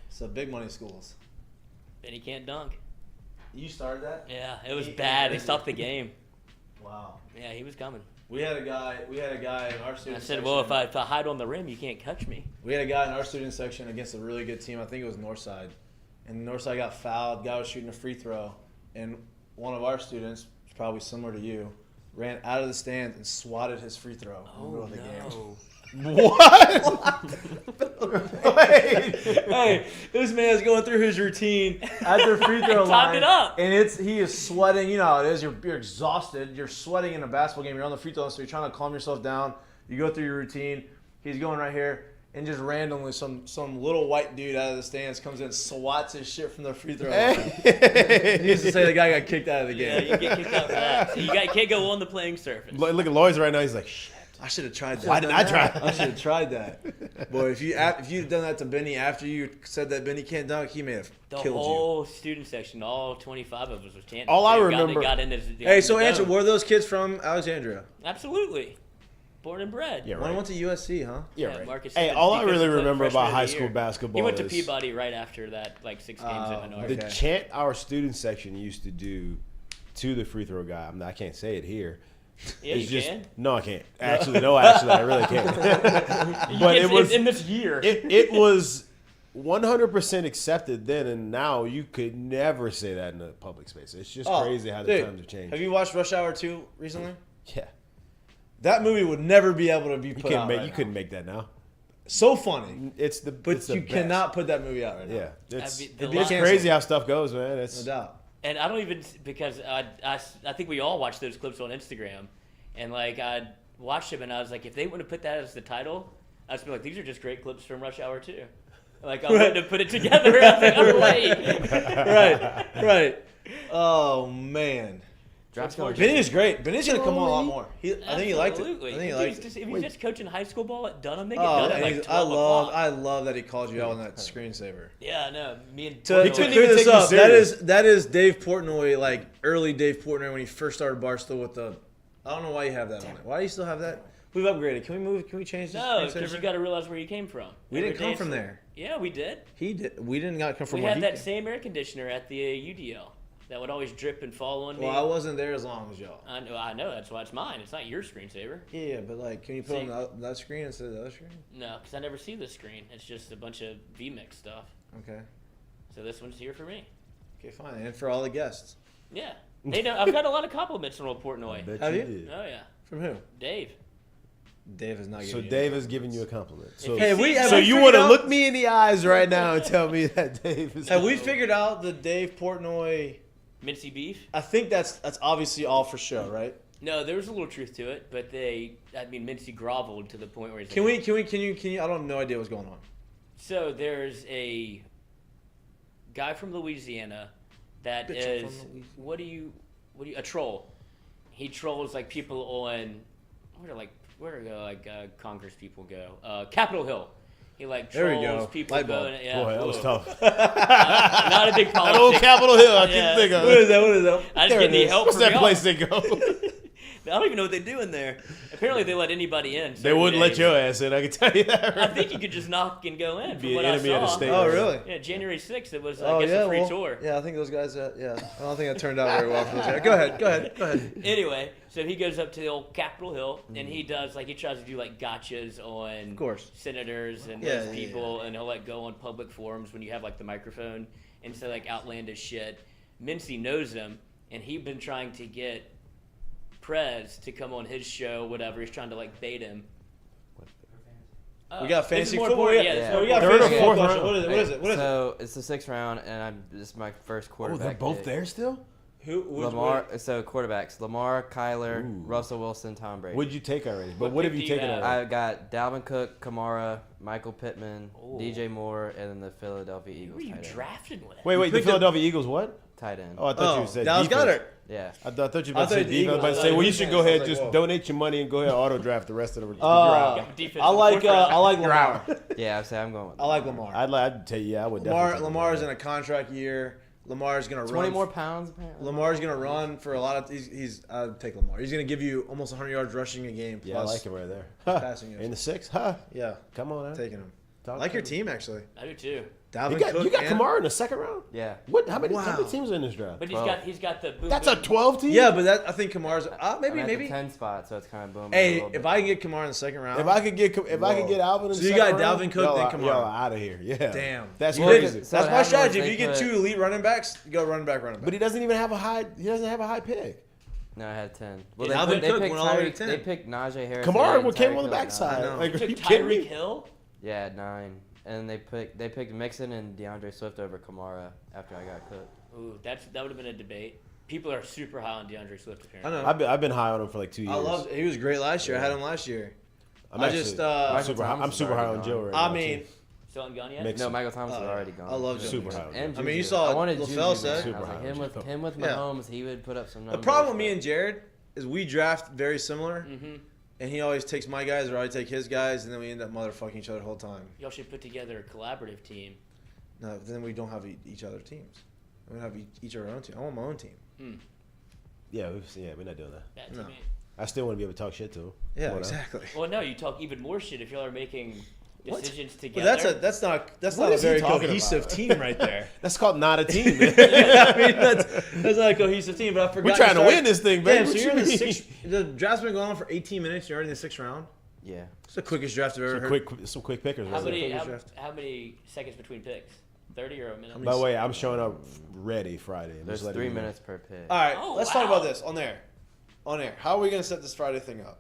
[SPEAKER 1] It's a big money schools.
[SPEAKER 2] Benny can't dunk.
[SPEAKER 1] You started that?
[SPEAKER 2] Yeah, it was bad. They stopped the game.
[SPEAKER 1] Wow.
[SPEAKER 2] Yeah, he was coming.
[SPEAKER 1] We had a guy in our
[SPEAKER 2] I
[SPEAKER 1] student
[SPEAKER 2] said,
[SPEAKER 1] section.
[SPEAKER 2] well, if I hide on the rim, you can't catch me.
[SPEAKER 1] We had a guy in our student section against a really good team. I think it was Northside. And Northside got fouled. Guy was shooting a free throw. And one of our students, probably similar to you, ran out of the stands and swatted his free throw in the middle of the game.
[SPEAKER 3] What? Wait.
[SPEAKER 1] Hey, this man's going through his routine at the free throw
[SPEAKER 2] Timed
[SPEAKER 1] line.
[SPEAKER 2] it up.
[SPEAKER 1] And he is sweating. You know how it is. You're exhausted. You're sweating in a basketball game. You're on the free throw line, so you're trying to calm yourself down. You go through your routine. He's going right here. And just randomly, some little white dude out of the stands comes in, swats his shit from the free throw line. He used to say the guy got kicked out of the
[SPEAKER 2] Yeah,
[SPEAKER 1] game.
[SPEAKER 2] you get kicked out for that. So you can't go on the playing surface.
[SPEAKER 3] Look at Lloyd's right now. He's like, shit.
[SPEAKER 1] I should have tried that.
[SPEAKER 3] Why didn't I try?
[SPEAKER 1] I should have tried that. Boy, if you'd done that to Benny after you said that Benny can't dunk, he may have
[SPEAKER 2] The
[SPEAKER 1] killed you.
[SPEAKER 2] whole student section, all 25 of us was chanting.
[SPEAKER 3] All I
[SPEAKER 2] Got
[SPEAKER 3] remember-
[SPEAKER 2] into the
[SPEAKER 1] Hey, so
[SPEAKER 2] the
[SPEAKER 1] answer,
[SPEAKER 2] dome.
[SPEAKER 1] were those kids from Alexandria?
[SPEAKER 2] Absolutely. Born and bred.
[SPEAKER 3] Yeah,
[SPEAKER 1] One
[SPEAKER 3] right.
[SPEAKER 1] went to USC, huh?
[SPEAKER 3] Yeah,
[SPEAKER 2] Yeah,
[SPEAKER 3] right.
[SPEAKER 2] Marcus
[SPEAKER 3] Hey,
[SPEAKER 2] Simmons,
[SPEAKER 3] all I
[SPEAKER 2] defensive
[SPEAKER 3] really
[SPEAKER 2] player,
[SPEAKER 3] remember
[SPEAKER 2] freshman
[SPEAKER 3] about
[SPEAKER 2] of the
[SPEAKER 3] high
[SPEAKER 2] year.
[SPEAKER 3] school basketball
[SPEAKER 2] He went to
[SPEAKER 3] is
[SPEAKER 2] Peabody right after that, like 6 games in the North.
[SPEAKER 3] the
[SPEAKER 1] Okay.
[SPEAKER 3] chant our student section used to do to the free throw guy. I can't say it here.
[SPEAKER 2] Yeah,
[SPEAKER 3] It's
[SPEAKER 2] you
[SPEAKER 3] just
[SPEAKER 2] can.
[SPEAKER 3] no, I can't. Actually, I really can't. But it was
[SPEAKER 2] in this year.
[SPEAKER 3] it was 100% accepted then, and now you could never say that in a public space. It's just crazy how the
[SPEAKER 1] dude,
[SPEAKER 3] times have changed.
[SPEAKER 1] Have you watched Rush Hour 2 recently?
[SPEAKER 3] Yeah,
[SPEAKER 1] That movie would never be able to be put out right
[SPEAKER 3] you
[SPEAKER 1] now.
[SPEAKER 3] couldn't make that now.
[SPEAKER 1] So funny,
[SPEAKER 3] It's the
[SPEAKER 1] but
[SPEAKER 3] it's the
[SPEAKER 1] you
[SPEAKER 3] best.
[SPEAKER 1] cannot put that movie out right now.
[SPEAKER 3] Yeah, it's
[SPEAKER 2] I'd be- the
[SPEAKER 3] it's
[SPEAKER 1] last-
[SPEAKER 3] crazy how stuff goes, man. It's
[SPEAKER 1] No doubt.
[SPEAKER 2] And I don't even, because I think we all watched those clips on Instagram. And like I watched them and I was like, if they would have put that as the title, I'd just be like, these are just great clips from Rush Hour 2. Like I wouldn't have put it together. I was like, I'm late.
[SPEAKER 1] Right. Oh man. Benny is great. Benny's gonna come on a lot more. I think he liked it. I
[SPEAKER 2] Absolutely.
[SPEAKER 1] think he
[SPEAKER 2] If
[SPEAKER 1] liked
[SPEAKER 2] he's
[SPEAKER 1] it.
[SPEAKER 2] just, if he's just coaching high school ball at Dunham, they get
[SPEAKER 1] Oh,
[SPEAKER 2] done at
[SPEAKER 1] and
[SPEAKER 2] like
[SPEAKER 1] he's-
[SPEAKER 2] 12 o'clock.
[SPEAKER 1] I love that he called you out on that screensaver.
[SPEAKER 2] Yeah, no, me and
[SPEAKER 1] To
[SPEAKER 2] Portnoy-
[SPEAKER 3] couldn't
[SPEAKER 1] clear
[SPEAKER 3] even
[SPEAKER 1] this
[SPEAKER 3] take you
[SPEAKER 1] up,
[SPEAKER 3] serious.
[SPEAKER 1] that is Dave Portnoy, like early Dave Portnoy when he first started Barstool with the. I don't know why you have that on it. Why do you still have that? We've upgraded. Can we move? Can we change this?
[SPEAKER 2] No,
[SPEAKER 1] screensaver?
[SPEAKER 2] because you got to realize where you came from.
[SPEAKER 1] We
[SPEAKER 2] Every
[SPEAKER 1] didn't come
[SPEAKER 2] day
[SPEAKER 1] from
[SPEAKER 2] it's-
[SPEAKER 1] there.
[SPEAKER 2] Yeah, we did.
[SPEAKER 1] He did. We didn't not come from
[SPEAKER 2] We
[SPEAKER 1] where
[SPEAKER 2] had
[SPEAKER 1] he
[SPEAKER 2] that
[SPEAKER 1] came.
[SPEAKER 2] same air conditioner at the UDL that would always drip and fall on me.
[SPEAKER 1] Well, I wasn't there as long as y'all.
[SPEAKER 2] I know. That's why it's mine. It's not your screensaver.
[SPEAKER 1] Yeah, but like, can you put
[SPEAKER 2] See-
[SPEAKER 1] on that screen instead of the other screen?
[SPEAKER 2] No, because I never see the screen. It's just a bunch of VMix stuff.
[SPEAKER 1] Okay.
[SPEAKER 2] So this one's here for me.
[SPEAKER 1] Okay, fine. And for all the guests.
[SPEAKER 2] Yeah. They know. I've got a lot of compliments from Old
[SPEAKER 3] I
[SPEAKER 2] Portnoy.
[SPEAKER 3] bet
[SPEAKER 1] Have you?
[SPEAKER 3] did.
[SPEAKER 2] Oh yeah,
[SPEAKER 1] From who?
[SPEAKER 2] Dave.
[SPEAKER 1] Dave is not
[SPEAKER 3] So
[SPEAKER 1] giving you
[SPEAKER 3] Dave
[SPEAKER 1] any
[SPEAKER 3] is giving you a compliment. So,
[SPEAKER 1] Hey, we have
[SPEAKER 3] so
[SPEAKER 1] we
[SPEAKER 3] you
[SPEAKER 1] figured
[SPEAKER 3] want to
[SPEAKER 1] out-
[SPEAKER 3] look me in the eyes right now and tell me that Dave is?
[SPEAKER 1] Have we figured out the Dave Portnoy?
[SPEAKER 2] Mincy beef?
[SPEAKER 1] I think that's obviously all for show, right?
[SPEAKER 2] No, there was a little truth to it, but Mincy groveled to the point where he's
[SPEAKER 1] Can
[SPEAKER 2] like,
[SPEAKER 1] we? Can you? I don't have no idea what's going on.
[SPEAKER 2] So there's a guy from Louisiana that
[SPEAKER 1] Bitch, I'm
[SPEAKER 2] is
[SPEAKER 1] from Louisiana.
[SPEAKER 2] what do you a troll. He trolls like people on where do Congress people go? Capitol Hill. He like
[SPEAKER 1] There we
[SPEAKER 2] trolls
[SPEAKER 1] go.
[SPEAKER 2] people
[SPEAKER 1] Light bulb.
[SPEAKER 2] going. Yeah,
[SPEAKER 3] Boy, that was
[SPEAKER 2] whoa.
[SPEAKER 3] tough.
[SPEAKER 2] Not a big
[SPEAKER 3] That old
[SPEAKER 2] politics.
[SPEAKER 3] Capitol Hill, I
[SPEAKER 2] Yeah.
[SPEAKER 3] couldn't think of
[SPEAKER 1] What
[SPEAKER 3] it.
[SPEAKER 1] is that? What is that?
[SPEAKER 2] I just
[SPEAKER 3] There
[SPEAKER 2] get
[SPEAKER 3] it
[SPEAKER 2] any
[SPEAKER 3] is.
[SPEAKER 2] help
[SPEAKER 3] What's
[SPEAKER 2] from
[SPEAKER 3] that
[SPEAKER 2] y'all.
[SPEAKER 3] place they go?
[SPEAKER 2] I don't even know what they do in there. Apparently, they let anybody in.
[SPEAKER 3] They wouldn't let your ass in. I can tell you that.
[SPEAKER 2] I think you could just knock and go in.
[SPEAKER 3] Be
[SPEAKER 2] From
[SPEAKER 3] an
[SPEAKER 2] what I
[SPEAKER 3] enemy of the
[SPEAKER 2] saw.
[SPEAKER 3] state.
[SPEAKER 1] Oh, really?
[SPEAKER 2] Yeah, January 6th. It was,
[SPEAKER 1] Oh,
[SPEAKER 2] I guess,
[SPEAKER 1] yeah,
[SPEAKER 2] a free
[SPEAKER 1] well,
[SPEAKER 2] tour.
[SPEAKER 1] Yeah, I think those guys. Yeah, I don't think that turned out very well for those guys. Go ahead.
[SPEAKER 2] Anyway, so he goes up to the old Capitol Hill and he does he tries to do gotchas on
[SPEAKER 1] Of course.
[SPEAKER 2] senators and
[SPEAKER 1] Yeah,
[SPEAKER 2] those
[SPEAKER 1] yeah,
[SPEAKER 2] people, and he'll go on public forums when you have the microphone and say outlandish shit. Mincy knows him, and he'd been trying to get Prez to come on his show, whatever. He's trying to bait him.
[SPEAKER 1] We got
[SPEAKER 2] This
[SPEAKER 1] fantasy
[SPEAKER 2] is more
[SPEAKER 1] football.
[SPEAKER 2] important.
[SPEAKER 1] Yeah,
[SPEAKER 2] this is
[SPEAKER 1] so
[SPEAKER 2] more
[SPEAKER 1] we got
[SPEAKER 2] important.
[SPEAKER 1] fantasy
[SPEAKER 3] Third or
[SPEAKER 1] football
[SPEAKER 3] fourth
[SPEAKER 1] question. What is it? What is it?
[SPEAKER 4] So it's the 6th round, and this is my first
[SPEAKER 3] Oh,
[SPEAKER 4] quarterback.
[SPEAKER 3] they're both
[SPEAKER 4] pick.
[SPEAKER 3] there still?
[SPEAKER 1] Who?
[SPEAKER 4] Lamar. So quarterbacks: Lamar, Kyler, Russell Wilson, Tom Brady.
[SPEAKER 3] What'd you take already? But
[SPEAKER 2] What
[SPEAKER 3] what have
[SPEAKER 2] pick
[SPEAKER 3] you
[SPEAKER 2] do you
[SPEAKER 3] taken
[SPEAKER 2] have?
[SPEAKER 3] already?
[SPEAKER 4] I got Dalvin Cook, Kamara, Michael Pittman,
[SPEAKER 2] Ooh.
[SPEAKER 4] DJ Moore, and then the Philadelphia
[SPEAKER 2] Who
[SPEAKER 4] Eagles
[SPEAKER 2] are you
[SPEAKER 4] tight end.
[SPEAKER 2] drafting with?
[SPEAKER 3] Wait, the
[SPEAKER 1] picked
[SPEAKER 3] Philadelphia Eagles what?
[SPEAKER 4] Tight end.
[SPEAKER 3] Oh, I thought you said
[SPEAKER 1] Dallas
[SPEAKER 3] defense.
[SPEAKER 1] Goedert.
[SPEAKER 4] Yeah.
[SPEAKER 3] I thought you were
[SPEAKER 1] I
[SPEAKER 3] about to say
[SPEAKER 1] thought the
[SPEAKER 3] defense. I was
[SPEAKER 1] Eagles.
[SPEAKER 3] about to
[SPEAKER 1] I
[SPEAKER 3] say,
[SPEAKER 1] thought
[SPEAKER 3] well, you
[SPEAKER 1] defense.
[SPEAKER 3] should go
[SPEAKER 1] I was
[SPEAKER 3] ahead,
[SPEAKER 1] like,
[SPEAKER 3] just
[SPEAKER 1] whoa.
[SPEAKER 3] donate your money and go ahead and auto draft the rest of the
[SPEAKER 2] Defensive
[SPEAKER 1] I like
[SPEAKER 2] fourth round.
[SPEAKER 1] Lamar.
[SPEAKER 4] Yeah, I'm going with
[SPEAKER 1] I like Lamar.
[SPEAKER 3] I'd tell you, I would
[SPEAKER 1] Lamar.
[SPEAKER 3] definitely. take
[SPEAKER 1] Lamar's in a contract year. Lamar's gonna
[SPEAKER 4] 20
[SPEAKER 1] run.
[SPEAKER 4] more pounds, apparently.
[SPEAKER 1] Lamar's gonna run for a lot of. I'd take Lamar. He's gonna give you almost 100 yards rushing a game.
[SPEAKER 3] Yeah, I
[SPEAKER 1] Plus
[SPEAKER 3] like him right there.
[SPEAKER 1] passing yards.
[SPEAKER 3] In the 6, huh?
[SPEAKER 1] Yeah,
[SPEAKER 3] Come on, man.
[SPEAKER 1] taking him.
[SPEAKER 3] Talk
[SPEAKER 1] I like
[SPEAKER 3] to
[SPEAKER 1] your
[SPEAKER 3] me.
[SPEAKER 1] team actually.
[SPEAKER 2] I do too.
[SPEAKER 1] Dalvin
[SPEAKER 3] You got
[SPEAKER 1] and-
[SPEAKER 3] Kamara in the 2nd round?
[SPEAKER 4] Yeah.
[SPEAKER 3] What? How many
[SPEAKER 1] Wow.
[SPEAKER 3] teams are in this draft?
[SPEAKER 2] But
[SPEAKER 4] 12.
[SPEAKER 2] he's got the boom.
[SPEAKER 3] That's a
[SPEAKER 2] boom.
[SPEAKER 3] 12 team?
[SPEAKER 1] Yeah, but I think Kamara's
[SPEAKER 4] I'm at
[SPEAKER 1] maybe.
[SPEAKER 4] the 10 spot, so it's kind of booming.
[SPEAKER 1] Hey, if I can get Kamara in the 2nd round,
[SPEAKER 3] If I could get Alvin in the
[SPEAKER 1] So you
[SPEAKER 3] 2nd
[SPEAKER 1] got
[SPEAKER 3] round,
[SPEAKER 1] Dalvin Cook,
[SPEAKER 3] y'all
[SPEAKER 1] then
[SPEAKER 3] are-
[SPEAKER 1] Kamara.
[SPEAKER 3] Y'all are out of here. Yeah.
[SPEAKER 1] damn,
[SPEAKER 3] That's
[SPEAKER 1] You
[SPEAKER 3] crazy.
[SPEAKER 1] did-
[SPEAKER 4] So
[SPEAKER 1] That's
[SPEAKER 4] what
[SPEAKER 1] my
[SPEAKER 4] happened
[SPEAKER 1] strategy.
[SPEAKER 4] was
[SPEAKER 1] If you
[SPEAKER 4] they
[SPEAKER 1] get
[SPEAKER 4] put-
[SPEAKER 1] 2 elite running backs, you go running back.
[SPEAKER 3] But he doesn't even have a high. He doesn't have a high pick.
[SPEAKER 4] No, I had 10. Well,
[SPEAKER 1] Yeah, Dalvin
[SPEAKER 4] they
[SPEAKER 1] Cook
[SPEAKER 4] picked
[SPEAKER 1] went all the way to
[SPEAKER 4] Tyreek.
[SPEAKER 1] 10.
[SPEAKER 4] They picked Najee Harris.
[SPEAKER 3] Kamara
[SPEAKER 4] and
[SPEAKER 3] came
[SPEAKER 4] Tyreek
[SPEAKER 3] on the
[SPEAKER 4] Hill at
[SPEAKER 3] backside.
[SPEAKER 4] 9.
[SPEAKER 3] Like, are
[SPEAKER 2] Took
[SPEAKER 3] you kidding
[SPEAKER 2] Tyreek
[SPEAKER 3] me?
[SPEAKER 2] Hill.
[SPEAKER 4] Yeah, at 9. And they picked Mixon and DeAndre Swift over Kamara after I got Cook.
[SPEAKER 2] Ooh, that would have been a debate. People are super high on DeAndre Swift.
[SPEAKER 1] I
[SPEAKER 2] Apparently.
[SPEAKER 1] know.
[SPEAKER 3] I've been high on him for like 2 years.
[SPEAKER 1] I loved. He was great last year. I had him last year.
[SPEAKER 3] I'm
[SPEAKER 1] I
[SPEAKER 3] actually-
[SPEAKER 1] just,
[SPEAKER 3] I'm super,
[SPEAKER 4] Thomas
[SPEAKER 3] I'm
[SPEAKER 4] is
[SPEAKER 3] super high
[SPEAKER 4] already
[SPEAKER 3] on Joe
[SPEAKER 4] gone.
[SPEAKER 3] right
[SPEAKER 1] I
[SPEAKER 3] now,
[SPEAKER 1] mean,
[SPEAKER 3] too.
[SPEAKER 2] Still on gone yet?
[SPEAKER 3] Mix-
[SPEAKER 4] No, Michael Thomas is already gone.
[SPEAKER 1] I love Joe
[SPEAKER 3] Super
[SPEAKER 1] Mixon.
[SPEAKER 3] high on
[SPEAKER 4] And
[SPEAKER 1] I mean, you
[SPEAKER 4] Juju.
[SPEAKER 1] saw
[SPEAKER 4] I wanted
[SPEAKER 1] LaFell
[SPEAKER 4] Juju,
[SPEAKER 1] said.
[SPEAKER 4] man.
[SPEAKER 3] Super
[SPEAKER 4] I was
[SPEAKER 3] high
[SPEAKER 4] like,
[SPEAKER 3] on
[SPEAKER 4] him with
[SPEAKER 1] Yeah.
[SPEAKER 4] Mahomes, he would put up some
[SPEAKER 1] The
[SPEAKER 4] numbers.
[SPEAKER 1] problem with me
[SPEAKER 4] but-
[SPEAKER 1] and Jared is we draft very similar,
[SPEAKER 2] Mm-hmm.
[SPEAKER 1] and he always takes my guys or I take his guys, and then we end up motherfucking each other the whole time.
[SPEAKER 2] Y'all should put together a collaborative team.
[SPEAKER 1] No, then we don't have each other teams. We don't have each our own team. I want my own team.
[SPEAKER 3] Yeah, we're not doing that.
[SPEAKER 2] That to
[SPEAKER 1] No.
[SPEAKER 2] me.
[SPEAKER 3] I still want to be able to talk shit to him.
[SPEAKER 1] Yeah,
[SPEAKER 3] Come on now.
[SPEAKER 1] exactly.
[SPEAKER 2] Well, no, you talk even more shit if y'all are making
[SPEAKER 1] What?
[SPEAKER 2] decisions
[SPEAKER 1] But
[SPEAKER 2] together.
[SPEAKER 1] that's not
[SPEAKER 3] What
[SPEAKER 1] a
[SPEAKER 3] is he
[SPEAKER 1] very
[SPEAKER 3] talking
[SPEAKER 1] cohesive
[SPEAKER 3] about?
[SPEAKER 1] team right there.
[SPEAKER 3] That's called not a team, man.
[SPEAKER 1] I mean, that's not a cohesive team. But I forgot.
[SPEAKER 3] We're trying to
[SPEAKER 1] start-
[SPEAKER 3] win this thing,
[SPEAKER 1] Damn,
[SPEAKER 3] baby.
[SPEAKER 1] so
[SPEAKER 3] What
[SPEAKER 1] you're
[SPEAKER 3] you
[SPEAKER 1] in the
[SPEAKER 3] mean?
[SPEAKER 1] 6th. The draft's been going on for 18 minutes. You're already in the 6th round.
[SPEAKER 4] Yeah.
[SPEAKER 1] It's the quickest draft I've ever heard.
[SPEAKER 3] Some quick pickers.
[SPEAKER 2] how
[SPEAKER 3] right there.
[SPEAKER 2] many?
[SPEAKER 1] Quickest
[SPEAKER 2] How many seconds between picks? 30 or a minute?
[SPEAKER 3] By the way, I'm showing up ready Friday. I'm
[SPEAKER 4] There's
[SPEAKER 3] just letting
[SPEAKER 4] 3
[SPEAKER 3] you know.
[SPEAKER 4] minutes per pick.
[SPEAKER 1] All right,
[SPEAKER 2] Oh,
[SPEAKER 1] let's
[SPEAKER 2] wow.
[SPEAKER 1] talk about this on air. On air. How are we going to set this Friday thing up?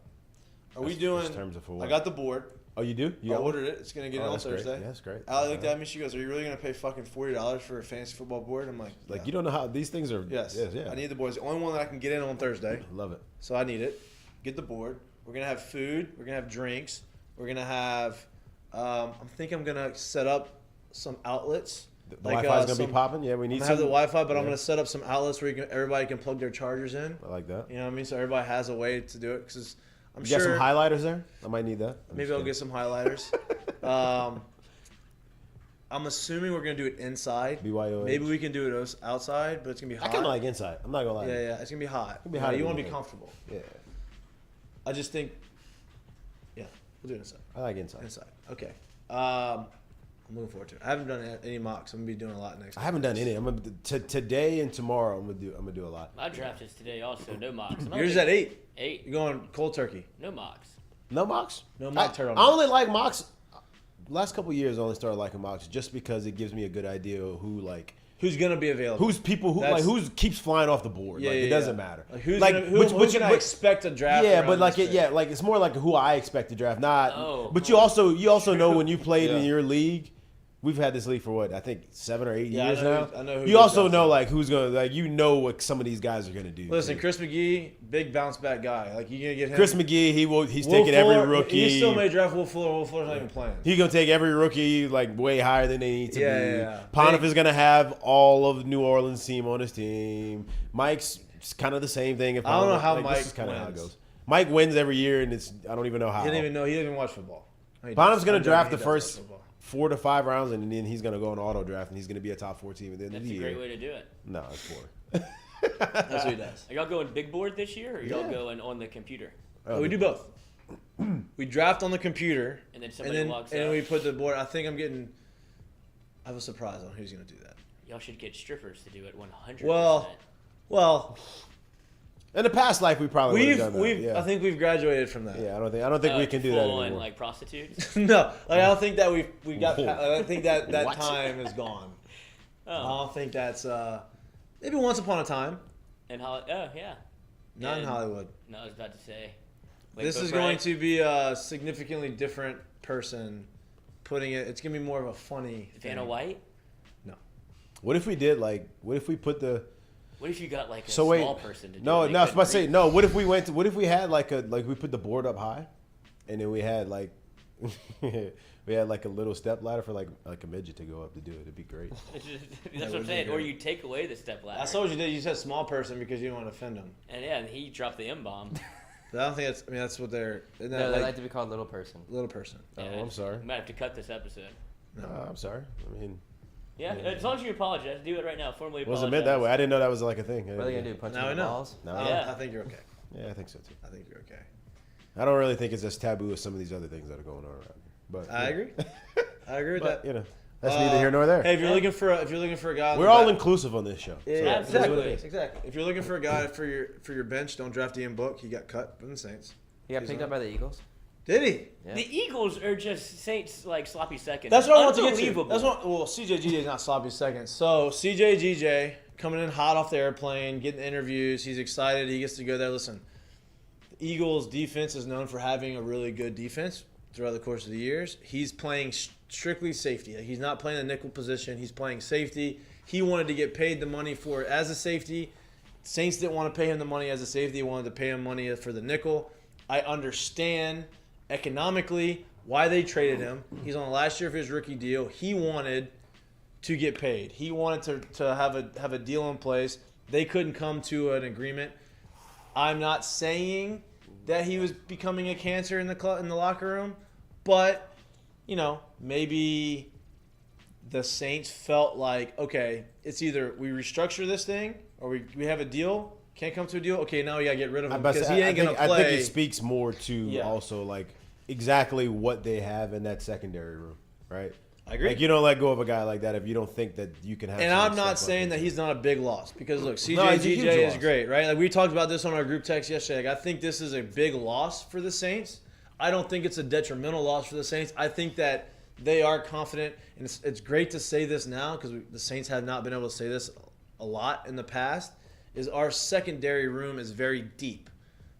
[SPEAKER 1] Are we doing?
[SPEAKER 3] in terms of for what?
[SPEAKER 1] I got the board.
[SPEAKER 3] Oh, you do? You
[SPEAKER 1] I
[SPEAKER 3] got one?
[SPEAKER 1] ordered it. It's going to get
[SPEAKER 3] Oh,
[SPEAKER 1] it on
[SPEAKER 3] that's great.
[SPEAKER 1] Thursday.
[SPEAKER 3] Yeah, that's great.
[SPEAKER 1] Allie looked at me. She goes, "Are you really going to pay fucking $40 for a fantasy football board?" I'm like,
[SPEAKER 3] Like
[SPEAKER 1] yeah.
[SPEAKER 3] you don't know how these things are.
[SPEAKER 1] Yes.
[SPEAKER 3] Yeah.
[SPEAKER 1] I need the board. It's the only one that I can get in on Thursday.
[SPEAKER 3] Love it.
[SPEAKER 1] So I need it. Get the board. We're gonna have food. We're gonna have drinks. We're gonna have. I'm thinking I'm gonna set up some outlets.
[SPEAKER 3] The Wi-Fi's gonna
[SPEAKER 1] some-
[SPEAKER 3] be popping. Yeah, we
[SPEAKER 1] I'm
[SPEAKER 3] need
[SPEAKER 1] gonna
[SPEAKER 3] some.
[SPEAKER 1] have the Wi-Fi, but I'm
[SPEAKER 3] Yeah.
[SPEAKER 1] gonna set up some outlets where everybody can plug their chargers in.
[SPEAKER 3] I like that.
[SPEAKER 1] You know what I mean? So everybody has a way to do it. Because I'm
[SPEAKER 3] You
[SPEAKER 1] sure
[SPEAKER 3] got some highlighters there? I might need that. I'm
[SPEAKER 1] maybe
[SPEAKER 3] just
[SPEAKER 1] I'll get some highlighters. I'm assuming we're gonna do it inside.
[SPEAKER 3] BYOH.
[SPEAKER 1] Maybe we can do it outside, but it's gonna be
[SPEAKER 3] I
[SPEAKER 1] hot.
[SPEAKER 3] kind of like inside. I'm not gonna lie. to you.
[SPEAKER 1] Yeah, it's gonna be hot.
[SPEAKER 3] It'll be hot
[SPEAKER 1] You
[SPEAKER 3] in
[SPEAKER 1] want to
[SPEAKER 3] the
[SPEAKER 1] be
[SPEAKER 3] day.
[SPEAKER 1] comfortable.
[SPEAKER 3] Yeah.
[SPEAKER 1] I just think. Yeah, we'll do it inside.
[SPEAKER 3] I like inside.
[SPEAKER 1] Inside. Okay. I'm looking forward to it. I haven't done any mocks. I'm gonna be doing a lot next.
[SPEAKER 3] I haven't done any. I'm gonna today and tomorrow. I'm gonna do a lot.
[SPEAKER 2] My draft is today also. No mocks. I'm
[SPEAKER 1] Yours
[SPEAKER 2] only-
[SPEAKER 1] at 8.
[SPEAKER 2] 8.
[SPEAKER 1] You're going cold turkey.
[SPEAKER 2] No mocks.
[SPEAKER 3] No mocks.
[SPEAKER 1] No mock
[SPEAKER 3] I
[SPEAKER 1] turtle.
[SPEAKER 3] only like mocks. Last couple of years, I only started liking mocks just because it gives me a good idea of
[SPEAKER 1] Who's gonna be available?
[SPEAKER 3] who's people who
[SPEAKER 1] That's-
[SPEAKER 3] who keeps flying off the board.
[SPEAKER 1] Yeah,
[SPEAKER 3] like
[SPEAKER 1] yeah,
[SPEAKER 3] it doesn't
[SPEAKER 1] yeah.
[SPEAKER 3] matter.
[SPEAKER 1] Like who
[SPEAKER 3] which
[SPEAKER 1] can I expect to draft?
[SPEAKER 3] Yeah,
[SPEAKER 1] around
[SPEAKER 3] but like
[SPEAKER 1] this
[SPEAKER 3] it,
[SPEAKER 1] pick?
[SPEAKER 3] yeah, like it's more like who I expect to draft, not.
[SPEAKER 2] Oh.
[SPEAKER 3] But you also know when you played in
[SPEAKER 1] Yeah.
[SPEAKER 3] your league. We've had this league for what I think 7 or 8
[SPEAKER 1] Yeah, I
[SPEAKER 3] years
[SPEAKER 1] know
[SPEAKER 3] now.
[SPEAKER 1] who- I know who
[SPEAKER 3] you
[SPEAKER 1] gets
[SPEAKER 3] also
[SPEAKER 1] drafted.
[SPEAKER 3] know like who's gonna what some of these guys are gonna do.
[SPEAKER 1] Listen,
[SPEAKER 3] too.
[SPEAKER 1] Chris McGee, big bounce back guy. Like you gonna get him.
[SPEAKER 3] Chris McGee, he's
[SPEAKER 1] Will
[SPEAKER 3] taking every
[SPEAKER 1] Fuller,
[SPEAKER 3] rookie.
[SPEAKER 1] He still may draft Will Fuller. Will Fuller's not even playing.
[SPEAKER 3] He's gonna take every rookie like way higher than they need to
[SPEAKER 1] Yeah,
[SPEAKER 3] be.
[SPEAKER 1] yeah, yeah.
[SPEAKER 3] Pontiff
[SPEAKER 1] Big-
[SPEAKER 3] is gonna have all of New Orleans team on his team. Mike's kind of the same thing. If
[SPEAKER 1] I don't know how
[SPEAKER 3] this
[SPEAKER 1] Mike
[SPEAKER 3] is kind of how it
[SPEAKER 1] wins.
[SPEAKER 3] goes. Mike wins every year, and I don't even know how.
[SPEAKER 1] He didn't even know. He didn't even watch football. He
[SPEAKER 3] Pontiff's
[SPEAKER 1] does.
[SPEAKER 3] gonna
[SPEAKER 1] I'm
[SPEAKER 3] draft
[SPEAKER 1] joking,
[SPEAKER 3] the
[SPEAKER 1] he does
[SPEAKER 3] first
[SPEAKER 1] watch football.
[SPEAKER 3] 4 to 5 rounds, and then he's gonna go on auto draft, and he's gonna be a top 4 team at the end
[SPEAKER 2] That's
[SPEAKER 3] of
[SPEAKER 2] a
[SPEAKER 3] the
[SPEAKER 2] great
[SPEAKER 3] year.
[SPEAKER 2] way to do it.
[SPEAKER 3] No, it's poor.
[SPEAKER 1] That's what he does.
[SPEAKER 2] Are y'all going big board this year, or y'all going on the computer?
[SPEAKER 1] We do both. We draft on the computer,
[SPEAKER 2] And then somebody walks out.
[SPEAKER 1] and we put the board. I have a surprise on who's going to do that.
[SPEAKER 2] Y'all should get strippers to do it 100%.
[SPEAKER 1] Well,
[SPEAKER 3] In the past life, we probably would have done that. Yeah.
[SPEAKER 1] I think we've graduated from that.
[SPEAKER 3] Yeah, I don't think we can do that
[SPEAKER 2] full
[SPEAKER 3] anymore.
[SPEAKER 2] on, like prostitutes.
[SPEAKER 1] No, I don't think that we got.
[SPEAKER 3] Whoa.
[SPEAKER 1] I don't think that
[SPEAKER 3] What?
[SPEAKER 1] time is gone. I
[SPEAKER 2] Oh,
[SPEAKER 1] don't think that's maybe once upon a time.
[SPEAKER 2] and yeah.
[SPEAKER 1] Not in
[SPEAKER 2] And-
[SPEAKER 1] Hollywood.
[SPEAKER 2] No, I was about to say.
[SPEAKER 1] This is going to be a significantly different person putting it. It's going to be more of a funny thing.
[SPEAKER 2] Vanna White.
[SPEAKER 3] What if we did what if we put the
[SPEAKER 2] What if you got like a
[SPEAKER 3] So wait,
[SPEAKER 2] small person to do
[SPEAKER 3] no,
[SPEAKER 2] it?
[SPEAKER 3] no, I was about to say no. What if we we had we put the board up high, and then we had we had like a little step ladder for like a midget to go up to do it. It'd be great.
[SPEAKER 2] That's what I'm saying. Or you take away the step ladder.
[SPEAKER 1] I saw what you did. You said small person because you didn't want to offend him.
[SPEAKER 2] And he dropped the M-bomb.
[SPEAKER 1] But I don't think that's. I mean, that's what they're. Isn't that
[SPEAKER 4] No, they
[SPEAKER 1] like
[SPEAKER 4] like to be called little person.
[SPEAKER 1] little person?
[SPEAKER 3] Oh, I'm sorry.
[SPEAKER 2] We might have to cut this episode.
[SPEAKER 3] No, I'm sorry. I mean,
[SPEAKER 2] Yeah, as long as you apologize, do it right now. Formally
[SPEAKER 3] it
[SPEAKER 2] apologize.
[SPEAKER 3] wasn't meant that way. I didn't know that was like a thing.
[SPEAKER 4] What are they gonna do? Punch
[SPEAKER 1] Now
[SPEAKER 4] you in the
[SPEAKER 1] I know.
[SPEAKER 4] balls?
[SPEAKER 3] No,
[SPEAKER 2] Yeah.
[SPEAKER 1] I think you're okay.
[SPEAKER 3] Yeah, I think so too.
[SPEAKER 1] I think you're okay.
[SPEAKER 3] I don't really think it's as taboo as some of these other things that are going on around here. But
[SPEAKER 1] I agree. I agree with
[SPEAKER 3] But
[SPEAKER 1] that.
[SPEAKER 3] you know, that's neither here nor there.
[SPEAKER 1] Hey, if you're looking for a guy, on
[SPEAKER 3] We're
[SPEAKER 1] the
[SPEAKER 3] all
[SPEAKER 1] back-
[SPEAKER 3] inclusive on this show.
[SPEAKER 1] Yeah,
[SPEAKER 3] So,
[SPEAKER 2] Yeah,
[SPEAKER 3] it is what it
[SPEAKER 2] exactly.
[SPEAKER 3] is.
[SPEAKER 1] Exactly. If you're looking for a guy for your bench, don't draft Ian Book. He got cut from the Saints.
[SPEAKER 4] He got
[SPEAKER 1] He's
[SPEAKER 4] picked
[SPEAKER 1] on.
[SPEAKER 4] up by the Eagles.
[SPEAKER 1] Did he?
[SPEAKER 4] Yeah.
[SPEAKER 2] The Eagles are just Saints like sloppy seconds.
[SPEAKER 1] That's what I want to get to.
[SPEAKER 2] Unbelievable.
[SPEAKER 1] That's what. Well, CJGJ is not sloppy seconds. So CJGJ coming in hot off the airplane, getting interviews. He's excited. He gets to go there. Listen, the Eagles' defense is known for having a really good defense throughout the course of the years. He's playing strictly safety. He's not playing the nickel position. He's playing safety. He wanted to get paid the money for it as a safety. Saints didn't want to pay him the money as a safety. He wanted to pay him money for the nickel. I understand economically why they traded him. He's on the last year of his rookie deal. He wanted to get paid. He wanted to have a deal in place. They couldn't come to an agreement. I'm not saying that he was becoming a cancer in the locker room, but you know, maybe the Saints felt like, okay, it's either we restructure this thing or we have a deal. Can't come to a deal. Okay, now we gotta get rid of him because he ain't gonna play.
[SPEAKER 3] I think it speaks more to also like exactly what they have in that secondary room, right?
[SPEAKER 1] I agree.
[SPEAKER 3] Like you don't let go of a guy like that if you don't think that you can have.
[SPEAKER 1] And
[SPEAKER 3] someone
[SPEAKER 1] I'm not
[SPEAKER 3] step up
[SPEAKER 1] saying
[SPEAKER 3] and-
[SPEAKER 1] that he's not a big loss because look,
[SPEAKER 3] No, he's a huge
[SPEAKER 1] CJGJ is
[SPEAKER 3] loss.
[SPEAKER 1] great, right? Like we talked about this on our group text yesterday. Like I think this is a big loss for the Saints. I don't think it's a detrimental loss for the Saints. I think that they are confident, and it's great to say this now because the Saints have not been able to say this a lot in the past. Is our secondary room is very deep.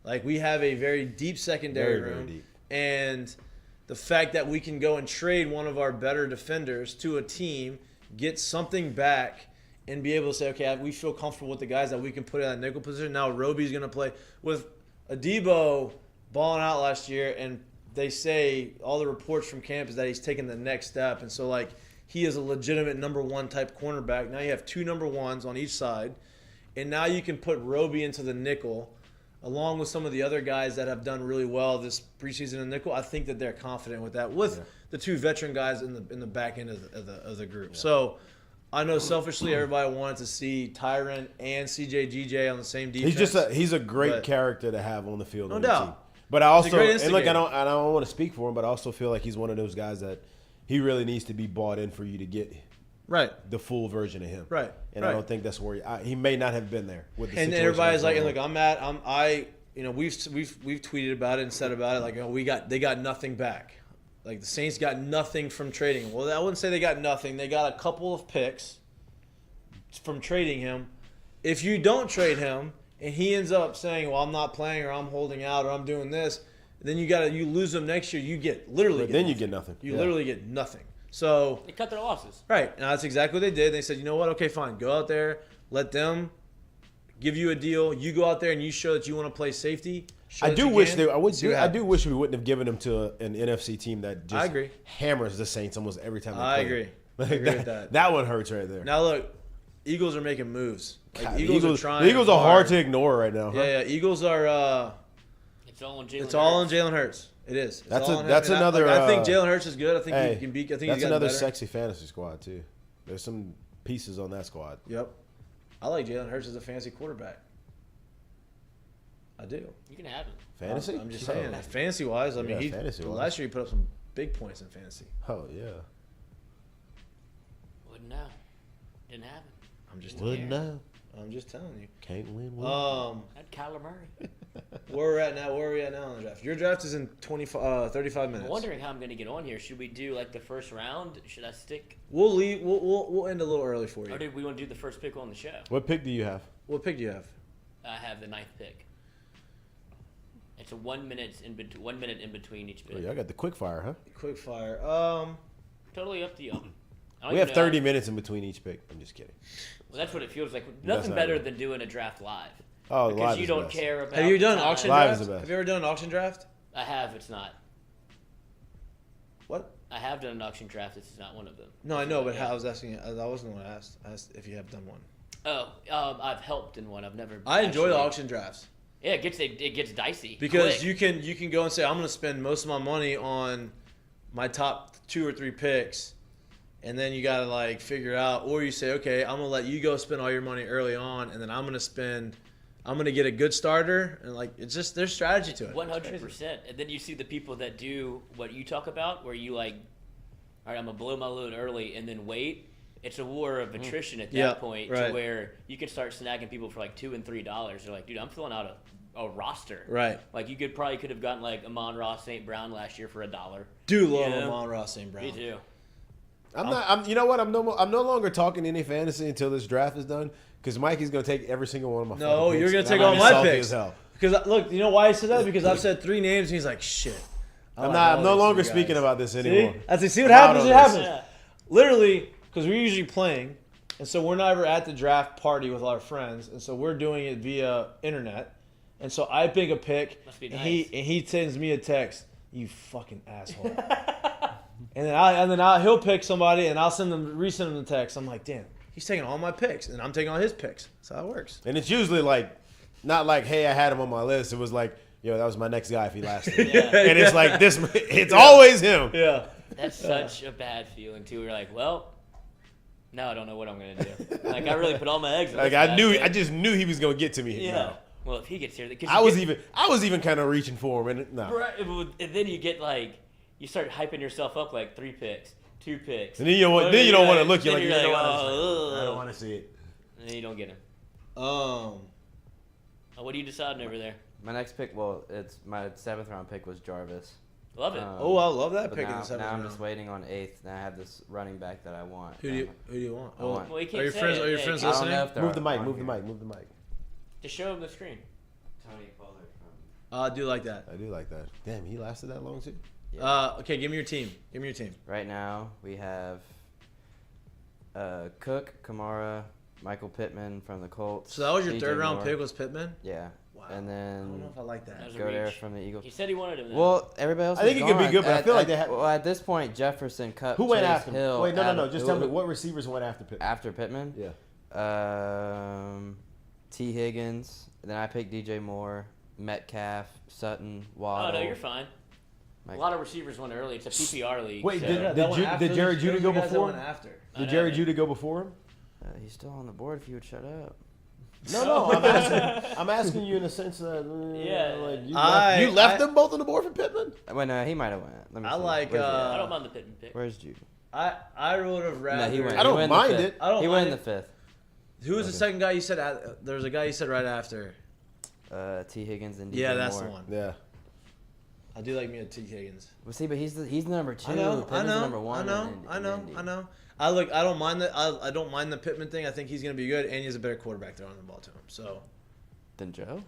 [SPEAKER 1] Like we have a very deep secondary
[SPEAKER 3] Very, very
[SPEAKER 1] room,
[SPEAKER 3] deep.
[SPEAKER 1] and the fact that we can go and trade one of our better defenders to a team, get something back, and be able to say, okay, we feel comfortable with the guys that we can put in that nickel position. Now Roby's going to play with Adebo balling out last year, and they say all the reports from camp is that he's taking the next step, and so like he is a legitimate number one type cornerback. Now you have two number ones on each side, and now you can put Roby into the nickel. Along with some of the other guys that have done really well this preseason in nickel, I think that they're confident with that. With the two veteran guys in the back end of the group, so I know selfishly everybody wanted to see Tyron and CJGJ on the same defense.
[SPEAKER 3] He's a great
[SPEAKER 1] but-
[SPEAKER 3] character to have on the field.
[SPEAKER 1] No
[SPEAKER 3] on the
[SPEAKER 1] doubt.
[SPEAKER 3] team. But I also
[SPEAKER 1] great
[SPEAKER 3] and look,
[SPEAKER 1] instigator.
[SPEAKER 3] I don't want to speak for him, but I also feel like he's one of those guys that he really needs to be bought in for you to get
[SPEAKER 1] right.
[SPEAKER 3] the full version of him.
[SPEAKER 1] Right,
[SPEAKER 3] And
[SPEAKER 1] right.
[SPEAKER 3] I don't think that's where he may not have been there with the
[SPEAKER 1] And
[SPEAKER 3] situation
[SPEAKER 1] everybody's
[SPEAKER 3] that's
[SPEAKER 1] like,
[SPEAKER 3] going
[SPEAKER 1] and
[SPEAKER 3] on.
[SPEAKER 1] look, we've tweeted about it and said about it, like, they got nothing back. Like the Saints got nothing from trading him. Well, I wouldn't say they got nothing. They got a couple of picks from trading him. If you don't trade him and he ends up saying, well, I'm not playing or I'm holding out or I'm doing this, then you lose him next year. You get literally.
[SPEAKER 3] But then you get nothing.
[SPEAKER 1] You
[SPEAKER 3] Yeah.
[SPEAKER 1] literally get nothing. So
[SPEAKER 2] They cut their losses.
[SPEAKER 1] right, and that's exactly what they did. They said, you know what? Okay, fine. Go out there, let them give you a deal. You go out there and you show that you want to play safety. Show
[SPEAKER 3] I
[SPEAKER 1] that
[SPEAKER 3] do
[SPEAKER 1] you
[SPEAKER 3] wish
[SPEAKER 1] can.
[SPEAKER 3] they.
[SPEAKER 1] See what
[SPEAKER 3] I do
[SPEAKER 1] happens.
[SPEAKER 3] wish we wouldn't have given him to an NFC team that just
[SPEAKER 1] I agree.
[SPEAKER 3] hammers the Saints almost every time. They
[SPEAKER 1] I
[SPEAKER 3] play
[SPEAKER 1] agree.
[SPEAKER 3] them.
[SPEAKER 1] I
[SPEAKER 3] Like
[SPEAKER 1] agree with that.
[SPEAKER 3] That one hurts right there.
[SPEAKER 1] Now look, Eagles are making moves. Like,
[SPEAKER 3] God,
[SPEAKER 1] Eagles are trying.
[SPEAKER 3] the Eagles are hard to ignore right now. Huh?
[SPEAKER 1] Yeah. Eagles are.
[SPEAKER 2] It's all on Jalen.
[SPEAKER 1] It's all on
[SPEAKER 2] Hurts.
[SPEAKER 1] Jalen Hurts. It is. It's
[SPEAKER 3] That's
[SPEAKER 1] all
[SPEAKER 3] a-
[SPEAKER 1] on him.
[SPEAKER 3] that's
[SPEAKER 1] And
[SPEAKER 3] another,
[SPEAKER 1] I think Jalen Hurts is good. I think
[SPEAKER 3] Hey,
[SPEAKER 1] he can beat. I think
[SPEAKER 3] that's
[SPEAKER 1] he's gotten
[SPEAKER 3] another
[SPEAKER 1] better.
[SPEAKER 3] sexy fantasy squad too. There's some pieces on that squad.
[SPEAKER 1] Yep. I like Jalen Hurts as a fantasy quarterback. I do.
[SPEAKER 2] You can have him.
[SPEAKER 3] Fantasy?
[SPEAKER 1] I'm just saying, fantasy wise. I mean, last year he put up some big points in fantasy.
[SPEAKER 3] Oh yeah.
[SPEAKER 2] Wouldn't know. Didn't have him.
[SPEAKER 1] I'm just
[SPEAKER 3] Wouldn't know.
[SPEAKER 1] I'm just telling you.
[SPEAKER 3] Can't win.
[SPEAKER 2] Had Kyler Murray.
[SPEAKER 1] Where we're at now? Where are we at now in the draft? Your draft is in 35 minutes.
[SPEAKER 2] I'm wondering how I'm going to get on here. Should we do like the first round? Should I stick?
[SPEAKER 1] We'll leave. We'll end a little early for you.
[SPEAKER 2] Or did we want to do the first pick on the show?
[SPEAKER 3] What pick do you have?
[SPEAKER 1] What pick do you have?
[SPEAKER 2] I have the 9th pick. It's a 1 minute in between. 1 minute in between each pick.
[SPEAKER 3] Oh, yeah, I got the quick fire, huh?
[SPEAKER 1] Quick fire.
[SPEAKER 2] Totally up to you.
[SPEAKER 3] We have 30 minutes in between each pick. I'm just kidding.
[SPEAKER 2] Well, that's what it feels like.
[SPEAKER 3] That's
[SPEAKER 2] Nothing
[SPEAKER 3] not
[SPEAKER 2] better
[SPEAKER 3] right.
[SPEAKER 2] than doing a draft live.
[SPEAKER 3] Oh,
[SPEAKER 2] because
[SPEAKER 3] live
[SPEAKER 2] you
[SPEAKER 3] is
[SPEAKER 2] don't
[SPEAKER 3] best.
[SPEAKER 2] care about.
[SPEAKER 1] Have you done
[SPEAKER 2] the
[SPEAKER 1] an auction
[SPEAKER 2] time.
[SPEAKER 3] Live
[SPEAKER 1] draft?
[SPEAKER 3] is the best.
[SPEAKER 1] Have you ever done an auction draft?
[SPEAKER 2] I have. It's not.
[SPEAKER 1] What?
[SPEAKER 2] I have done an auction draft. This is not one of them.
[SPEAKER 1] No, I know, but I was asking. I wasn't the one I asked. I asked if you have done one.
[SPEAKER 2] Oh, I've helped in one. I've never.
[SPEAKER 1] I enjoy the
[SPEAKER 2] actually-
[SPEAKER 1] auction drafts
[SPEAKER 2] Yeah, it gets dicey
[SPEAKER 1] because
[SPEAKER 2] quick.
[SPEAKER 1] you can go and say I'm going to spend most of my money on my top 2 or 3 picks, and then you got to like figure out, or you say, okay, I'm going to let you go spend all your money early on, and then I'm going to get a good starter, and like it's just there's strategy to it.
[SPEAKER 2] 100%. And then you see the people that do what you talk about, where you like, all right, I'm gonna blow my load early and then wait. It's a war of attrition at that
[SPEAKER 1] Yeah,
[SPEAKER 2] point,
[SPEAKER 1] right.
[SPEAKER 2] to where you can start snagging people for like $2 and $3. You're like, dude, I'm filling out a roster.
[SPEAKER 1] Right.
[SPEAKER 2] Like you could have gotten like Amon-Ra St. Brown last year for $1.
[SPEAKER 1] Do love
[SPEAKER 2] Yeah.
[SPEAKER 1] Amon-Ra St. Brown.
[SPEAKER 2] Me too.
[SPEAKER 3] You know what? I'm no longer talking any fantasy until this draft is done because Mikey's gonna take every single one of my.
[SPEAKER 1] No,
[SPEAKER 3] fucking
[SPEAKER 1] you're
[SPEAKER 3] picks,
[SPEAKER 1] gonna
[SPEAKER 3] and
[SPEAKER 1] take
[SPEAKER 3] I'm
[SPEAKER 1] all
[SPEAKER 3] gonna be
[SPEAKER 1] my
[SPEAKER 3] salty
[SPEAKER 1] picks.
[SPEAKER 3] as hell.
[SPEAKER 1] Because look, you know why I said that? Because I've said 3 names, and he's like, shit.
[SPEAKER 3] I'm no longer speaking about this anymore.
[SPEAKER 1] See what
[SPEAKER 3] I'm out
[SPEAKER 1] happens.
[SPEAKER 3] on
[SPEAKER 1] It
[SPEAKER 3] this.
[SPEAKER 1] happens.
[SPEAKER 2] Yeah.
[SPEAKER 1] Literally, because we're usually playing, and so we're never at the draft party with our friends, and so we're doing it via internet. And so I pick a pick,
[SPEAKER 2] Must be
[SPEAKER 1] and
[SPEAKER 2] nice.
[SPEAKER 1] he sends me a text. You fucking asshole. and then he'll pick somebody, and I'll resend him the text. I'm like, damn, he's taking all my picks, and I'm taking all his picks. That's how it works.
[SPEAKER 3] And it's usually like, not like, hey, I had him on my list. It was like, yo, that was my next guy if he lasted.
[SPEAKER 2] Yeah.
[SPEAKER 3] And it's like this. It's always him.
[SPEAKER 1] Yeah.
[SPEAKER 2] That's such a bad feeling too. We're like, well, now I don't know what I'm gonna do. Like I really put all my eggs in
[SPEAKER 3] Like
[SPEAKER 2] this basket.
[SPEAKER 3] I just knew he was gonna get to me.
[SPEAKER 2] Yeah.
[SPEAKER 3] now.
[SPEAKER 2] Well, if he gets here,
[SPEAKER 3] I was even kind of reaching for him, and no.
[SPEAKER 2] Right, and then you get like, you start hyping yourself up like 3 picks, 2 picks.
[SPEAKER 3] And then you don't want to look. You're
[SPEAKER 2] Then
[SPEAKER 3] like,
[SPEAKER 2] you're
[SPEAKER 3] you know
[SPEAKER 2] like,
[SPEAKER 3] what?
[SPEAKER 2] oh,
[SPEAKER 3] I don't want to see it.
[SPEAKER 2] And then you don't get him.
[SPEAKER 1] Um.
[SPEAKER 2] Oh, what are you deciding over there?
[SPEAKER 4] My next pick, well, it's my 7th round pick was Jarvis.
[SPEAKER 2] Love it.
[SPEAKER 1] Oh, I love that
[SPEAKER 4] But
[SPEAKER 1] pick in
[SPEAKER 4] now,
[SPEAKER 1] the 7th
[SPEAKER 4] now I'm
[SPEAKER 1] round.
[SPEAKER 4] just waiting on 8th, and I have this running back that I want.
[SPEAKER 1] Who do you want?
[SPEAKER 4] I want-
[SPEAKER 2] Well, you can't
[SPEAKER 1] Are your
[SPEAKER 2] say
[SPEAKER 1] friends?
[SPEAKER 2] it.
[SPEAKER 1] Are your
[SPEAKER 2] Yeah,
[SPEAKER 1] friends
[SPEAKER 2] you
[SPEAKER 4] I
[SPEAKER 2] can't-
[SPEAKER 4] don't know
[SPEAKER 1] listening?
[SPEAKER 4] if they're
[SPEAKER 3] Move the mic.
[SPEAKER 4] on
[SPEAKER 3] Move the
[SPEAKER 4] here.
[SPEAKER 3] mic. Move the mic.
[SPEAKER 2] Just show him the screen.
[SPEAKER 4] Tony Pollard from.
[SPEAKER 1] I do like that.
[SPEAKER 3] I do like that. Damn, he lasted that long too.
[SPEAKER 1] Okay, give me your team. Give me your team.
[SPEAKER 4] Right now we have Cook, Kamara, Michael Pittman from the Colts.
[SPEAKER 1] So that was your
[SPEAKER 4] DJ
[SPEAKER 1] 3rd round
[SPEAKER 4] Moore.
[SPEAKER 1] pick was Pittman.
[SPEAKER 4] Yeah.
[SPEAKER 1] Wow.
[SPEAKER 4] And
[SPEAKER 1] I don't know
[SPEAKER 4] then
[SPEAKER 1] if I like that.
[SPEAKER 2] That was a
[SPEAKER 4] go there
[SPEAKER 2] reach.
[SPEAKER 4] from the Eagles.
[SPEAKER 2] He said he wanted him. Then.
[SPEAKER 4] Well, everybody else.
[SPEAKER 3] I think
[SPEAKER 4] is
[SPEAKER 3] it could be
[SPEAKER 4] gone.
[SPEAKER 3] good, but I feel like they had-
[SPEAKER 4] Well, at this point, Jefferson, Cup,
[SPEAKER 3] Who went
[SPEAKER 4] Chase,
[SPEAKER 3] after him?
[SPEAKER 4] Hill.
[SPEAKER 3] Wait, no.
[SPEAKER 4] Adams-
[SPEAKER 3] Just
[SPEAKER 4] who-
[SPEAKER 3] tell me what receivers went after Pitt.
[SPEAKER 4] after Pittman.
[SPEAKER 3] Yeah.
[SPEAKER 4] T. Higgins. Then I picked DJ Moore, Metcalf, Sutton,
[SPEAKER 2] Oh
[SPEAKER 4] Waddle.
[SPEAKER 2] no, you're fine.
[SPEAKER 4] Mike-
[SPEAKER 2] A lot of receivers went early. It's a PPR league.
[SPEAKER 3] Wait,
[SPEAKER 2] so.
[SPEAKER 3] did Jerry Jeudy go before him?
[SPEAKER 1] After.
[SPEAKER 3] Did Jerry Jeudy go before him?
[SPEAKER 4] He's still on the board. If you would shut up.
[SPEAKER 3] No. I'm asking you in the sense that
[SPEAKER 2] Yeah.
[SPEAKER 3] like
[SPEAKER 1] I-
[SPEAKER 3] you left them both on the board for Pittman.
[SPEAKER 4] Well, no, he might have went. Let me
[SPEAKER 1] I
[SPEAKER 4] see.
[SPEAKER 1] like,
[SPEAKER 4] Where's he at?
[SPEAKER 2] I don't mind the Pittman pick.
[SPEAKER 4] Where's Judy?
[SPEAKER 1] I would have rather.
[SPEAKER 4] No, he went.
[SPEAKER 3] I don't
[SPEAKER 4] he went the
[SPEAKER 3] mind
[SPEAKER 4] fifth.
[SPEAKER 3] it.
[SPEAKER 1] I don't
[SPEAKER 4] He went in
[SPEAKER 1] mind
[SPEAKER 4] the 5th.
[SPEAKER 1] Who was the second guy you said? There was a guy you said right after.
[SPEAKER 4] T. Higgins and DJ
[SPEAKER 1] Yeah, that's
[SPEAKER 4] Moore.
[SPEAKER 1] the one.
[SPEAKER 3] Yeah.
[SPEAKER 1] I do like me a T. Higgins.
[SPEAKER 4] Well, see, but he's number 2.
[SPEAKER 1] I know.
[SPEAKER 4] Pittman's number 1.
[SPEAKER 1] I know. I don't mind the. I don't mind the Pittman thing. I think he's gonna be good, and he's a better quarterback throwing the ball to him. So
[SPEAKER 4] Then Joe.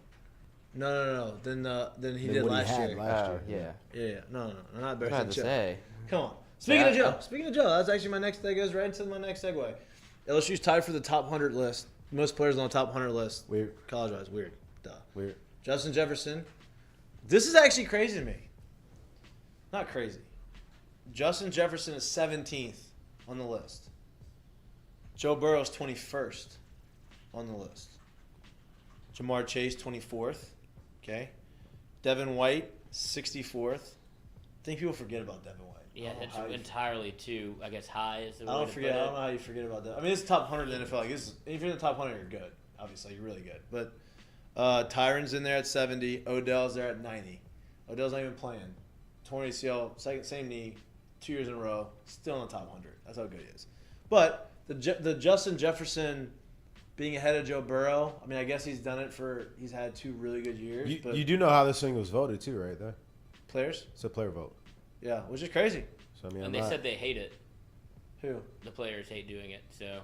[SPEAKER 1] no. Than he
[SPEAKER 3] Than
[SPEAKER 1] did
[SPEAKER 3] what he
[SPEAKER 1] last
[SPEAKER 3] had
[SPEAKER 1] year.
[SPEAKER 3] last
[SPEAKER 4] Oh,
[SPEAKER 3] year,
[SPEAKER 4] yeah.
[SPEAKER 1] Yeah. No. Not
[SPEAKER 4] I
[SPEAKER 1] better
[SPEAKER 4] had
[SPEAKER 1] than
[SPEAKER 4] to
[SPEAKER 1] Joe.
[SPEAKER 4] say.
[SPEAKER 1] Come on. Speaking of
[SPEAKER 4] Yeah,
[SPEAKER 1] Joe, that's actually my next. That goes right into my next segue. LSU's tied for the top 100 list. Most players on the top 100 list.
[SPEAKER 3] Weird.
[SPEAKER 1] College-wise, weird. Duh.
[SPEAKER 3] Weird.
[SPEAKER 1] Justin Jefferson. This is actually crazy to me. Not crazy. Justin Jefferson is 17th on the list. Joe Burrow's 21st on the list. Jamar Chase, 24th. Okay. Devin White, 64th. I think people forget about Devin White.
[SPEAKER 2] Yeah,
[SPEAKER 1] I don't
[SPEAKER 2] that's
[SPEAKER 1] know how you-
[SPEAKER 2] entirely too, I guess, high is the
[SPEAKER 1] I
[SPEAKER 2] way
[SPEAKER 1] don't
[SPEAKER 2] to
[SPEAKER 1] forget.
[SPEAKER 2] put
[SPEAKER 1] I
[SPEAKER 2] it.
[SPEAKER 1] don't know how you forget about that. I mean, it's top 100 in the NFL. Like, if you're in the top 100, you're good. Obviously, you're really good. But Tyron's in there at 70. Odell's there at 90. Odell's not even playing. Torn ACL, same knee, 2 years in a row. Still in the top 100. That's how good he is. But the Justin Jefferson being ahead of Joe Burrow. I mean, I guess he's done it for. He's had 2 really good years. But
[SPEAKER 3] You do know how this thing was voted too, right? There,
[SPEAKER 1] players,
[SPEAKER 3] it's a player vote.
[SPEAKER 1] yeah, which is crazy.
[SPEAKER 3] So I mean,
[SPEAKER 2] And they said they hate it.
[SPEAKER 1] Who?
[SPEAKER 2] The players hate doing it. So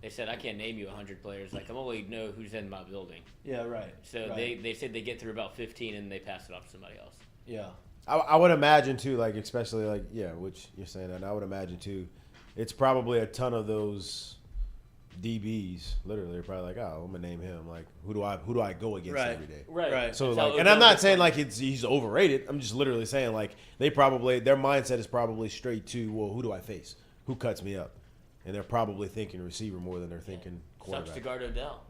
[SPEAKER 2] they said, I can't name you 100 players. Like, I only know who's in my building.
[SPEAKER 1] Yeah, right.
[SPEAKER 2] So
[SPEAKER 1] right.
[SPEAKER 2] they said they get through about 15 and they pass it off to somebody else.
[SPEAKER 1] Yeah.
[SPEAKER 3] I would imagine too, like especially like which you're saying, and I would imagine too, it's probably a ton of those DBs. Literally, they're probably like, oh, I'm gonna name him. Like, who do I go against
[SPEAKER 1] Right.
[SPEAKER 3] every day?
[SPEAKER 1] Right.
[SPEAKER 3] So
[SPEAKER 2] That's how
[SPEAKER 3] like, and I'm
[SPEAKER 2] Odell
[SPEAKER 3] not
[SPEAKER 2] gets
[SPEAKER 3] saying
[SPEAKER 2] on.
[SPEAKER 3] like he's overrated. I'm just literally saying like their mindset is probably straight to, well, who do I face? Who cuts me up? And they're probably thinking receiver more than they're thinking
[SPEAKER 2] Sucks to
[SPEAKER 3] quarterback.
[SPEAKER 2] guard Odell.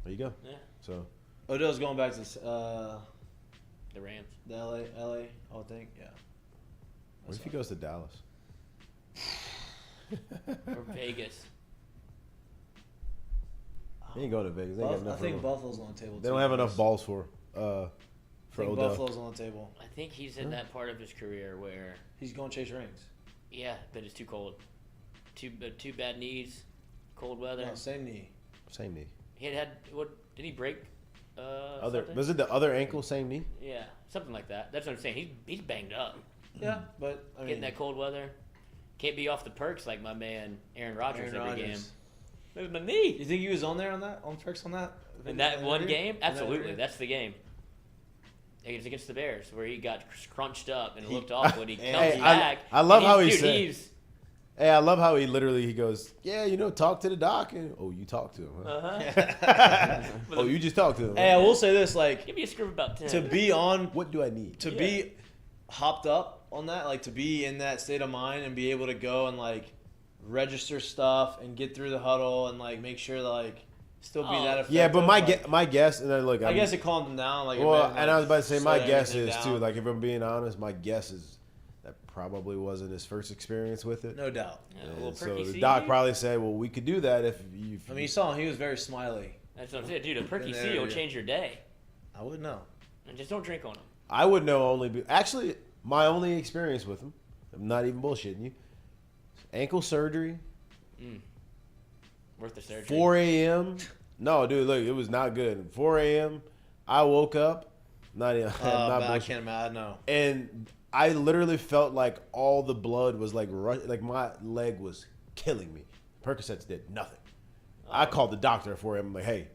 [SPEAKER 3] There you go.
[SPEAKER 2] Yeah.
[SPEAKER 3] So
[SPEAKER 1] Odell's going back to
[SPEAKER 2] The Rams.
[SPEAKER 1] the LA, I would think. Yeah.
[SPEAKER 3] what if he goes to Dallas?
[SPEAKER 2] Or Vegas.
[SPEAKER 3] He ain't going to Vegas. They ain't got
[SPEAKER 1] I
[SPEAKER 3] enough
[SPEAKER 1] think
[SPEAKER 3] room.
[SPEAKER 1] Buffalo's on the table.
[SPEAKER 3] They don't have enough balls for
[SPEAKER 1] I think
[SPEAKER 3] Odell.
[SPEAKER 1] Buffalo's on the table.
[SPEAKER 2] I think he's in that part of his career where,
[SPEAKER 1] He's going to chase rings.
[SPEAKER 2] yeah, that it's too cold. Two bad knees, cold weather.
[SPEAKER 1] No, same knee.
[SPEAKER 3] Same knee.
[SPEAKER 2] He had what? Did he break? Something?
[SPEAKER 3] Was it the other ankle? Same knee.
[SPEAKER 2] Yeah, something like that. That's what I'm saying. He's banged up.
[SPEAKER 1] Yeah, but I mean,
[SPEAKER 2] Getting that cold weather, can't be off the perks like my man Aaron Rodgers
[SPEAKER 1] Aaron
[SPEAKER 2] every game.
[SPEAKER 1] Rodgers.
[SPEAKER 2] There's my knee.
[SPEAKER 1] You think he was on there on perks on that?
[SPEAKER 2] In that one
[SPEAKER 1] interview?
[SPEAKER 2] game,
[SPEAKER 1] In that
[SPEAKER 2] absolutely,
[SPEAKER 1] interview?
[SPEAKER 2] that's the game. It was against the Bears where he got crunched up and looked awful. And he comes
[SPEAKER 1] Hey,
[SPEAKER 2] back.
[SPEAKER 3] I love
[SPEAKER 2] and
[SPEAKER 3] how he
[SPEAKER 2] dude,
[SPEAKER 3] said-
[SPEAKER 2] he's
[SPEAKER 3] Hey, I love how he goes, yeah, talk to the doc. And, oh, you talk to him. Huh?
[SPEAKER 2] uh-huh.
[SPEAKER 3] Oh, you just talk to him.
[SPEAKER 1] Hey, I will say this: like
[SPEAKER 2] Give me a script about 10.
[SPEAKER 1] to be on,
[SPEAKER 3] What do I need?
[SPEAKER 1] to be hopped up on that, like to be in that state of mind and be able to go and like register stuff and get through the huddle and like make sure that like still be
[SPEAKER 2] Oh.
[SPEAKER 1] that effective.
[SPEAKER 3] Yeah, but
[SPEAKER 1] like,
[SPEAKER 3] my guess, and then look,
[SPEAKER 1] I guess it calmed him down. Like, it
[SPEAKER 3] well,
[SPEAKER 1] made him,
[SPEAKER 3] and I was about to say, my
[SPEAKER 1] slow
[SPEAKER 3] guess
[SPEAKER 1] everything
[SPEAKER 3] is
[SPEAKER 1] down.
[SPEAKER 3] too. Like, if I'm being honest, my guess is that probably wasn't his first experience with it.
[SPEAKER 1] No doubt.
[SPEAKER 2] Yeah, a
[SPEAKER 3] And
[SPEAKER 2] little
[SPEAKER 3] so
[SPEAKER 2] perky
[SPEAKER 3] the
[SPEAKER 2] seed.
[SPEAKER 3] doc probably said, well, we could do that if you.
[SPEAKER 1] I mean, you saw him; he was very smiley.
[SPEAKER 2] That's what I'm saying, dude. A perky
[SPEAKER 1] In there,
[SPEAKER 2] C will
[SPEAKER 1] yeah.
[SPEAKER 2] change your day,
[SPEAKER 1] I wouldn't know.
[SPEAKER 2] and just don't drink on him.
[SPEAKER 3] I would know actually, my only experience with him. I'm not even bullshitting you. Ankle surgery.
[SPEAKER 2] Worth the surgery.
[SPEAKER 3] 4 a.m. No, dude, look, it was not good. 4 a.m. I woke up. Not even. not
[SPEAKER 1] I
[SPEAKER 3] bullshit.
[SPEAKER 1] can't imagine. No.
[SPEAKER 3] And I literally felt like all the blood was like like my leg was killing me. Percocets did nothing. I called the doctor for him. I'm like, hey,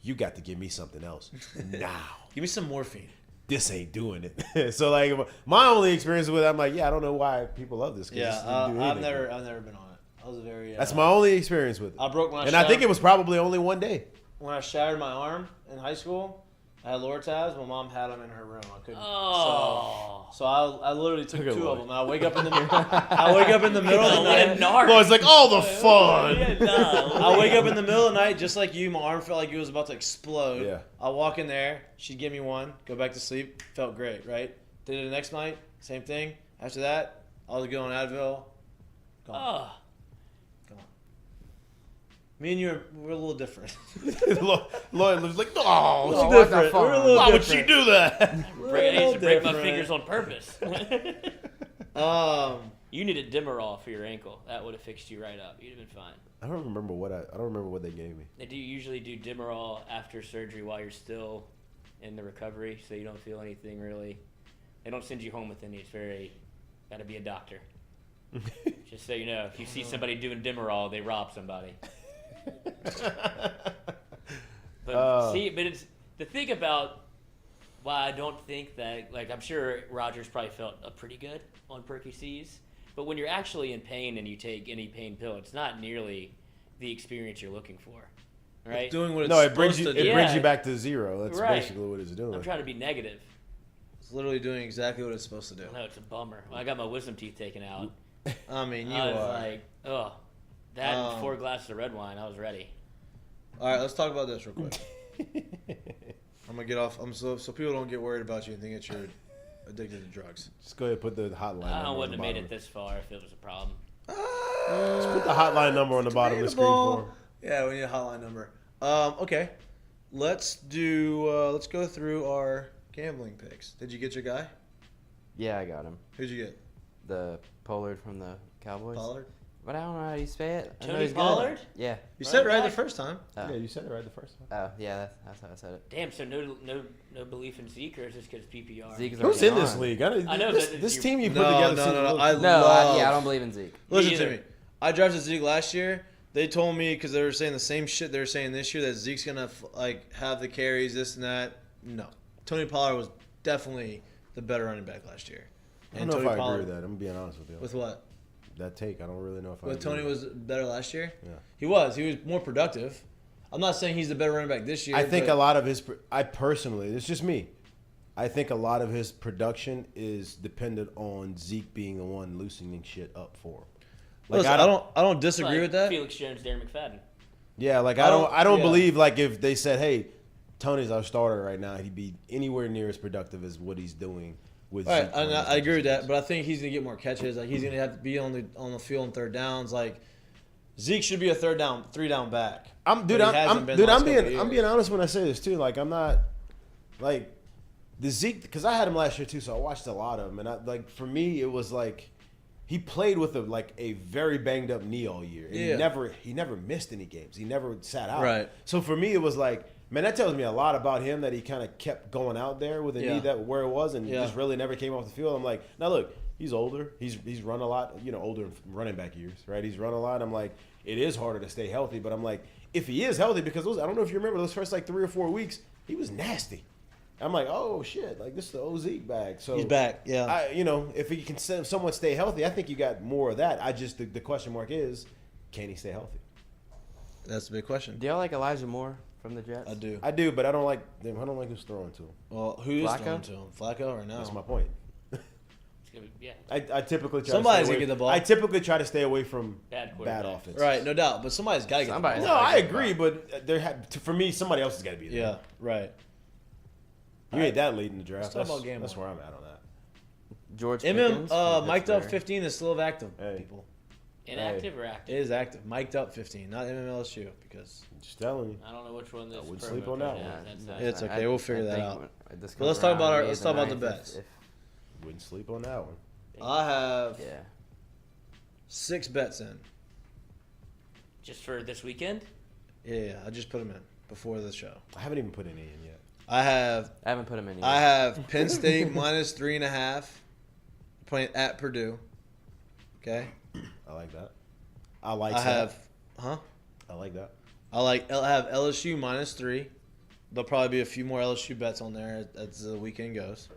[SPEAKER 3] you got to give me something else now.
[SPEAKER 1] Give me some morphine.
[SPEAKER 3] This ain't doing it. So like my only experience with it, I'm like, yeah, I don't know why people love this. 'Cause
[SPEAKER 1] Yeah,
[SPEAKER 3] this didn't do
[SPEAKER 1] I've
[SPEAKER 3] anything.
[SPEAKER 1] never been on it. I was very.
[SPEAKER 3] That's my only experience with it.
[SPEAKER 1] I broke my.
[SPEAKER 3] And I think it was probably only one day.
[SPEAKER 1] when I shattered my arm in high school. I had Lortabs. My mom had them in her room. I couldn't.
[SPEAKER 2] Oh.
[SPEAKER 1] So I literally took
[SPEAKER 3] Look at
[SPEAKER 1] 2
[SPEAKER 3] Lloyd.
[SPEAKER 1] of them. I wake up in the I wake up in the middle of the night.
[SPEAKER 3] Well, it's like all the fun.
[SPEAKER 2] Yeah, no.
[SPEAKER 1] I wake up in the middle of the night just like you. My arm felt like it was about to explode.
[SPEAKER 3] Yeah.
[SPEAKER 1] I walk in there. She'd give me one. Go back to sleep. Felt great. Right. Did it the next night. Same thing. After that, I was going on Advil. Gone.
[SPEAKER 2] Oh.
[SPEAKER 1] Gone. Me and you we're a little different.
[SPEAKER 3] Lloyd was like, oh,
[SPEAKER 1] little
[SPEAKER 3] she got that
[SPEAKER 1] different.
[SPEAKER 3] far.
[SPEAKER 1] We're a little
[SPEAKER 3] Why would she
[SPEAKER 1] different.
[SPEAKER 3] do that?
[SPEAKER 2] I used to break my
[SPEAKER 1] different.
[SPEAKER 2] fingers on purpose. You needed Demerol for your ankle. That would have fixed you right up. You'd have been fine.
[SPEAKER 3] I don't remember what they gave me.
[SPEAKER 2] They do usually do Demerol after surgery while you're still in the recovery, so you don't feel anything really. They don't send you home with any. It's very got to be a doctor. Just so you know, if you see somebody doing Demerol, they rob somebody. But but it's the thing about why I don't think that, like, I'm sure Rodgers probably felt pretty good on Perky C's, but when you're actually in pain and you take any pain pill, it's not nearly the experience you're looking for, right?
[SPEAKER 1] It's doing what it's
[SPEAKER 3] No, it brings
[SPEAKER 1] supposed
[SPEAKER 3] you.
[SPEAKER 1] to
[SPEAKER 3] It
[SPEAKER 1] do.
[SPEAKER 3] brings
[SPEAKER 2] Yeah.
[SPEAKER 3] you back to zero. That's
[SPEAKER 2] Right.
[SPEAKER 3] basically what it's doing.
[SPEAKER 2] I'm trying to be negative.
[SPEAKER 1] It's literally doing exactly what it's supposed to do.
[SPEAKER 2] No, it's a bummer. When I got my wisdom teeth taken out,
[SPEAKER 1] I mean, you
[SPEAKER 2] I was
[SPEAKER 1] are.
[SPEAKER 2] like, oh, that and 4 glasses of red wine, I was ready.
[SPEAKER 1] All right, let's talk about this real quick. I'm gonna get off. So people don't get worried about you and think that you're addicted to drugs.
[SPEAKER 3] Just go ahead and put the hotline.
[SPEAKER 2] I wouldn't have made it this far if it was a problem.
[SPEAKER 3] Just put the hotline number on the bottom of the screen for him.
[SPEAKER 1] Yeah, we need a hotline number. Okay, let's go through our gambling picks. Did you get your guy?
[SPEAKER 4] Yeah, I got him.
[SPEAKER 1] Who'd you get?
[SPEAKER 4] The Pollard from the Cowboys.
[SPEAKER 1] Pollard.
[SPEAKER 4] But I don't know how you say it. I know
[SPEAKER 2] Tony
[SPEAKER 4] he's good.
[SPEAKER 2] Pollard?
[SPEAKER 4] Yeah.
[SPEAKER 1] You said it right
[SPEAKER 2] back.
[SPEAKER 1] the first time.
[SPEAKER 3] Yeah, you said it right the first time.
[SPEAKER 4] Oh, yeah, that's how I said it.
[SPEAKER 2] Damn, so no belief in Zeke, or is this because PPR?
[SPEAKER 4] Zeke is
[SPEAKER 3] Who's
[SPEAKER 4] already
[SPEAKER 3] in this
[SPEAKER 4] on.
[SPEAKER 3] league?
[SPEAKER 2] I know,
[SPEAKER 3] this,
[SPEAKER 2] but
[SPEAKER 3] this
[SPEAKER 2] you-
[SPEAKER 3] team you put
[SPEAKER 1] No,
[SPEAKER 3] together.
[SPEAKER 1] no,
[SPEAKER 3] seems
[SPEAKER 1] no,
[SPEAKER 3] a
[SPEAKER 1] no.
[SPEAKER 3] little-
[SPEAKER 1] I
[SPEAKER 4] No,
[SPEAKER 1] love.
[SPEAKER 4] I don't believe in Zeke.
[SPEAKER 1] Listen
[SPEAKER 2] either.
[SPEAKER 1] to me. I drafted Zeke last year. They told me because they were saying the same shit they were saying this year that Zeke's gonna have the carries, this and that. No, Tony Pollard was definitely the better running back last year.
[SPEAKER 3] I don't know if I agree with that. I'm being honest with you.
[SPEAKER 1] With what?
[SPEAKER 3] That take, I don't really know if I
[SPEAKER 1] With
[SPEAKER 3] agree
[SPEAKER 1] Tony
[SPEAKER 3] with
[SPEAKER 1] was better last year.
[SPEAKER 3] Yeah.
[SPEAKER 1] He was more productive. I'm not saying he's the better running back this year.
[SPEAKER 3] I think
[SPEAKER 1] but
[SPEAKER 3] a lot of his. I personally, it's just me. I think a lot of his production is dependent on Zeke being the one loosening shit up for him. Like
[SPEAKER 1] listen, I don't disagree
[SPEAKER 2] Like
[SPEAKER 1] with that.
[SPEAKER 2] Felix Jones, Darren McFadden.
[SPEAKER 3] Yeah, like
[SPEAKER 1] I
[SPEAKER 3] I don't
[SPEAKER 1] yeah.
[SPEAKER 3] believe like if they said, "Hey, Tony's our starter right now," he'd be anywhere near as productive as what he's doing with.
[SPEAKER 1] All right,
[SPEAKER 3] Zeke
[SPEAKER 1] and
[SPEAKER 3] playing
[SPEAKER 1] I agree with that,
[SPEAKER 3] positions.
[SPEAKER 1] but I think he's gonna get more catches. Like he's gonna have to be on the field on third downs. Like Zeke should be a three down back.
[SPEAKER 3] I'm
[SPEAKER 1] being
[SPEAKER 3] honest when I say this too. Like I'm not like the Zeke because I had him last year too, so I watched a lot of him, and for me it was like he played with a very banged up knee all year. And
[SPEAKER 1] Yeah.
[SPEAKER 3] he never missed any games. He never sat out.
[SPEAKER 1] Right.
[SPEAKER 3] So for me it was like, man, that tells me a lot about him that he kind of kept going out there with a knee that where it was and just really never came off the field. I'm like, now look, he's older. He's run a lot, older running back years, right? He's run a lot. I'm like, it is harder to stay healthy, but I'm like, if he is healthy, because I don't know if you remember those first 3 or 4 weeks, he was nasty. I'm like, oh shit, like this is the OZ bag. So
[SPEAKER 1] He's back, yeah.
[SPEAKER 3] If he can somewhat stay healthy, I think you got more of that. The question mark is, can he stay healthy?
[SPEAKER 1] That's a big question.
[SPEAKER 4] Do y'all like Elijah Moore from the Jets?
[SPEAKER 3] I do, but I don't like who's throwing to him.
[SPEAKER 1] Well, who is
[SPEAKER 4] Flacco?
[SPEAKER 1] throwing to him? Flacco or no?
[SPEAKER 3] That's my point.
[SPEAKER 2] It's gonna be, yeah,
[SPEAKER 3] I typically try
[SPEAKER 1] Somebody's
[SPEAKER 3] to stay away,
[SPEAKER 1] gonna get the ball.
[SPEAKER 3] I typically try to stay away from
[SPEAKER 2] Bad
[SPEAKER 3] bad
[SPEAKER 2] quarterbacks.
[SPEAKER 3] offense.
[SPEAKER 1] Right, no doubt. But somebody's got to get
[SPEAKER 4] Somebody's
[SPEAKER 1] the
[SPEAKER 3] No,
[SPEAKER 1] ball.
[SPEAKER 3] I agree, but for me, somebody else has got to be there.
[SPEAKER 1] Yeah, right.
[SPEAKER 3] You ain't that late in the draft.
[SPEAKER 1] Let's talk about gambling.
[SPEAKER 3] That's where I'm at on that.
[SPEAKER 4] George
[SPEAKER 1] MM
[SPEAKER 4] Pickens from
[SPEAKER 1] mic'd up
[SPEAKER 4] Pittsburgh.
[SPEAKER 1] 15 is still active,
[SPEAKER 3] Hey.
[SPEAKER 1] people.
[SPEAKER 2] inactive or
[SPEAKER 1] It
[SPEAKER 2] active.
[SPEAKER 1] is active. Mic'd up 15, not LSU because
[SPEAKER 3] Just telling you.
[SPEAKER 2] I don't know which one this.
[SPEAKER 3] wouldn't
[SPEAKER 2] promo
[SPEAKER 3] sleep on
[SPEAKER 2] code
[SPEAKER 3] that
[SPEAKER 2] is.
[SPEAKER 3] one.
[SPEAKER 2] That's
[SPEAKER 1] It's okay, we'll figure that
[SPEAKER 4] think
[SPEAKER 1] out.
[SPEAKER 4] when this
[SPEAKER 1] But let's
[SPEAKER 4] comes
[SPEAKER 1] talk about
[SPEAKER 4] around,
[SPEAKER 1] our-
[SPEAKER 4] maybe
[SPEAKER 1] let's talk about the
[SPEAKER 4] ninth,
[SPEAKER 1] bets.
[SPEAKER 3] Wouldn't sleep on that one.
[SPEAKER 1] I have
[SPEAKER 4] Yeah.
[SPEAKER 1] 6 bets in.
[SPEAKER 2] just for this weekend.
[SPEAKER 1] Yeah, I just put them in before the show.
[SPEAKER 3] I haven't even put any in yet.
[SPEAKER 1] I have
[SPEAKER 4] I haven't put him in yet.
[SPEAKER 1] I have Penn State minus 3.5 playing at Purdue. Okay.
[SPEAKER 3] I like that. I like
[SPEAKER 1] I
[SPEAKER 3] that.
[SPEAKER 1] have
[SPEAKER 3] I like that.
[SPEAKER 1] I have LSU minus 3. There'll probably be a few more LSU bets on there as the weekend goes.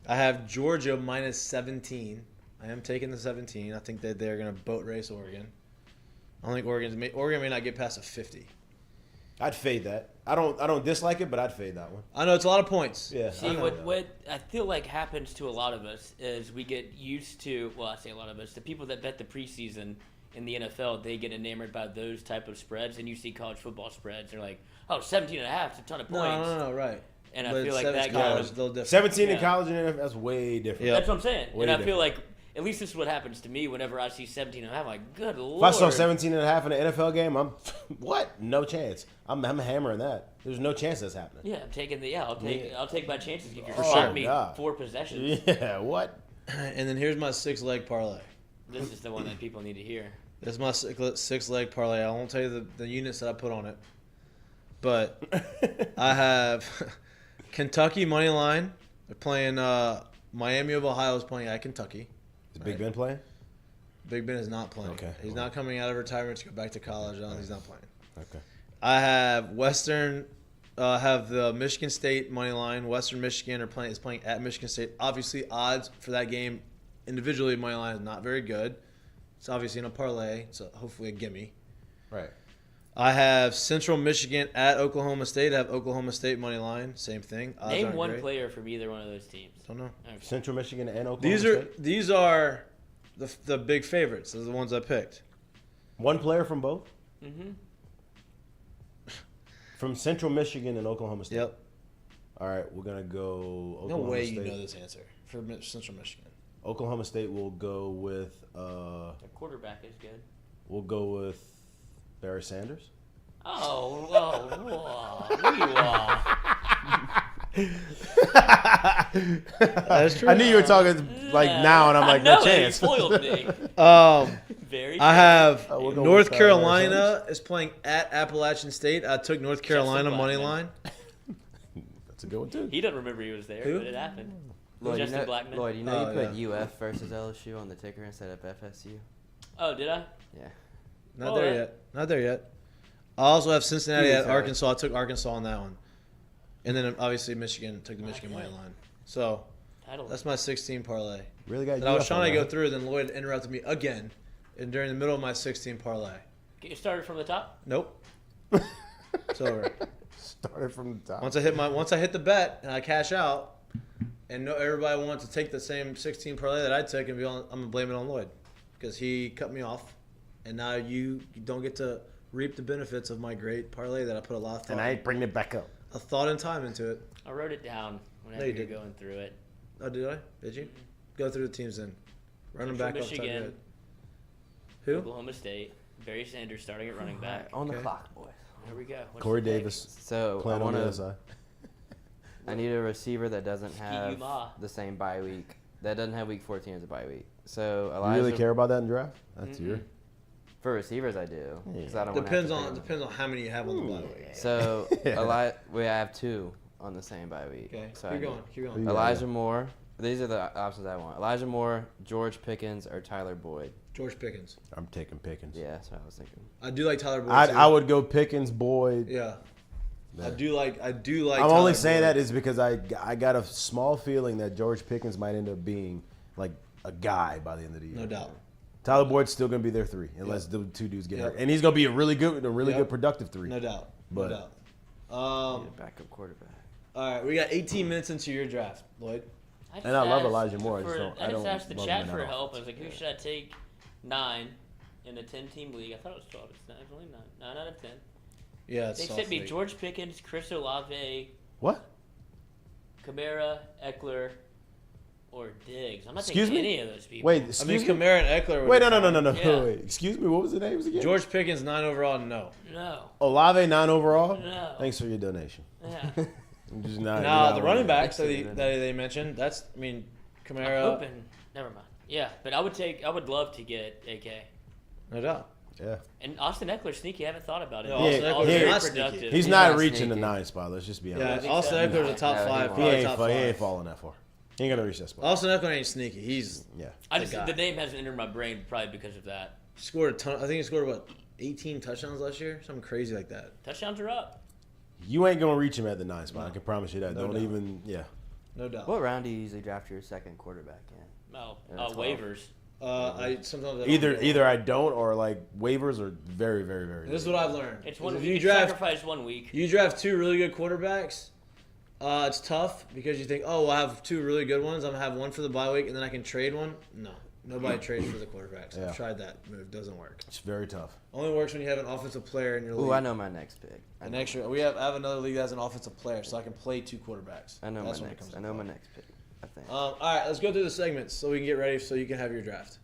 [SPEAKER 1] I have Georgia minus 17. I am taking the 17. I think that they're going to boat race Oregon. I don't think Oregon may not get past a 50.
[SPEAKER 3] I'd fade that. I don't dislike it, but I'd fade that one.
[SPEAKER 1] I know it's a lot of points.
[SPEAKER 3] Yeah.
[SPEAKER 2] See, what I feel like happens to a lot of us is we get used to, well, I say a lot of us, the people that bet the preseason in the NFL, they get enamored by those type of spreads, and you see college football spreads, they're like, oh, 17.5 is a ton of points.
[SPEAKER 1] No, right.
[SPEAKER 2] And I
[SPEAKER 1] But
[SPEAKER 2] feel like
[SPEAKER 1] seven's
[SPEAKER 2] that
[SPEAKER 1] college
[SPEAKER 2] goes,
[SPEAKER 1] is a little different.
[SPEAKER 3] 17 in
[SPEAKER 2] Yeah.
[SPEAKER 3] college and NFL, that's way different.
[SPEAKER 1] Yeah.
[SPEAKER 2] that's what I'm saying.
[SPEAKER 3] Way
[SPEAKER 2] And I feel
[SPEAKER 3] different.
[SPEAKER 2] like, at least this is what happens to me whenever I see 17.5, I'm like, good lord.
[SPEAKER 3] If I saw 17 and a half in an NFL game, I'm what? No chance. I'm hammering that. There's no chance that's happening.
[SPEAKER 2] Yeah, I'm taking I'll take my chances if you're
[SPEAKER 3] For
[SPEAKER 2] spot
[SPEAKER 3] sure.
[SPEAKER 2] me
[SPEAKER 3] Yeah.
[SPEAKER 2] 4 possessions.
[SPEAKER 3] Yeah, what?
[SPEAKER 1] And then here's my 6-leg parlay.
[SPEAKER 2] This is the one that people need to hear.
[SPEAKER 1] This is my 6-leg parlay. I won't tell you the units that I put on it. But I have Kentucky money line. They're playing Miami of Ohio is playing at Kentucky.
[SPEAKER 3] Is Big Ben playing?
[SPEAKER 1] Big Ben is not playing.
[SPEAKER 3] Okay.
[SPEAKER 1] He's not coming out of retirement to go back to college. No, he's not playing.
[SPEAKER 3] Okay.
[SPEAKER 1] I have Western. Have the Michigan State money line. Western Michigan is playing at Michigan State. Obviously, odds for that game individually money line is not very good. It's obviously in a parlay, so hopefully a gimme.
[SPEAKER 3] Right.
[SPEAKER 1] I have Central Michigan at Oklahoma State. I have Oklahoma State money line. Same thing. Odds
[SPEAKER 2] Name
[SPEAKER 1] aren't
[SPEAKER 2] one
[SPEAKER 1] great.
[SPEAKER 2] player from either one of those teams.
[SPEAKER 1] Don't know.
[SPEAKER 2] Okay.
[SPEAKER 3] Central Michigan and Oklahoma
[SPEAKER 1] These
[SPEAKER 3] State?
[SPEAKER 1] are the big favorites. Those are the ones I picked.
[SPEAKER 3] One player from both?
[SPEAKER 2] Mm-hmm.
[SPEAKER 3] From Central Michigan and Oklahoma State?
[SPEAKER 1] Yep.
[SPEAKER 3] All right, we're gonna go.
[SPEAKER 1] No
[SPEAKER 3] Oklahoma
[SPEAKER 1] way
[SPEAKER 3] State.
[SPEAKER 1] you know this answer for Central Michigan.
[SPEAKER 3] Oklahoma State will go with.
[SPEAKER 2] Their quarterback is good.
[SPEAKER 3] We'll go with Barry Sanders.
[SPEAKER 2] Oh, whoa, you are.
[SPEAKER 1] That's true.
[SPEAKER 3] I knew you were talking like now, and I'm like,
[SPEAKER 2] no
[SPEAKER 3] no chance.
[SPEAKER 2] You spoiled me. Very.
[SPEAKER 1] I have
[SPEAKER 3] we'll go
[SPEAKER 1] North
[SPEAKER 3] with,
[SPEAKER 1] Carolina is playing at Appalachian State. I took North Carolina money line.
[SPEAKER 3] That's a good one too.
[SPEAKER 2] He doesn't remember he was there,
[SPEAKER 1] Who?
[SPEAKER 2] but it happened.
[SPEAKER 4] Lloyd,
[SPEAKER 2] Justin Blackman.
[SPEAKER 4] Lloyd, you
[SPEAKER 1] Oh,
[SPEAKER 4] put
[SPEAKER 1] yeah.
[SPEAKER 4] UF versus LSU on the ticker instead of FSU?
[SPEAKER 2] Oh, did I?
[SPEAKER 4] Yeah.
[SPEAKER 1] Not
[SPEAKER 2] Oh,
[SPEAKER 1] there
[SPEAKER 2] yeah.
[SPEAKER 1] yet. Not there yet. I also have Cincinnati
[SPEAKER 4] Yeah,
[SPEAKER 1] at
[SPEAKER 4] sorry.
[SPEAKER 1] Arkansas. I took Arkansas on that one. And then obviously Michigan took the Michigan money line. So
[SPEAKER 2] Title.
[SPEAKER 1] that's my 16 parlay.
[SPEAKER 3] Really got.
[SPEAKER 1] And I was
[SPEAKER 3] UF
[SPEAKER 1] trying to
[SPEAKER 3] on
[SPEAKER 1] go
[SPEAKER 3] that.
[SPEAKER 1] through, then Lloyd interrupted me again, and during the middle of my 16 parlay.
[SPEAKER 2] Get you started from the top.
[SPEAKER 1] Nope. It's over.
[SPEAKER 3] Started from the top.
[SPEAKER 1] Once I hit the bet and I cash out, and everybody wants to take the same 16 parlay that I took and I'm gonna blame it on Lloyd, because he cut me off, and now you don't get to reap the benefits of my great parlay that I put a lot of thought,
[SPEAKER 3] Tonight, bring it back up.
[SPEAKER 1] a thought and time into it.
[SPEAKER 2] I wrote it down whenever
[SPEAKER 1] No, you
[SPEAKER 2] you were
[SPEAKER 1] didn't.
[SPEAKER 2] going through it.
[SPEAKER 1] Oh, did I? Did you? Go through the teams then. Run them
[SPEAKER 2] Central
[SPEAKER 1] back off the top of your
[SPEAKER 2] Michigan.
[SPEAKER 1] head. Who?
[SPEAKER 2] Oklahoma State. Barry Sanders starting at running back.
[SPEAKER 4] On the
[SPEAKER 1] Okay.
[SPEAKER 4] clock, boys.
[SPEAKER 2] Here we go. What's
[SPEAKER 3] Corey
[SPEAKER 2] the pick?
[SPEAKER 3] Davis
[SPEAKER 4] So I
[SPEAKER 3] playing on the other
[SPEAKER 4] want
[SPEAKER 3] side.
[SPEAKER 4] I need a receiver that doesn't
[SPEAKER 2] Ski
[SPEAKER 4] have
[SPEAKER 2] Uma.
[SPEAKER 4] the same bye week. That doesn't have week 14 as a bye week. So
[SPEAKER 3] You
[SPEAKER 4] Elijah,
[SPEAKER 3] really care about that in draft? That's your.
[SPEAKER 4] for receivers, I do. 'Cause I don't wanna have
[SPEAKER 1] Depends
[SPEAKER 4] to
[SPEAKER 1] on
[SPEAKER 4] pick 'em.
[SPEAKER 1] depends on how many you have on the bye week.
[SPEAKER 4] So
[SPEAKER 3] Yeah.
[SPEAKER 4] we have 2 on the same bye week.
[SPEAKER 1] Okay.
[SPEAKER 4] So
[SPEAKER 1] Keep
[SPEAKER 4] I
[SPEAKER 1] going.
[SPEAKER 4] need
[SPEAKER 1] Keep
[SPEAKER 3] Who
[SPEAKER 1] going.
[SPEAKER 3] you got?
[SPEAKER 4] Elijah Moore. These are the options I want. Elijah Moore, George Pickens, or Tyler Boyd.
[SPEAKER 1] George Pickens.
[SPEAKER 3] I'm taking Pickens.
[SPEAKER 4] Yeah, that's what I was thinking.
[SPEAKER 1] I do like Tyler Boyd. too.
[SPEAKER 3] I would go Pickens, Boyd.
[SPEAKER 1] Yeah.
[SPEAKER 3] Yeah.
[SPEAKER 1] I do like.
[SPEAKER 3] I'm
[SPEAKER 1] Tyler
[SPEAKER 3] only saying
[SPEAKER 1] Boyd.
[SPEAKER 3] that is because I got a small feeling that George Pickens might end up being like a guy by the end of the year.
[SPEAKER 1] No doubt.
[SPEAKER 3] Tyler Boyd's still going to be their 3 unless the 2 dudes get hurt, and he's going to be a really good
[SPEAKER 1] Yep.
[SPEAKER 3] productive 3.
[SPEAKER 1] No doubt.
[SPEAKER 3] But-
[SPEAKER 1] No doubt.
[SPEAKER 4] Need a backup quarterback.
[SPEAKER 1] All right, we got 18 minutes into your draft, Lloyd.
[SPEAKER 2] just
[SPEAKER 3] And I love
[SPEAKER 2] asked
[SPEAKER 3] Elijah Moore, I just
[SPEAKER 2] for-
[SPEAKER 3] don't-
[SPEAKER 2] I
[SPEAKER 3] I
[SPEAKER 2] just
[SPEAKER 3] don't
[SPEAKER 2] asked the
[SPEAKER 3] love
[SPEAKER 2] chat
[SPEAKER 3] him in
[SPEAKER 2] for
[SPEAKER 3] that
[SPEAKER 2] help. I
[SPEAKER 3] offense.
[SPEAKER 2] was like, who should I take 9 in a 10-team league? I thought it was 12. It's only 9. 9 out of 10.
[SPEAKER 1] Yeah, it's
[SPEAKER 2] They
[SPEAKER 1] soft
[SPEAKER 2] sent me
[SPEAKER 1] league.
[SPEAKER 2] George Pickens, Chris Olave,
[SPEAKER 3] What?
[SPEAKER 2] Kamara, Eckler, or Diggs. I'm not
[SPEAKER 3] Excuse
[SPEAKER 2] taking
[SPEAKER 3] me?
[SPEAKER 2] any of those people.
[SPEAKER 3] Wait,
[SPEAKER 1] I
[SPEAKER 3] excuse
[SPEAKER 1] mean,
[SPEAKER 3] me?
[SPEAKER 1] Kamara and Eckler. would
[SPEAKER 3] Wait,
[SPEAKER 1] be
[SPEAKER 3] no.
[SPEAKER 1] fine.
[SPEAKER 2] Yeah.
[SPEAKER 3] Wait, excuse me. What was the names again?
[SPEAKER 1] George Pickens, 9 overall, no.
[SPEAKER 2] No.
[SPEAKER 3] Olave 9 overall.
[SPEAKER 2] No.
[SPEAKER 3] Thanks for your donation.
[SPEAKER 2] Yeah.
[SPEAKER 3] I'm just not,
[SPEAKER 1] Now,
[SPEAKER 3] you're
[SPEAKER 1] the
[SPEAKER 3] not
[SPEAKER 1] running
[SPEAKER 3] winning.
[SPEAKER 1] backs that they mentioned, that's, I mean,
[SPEAKER 2] I'm
[SPEAKER 1] Kamara,
[SPEAKER 2] hoping. Never mind. Yeah, but I would love to get AK.
[SPEAKER 1] no doubt.
[SPEAKER 3] Yeah,
[SPEAKER 2] And Austin Eckler, sneaky. I haven't thought about it.
[SPEAKER 1] No,
[SPEAKER 3] Austin
[SPEAKER 2] All
[SPEAKER 3] Eckler's
[SPEAKER 2] very
[SPEAKER 3] not
[SPEAKER 1] sneaky.
[SPEAKER 2] productive.
[SPEAKER 3] he's
[SPEAKER 4] He's
[SPEAKER 3] not
[SPEAKER 4] not
[SPEAKER 3] reaching the
[SPEAKER 4] sneaky.
[SPEAKER 3] 9 spot. Let's just be
[SPEAKER 1] Yeah,
[SPEAKER 3] honest.
[SPEAKER 2] think
[SPEAKER 1] Austin
[SPEAKER 2] so.
[SPEAKER 1] Eckler's a top
[SPEAKER 4] No, he
[SPEAKER 1] 5,
[SPEAKER 4] won't.
[SPEAKER 3] He
[SPEAKER 1] probably
[SPEAKER 3] ain't,
[SPEAKER 1] top
[SPEAKER 3] he ain't
[SPEAKER 1] 5.
[SPEAKER 3] falling that far. He ain't gonna reach that spot.
[SPEAKER 1] Austin Eckler ain't sneaky. He's
[SPEAKER 3] Yeah,
[SPEAKER 2] I
[SPEAKER 1] the
[SPEAKER 2] just
[SPEAKER 1] guy.
[SPEAKER 2] the name hasn't entered my brain probably because of that.
[SPEAKER 1] scored a ton. I think he scored, what, 18 touchdowns last year? Something crazy like that.
[SPEAKER 2] Touchdowns are up.
[SPEAKER 3] you ain't gonna reach him at the 9 spot.
[SPEAKER 1] No.
[SPEAKER 3] I can promise you that.
[SPEAKER 1] No
[SPEAKER 3] Don't
[SPEAKER 1] doubt.
[SPEAKER 3] even. Yeah.
[SPEAKER 1] No doubt.
[SPEAKER 4] What round do you usually draft your second quarterback in?
[SPEAKER 2] Oh,
[SPEAKER 4] Yeah, 12.
[SPEAKER 2] waivers.
[SPEAKER 1] I sometimes I don't
[SPEAKER 3] Either I don't or like waivers are very, very, very.
[SPEAKER 1] This is what I've learned.
[SPEAKER 2] It's one.
[SPEAKER 1] If
[SPEAKER 2] You
[SPEAKER 1] you
[SPEAKER 2] can
[SPEAKER 1] draft
[SPEAKER 2] sacrifice 1 week.
[SPEAKER 1] You draft 2 really good quarterbacks. It's tough because you think, oh, well, I have 2 really good ones. I'm gonna have one for the bye week, and then I can trade one. No, nobody trades for the quarterbacks.
[SPEAKER 3] Yeah.
[SPEAKER 1] I've tried that move; doesn't work.
[SPEAKER 3] It's very tough.
[SPEAKER 1] Only works when you have an offensive player in your league.
[SPEAKER 4] Ooh, I know my next pick. I
[SPEAKER 1] An
[SPEAKER 4] know,
[SPEAKER 1] extra. I have another league that has an offensive player, so I can play 2 quarterbacks.
[SPEAKER 4] I know
[SPEAKER 1] That's
[SPEAKER 4] my
[SPEAKER 1] when it
[SPEAKER 4] next.
[SPEAKER 1] comes
[SPEAKER 4] I
[SPEAKER 1] to
[SPEAKER 4] know my
[SPEAKER 1] play.
[SPEAKER 4] next pick. I think.
[SPEAKER 1] All right, let's go through the segments so we can get ready, so you can have your draft.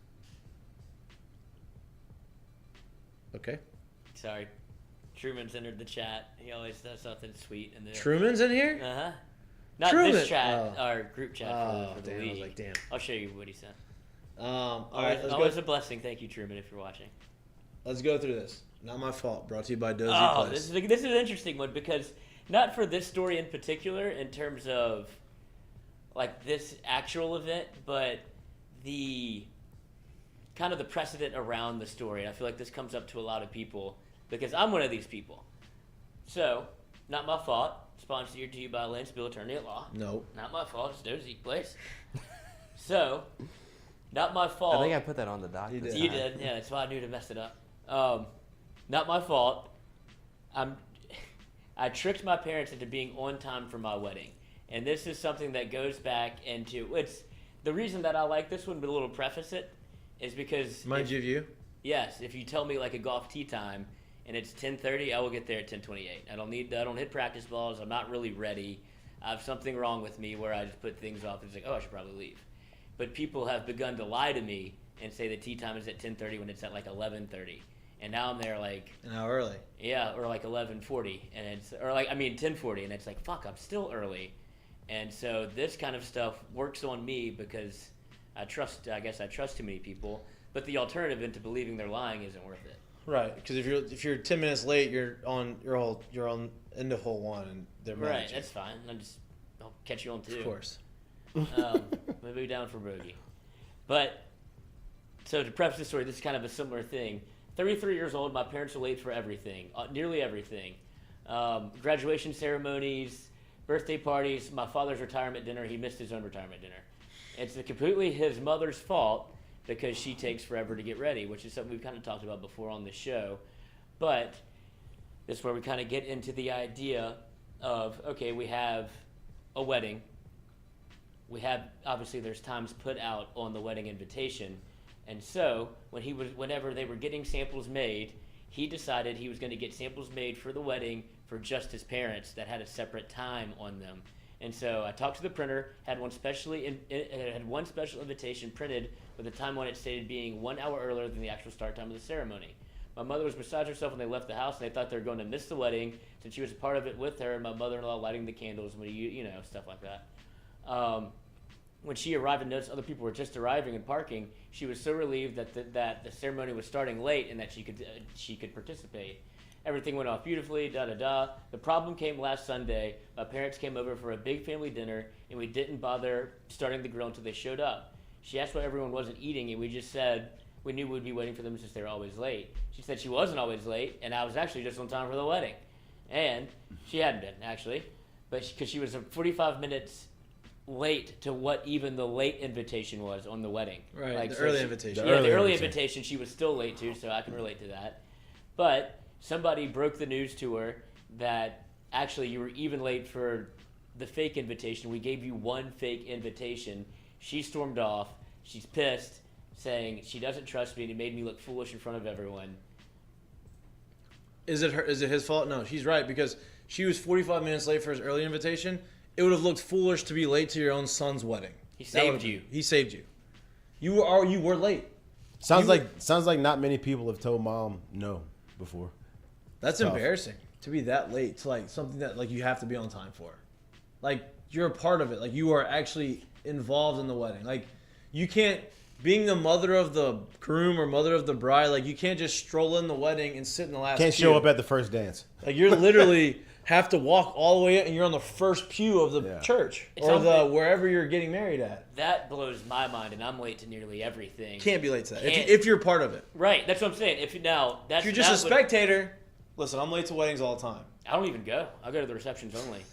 [SPEAKER 1] Okay.
[SPEAKER 2] Sorry, Truman's entered the chat. He always does something sweet in there.
[SPEAKER 1] Truman's in here.
[SPEAKER 2] Uh huh. Not
[SPEAKER 1] Truman.
[SPEAKER 2] this chat,
[SPEAKER 1] Oh.
[SPEAKER 2] our group chat
[SPEAKER 1] Oh,
[SPEAKER 2] for the
[SPEAKER 1] damn! I
[SPEAKER 2] league.
[SPEAKER 1] was like, damn.
[SPEAKER 2] I'll show you what he said.
[SPEAKER 1] All right,
[SPEAKER 2] Always,
[SPEAKER 1] let's
[SPEAKER 2] always
[SPEAKER 1] go.
[SPEAKER 2] a blessing. Thank you, Truman, if you're watching.
[SPEAKER 1] Let's go through this. Not my fault. Brought to you by Dozy
[SPEAKER 2] Oh,
[SPEAKER 1] Place.
[SPEAKER 2] this is an interesting one because not for this story in particular, in terms of like this actual event, but the kind of the precedent around the story. And I feel like this comes up to a lot of people because I'm one of these people. So, not my fault. Sponsored to you by Lance Bill, attorney at law.
[SPEAKER 1] No.
[SPEAKER 2] Not my fault. It's Dozy Place. So, not my fault.
[SPEAKER 4] I think I put that on the doc.
[SPEAKER 1] You
[SPEAKER 4] this
[SPEAKER 1] did.
[SPEAKER 2] You
[SPEAKER 4] time.
[SPEAKER 2] did, yeah. That's why I knew to mess it up. Not my fault. I tricked my parents into being on time for my wedding, and this is something that goes back into it's the reason that I like this one. But a little preface it is because
[SPEAKER 1] Mind you of you?
[SPEAKER 2] yes, if you tell me like a golf tee time and it's 10:30, I will get there at 10:28. I don't hit practice balls. I'm not really ready. I have something wrong with me where I just put things off and it's like, oh, I should probably leave. But people have begun to lie to me and say the tea time is at 10:30 when it's at like 11:30. And now I'm there like
[SPEAKER 1] An hour early.
[SPEAKER 2] yeah, or like 11:40 and it's 10:40 and it's like fuck, I'm still early. And so this kind of stuff works on me because I trust too many people, but the alternative into believing they're lying isn't worth it.
[SPEAKER 1] Right, because if you're 10 minutes late, you're on end of hole one, and they're mad
[SPEAKER 2] Right,
[SPEAKER 1] at you.
[SPEAKER 2] that's fine. I'll catch you on two.
[SPEAKER 1] Of course.
[SPEAKER 2] Maybe down for bogey. But so to preface this story, this is kind of a similar thing. 33 years old, my parents are late for everything, nearly everything. Graduation ceremonies, birthday parties, my father's retirement dinner. He missed his own retirement dinner. It's completely his mother's fault because she takes forever to get ready, which is something we've kind of talked about before on the show. But this is where we kind of get into the idea of, okay, we have a wedding. We have, obviously, there's times put out on the wedding invitation. And so whenever they were getting samples made, he decided he was going to get samples made for the wedding for just his parents that had a separate time on them. And so I talked to the printer, had one special invitation printed with a time on it stated being 1 hour earlier than the actual start time of the ceremony. My mother was beside herself when they left the house, and they thought they were going to miss the wedding since she was a part of it with her and my mother-in-law lighting the candles, stuff like that. When she arrived and noticed other people were just arriving and parking, she was so relieved that the ceremony was starting late and that she could participate. Everything went off beautifully, da-da-da. The problem came last Sunday. My parents came over for a big family dinner, and we didn't bother starting the grill until they showed up. She asked why everyone wasn't eating, and we just said we knew we'd be waiting for them since they were always late. She said she wasn't always late, and I was actually just on time for the wedding. And she hadn't been, actually, but because she was 45 minutes late to what even the late invitation was on the wedding.
[SPEAKER 1] Right,
[SPEAKER 2] like,
[SPEAKER 1] the
[SPEAKER 2] so
[SPEAKER 1] early
[SPEAKER 2] she-
[SPEAKER 1] invitation.
[SPEAKER 2] Yeah, the early invitation she was still late to, so I can relate to that. But somebody broke the news to her that actually you were even late for the fake invitation. We gave you one fake invitation. She stormed off. She's pissed, saying she doesn't trust me and it made me look foolish in front of everyone.
[SPEAKER 1] Is it his fault? No, he's right, because she was 45 minutes late for his early invitation. It would have looked foolish to be late to your own son's wedding.
[SPEAKER 2] He
[SPEAKER 1] That
[SPEAKER 2] saved
[SPEAKER 1] would've-
[SPEAKER 2] you.
[SPEAKER 1] He saved you. You were late.
[SPEAKER 3] Sounds like not many people have told mom no before.
[SPEAKER 1] That's
[SPEAKER 3] Tough.
[SPEAKER 1] embarrassing to be that late to like something that like you have to be on time for. Like you're a part of it. Like you are actually involved in the wedding. Like you can't, being the mother of the groom or mother of the bride, like you can't just stroll in the wedding and sit in the last
[SPEAKER 3] Can't
[SPEAKER 1] pew.
[SPEAKER 3] show up at the first dance.
[SPEAKER 1] Like you're literally have to walk all the way in and you're on the first pew of the
[SPEAKER 3] Yeah.
[SPEAKER 1] church
[SPEAKER 2] It's
[SPEAKER 1] or
[SPEAKER 2] something-
[SPEAKER 1] wherever you're getting married at.
[SPEAKER 2] That blows my mind, and I'm late to nearly everything.
[SPEAKER 1] Can't be late to that
[SPEAKER 2] Can't.
[SPEAKER 1] if you're part of it.
[SPEAKER 2] Right, that's what I'm saying. If
[SPEAKER 1] If you're just a spectator, listen, I'm late to weddings all the time.
[SPEAKER 2] I don't even go. I go to the receptions only.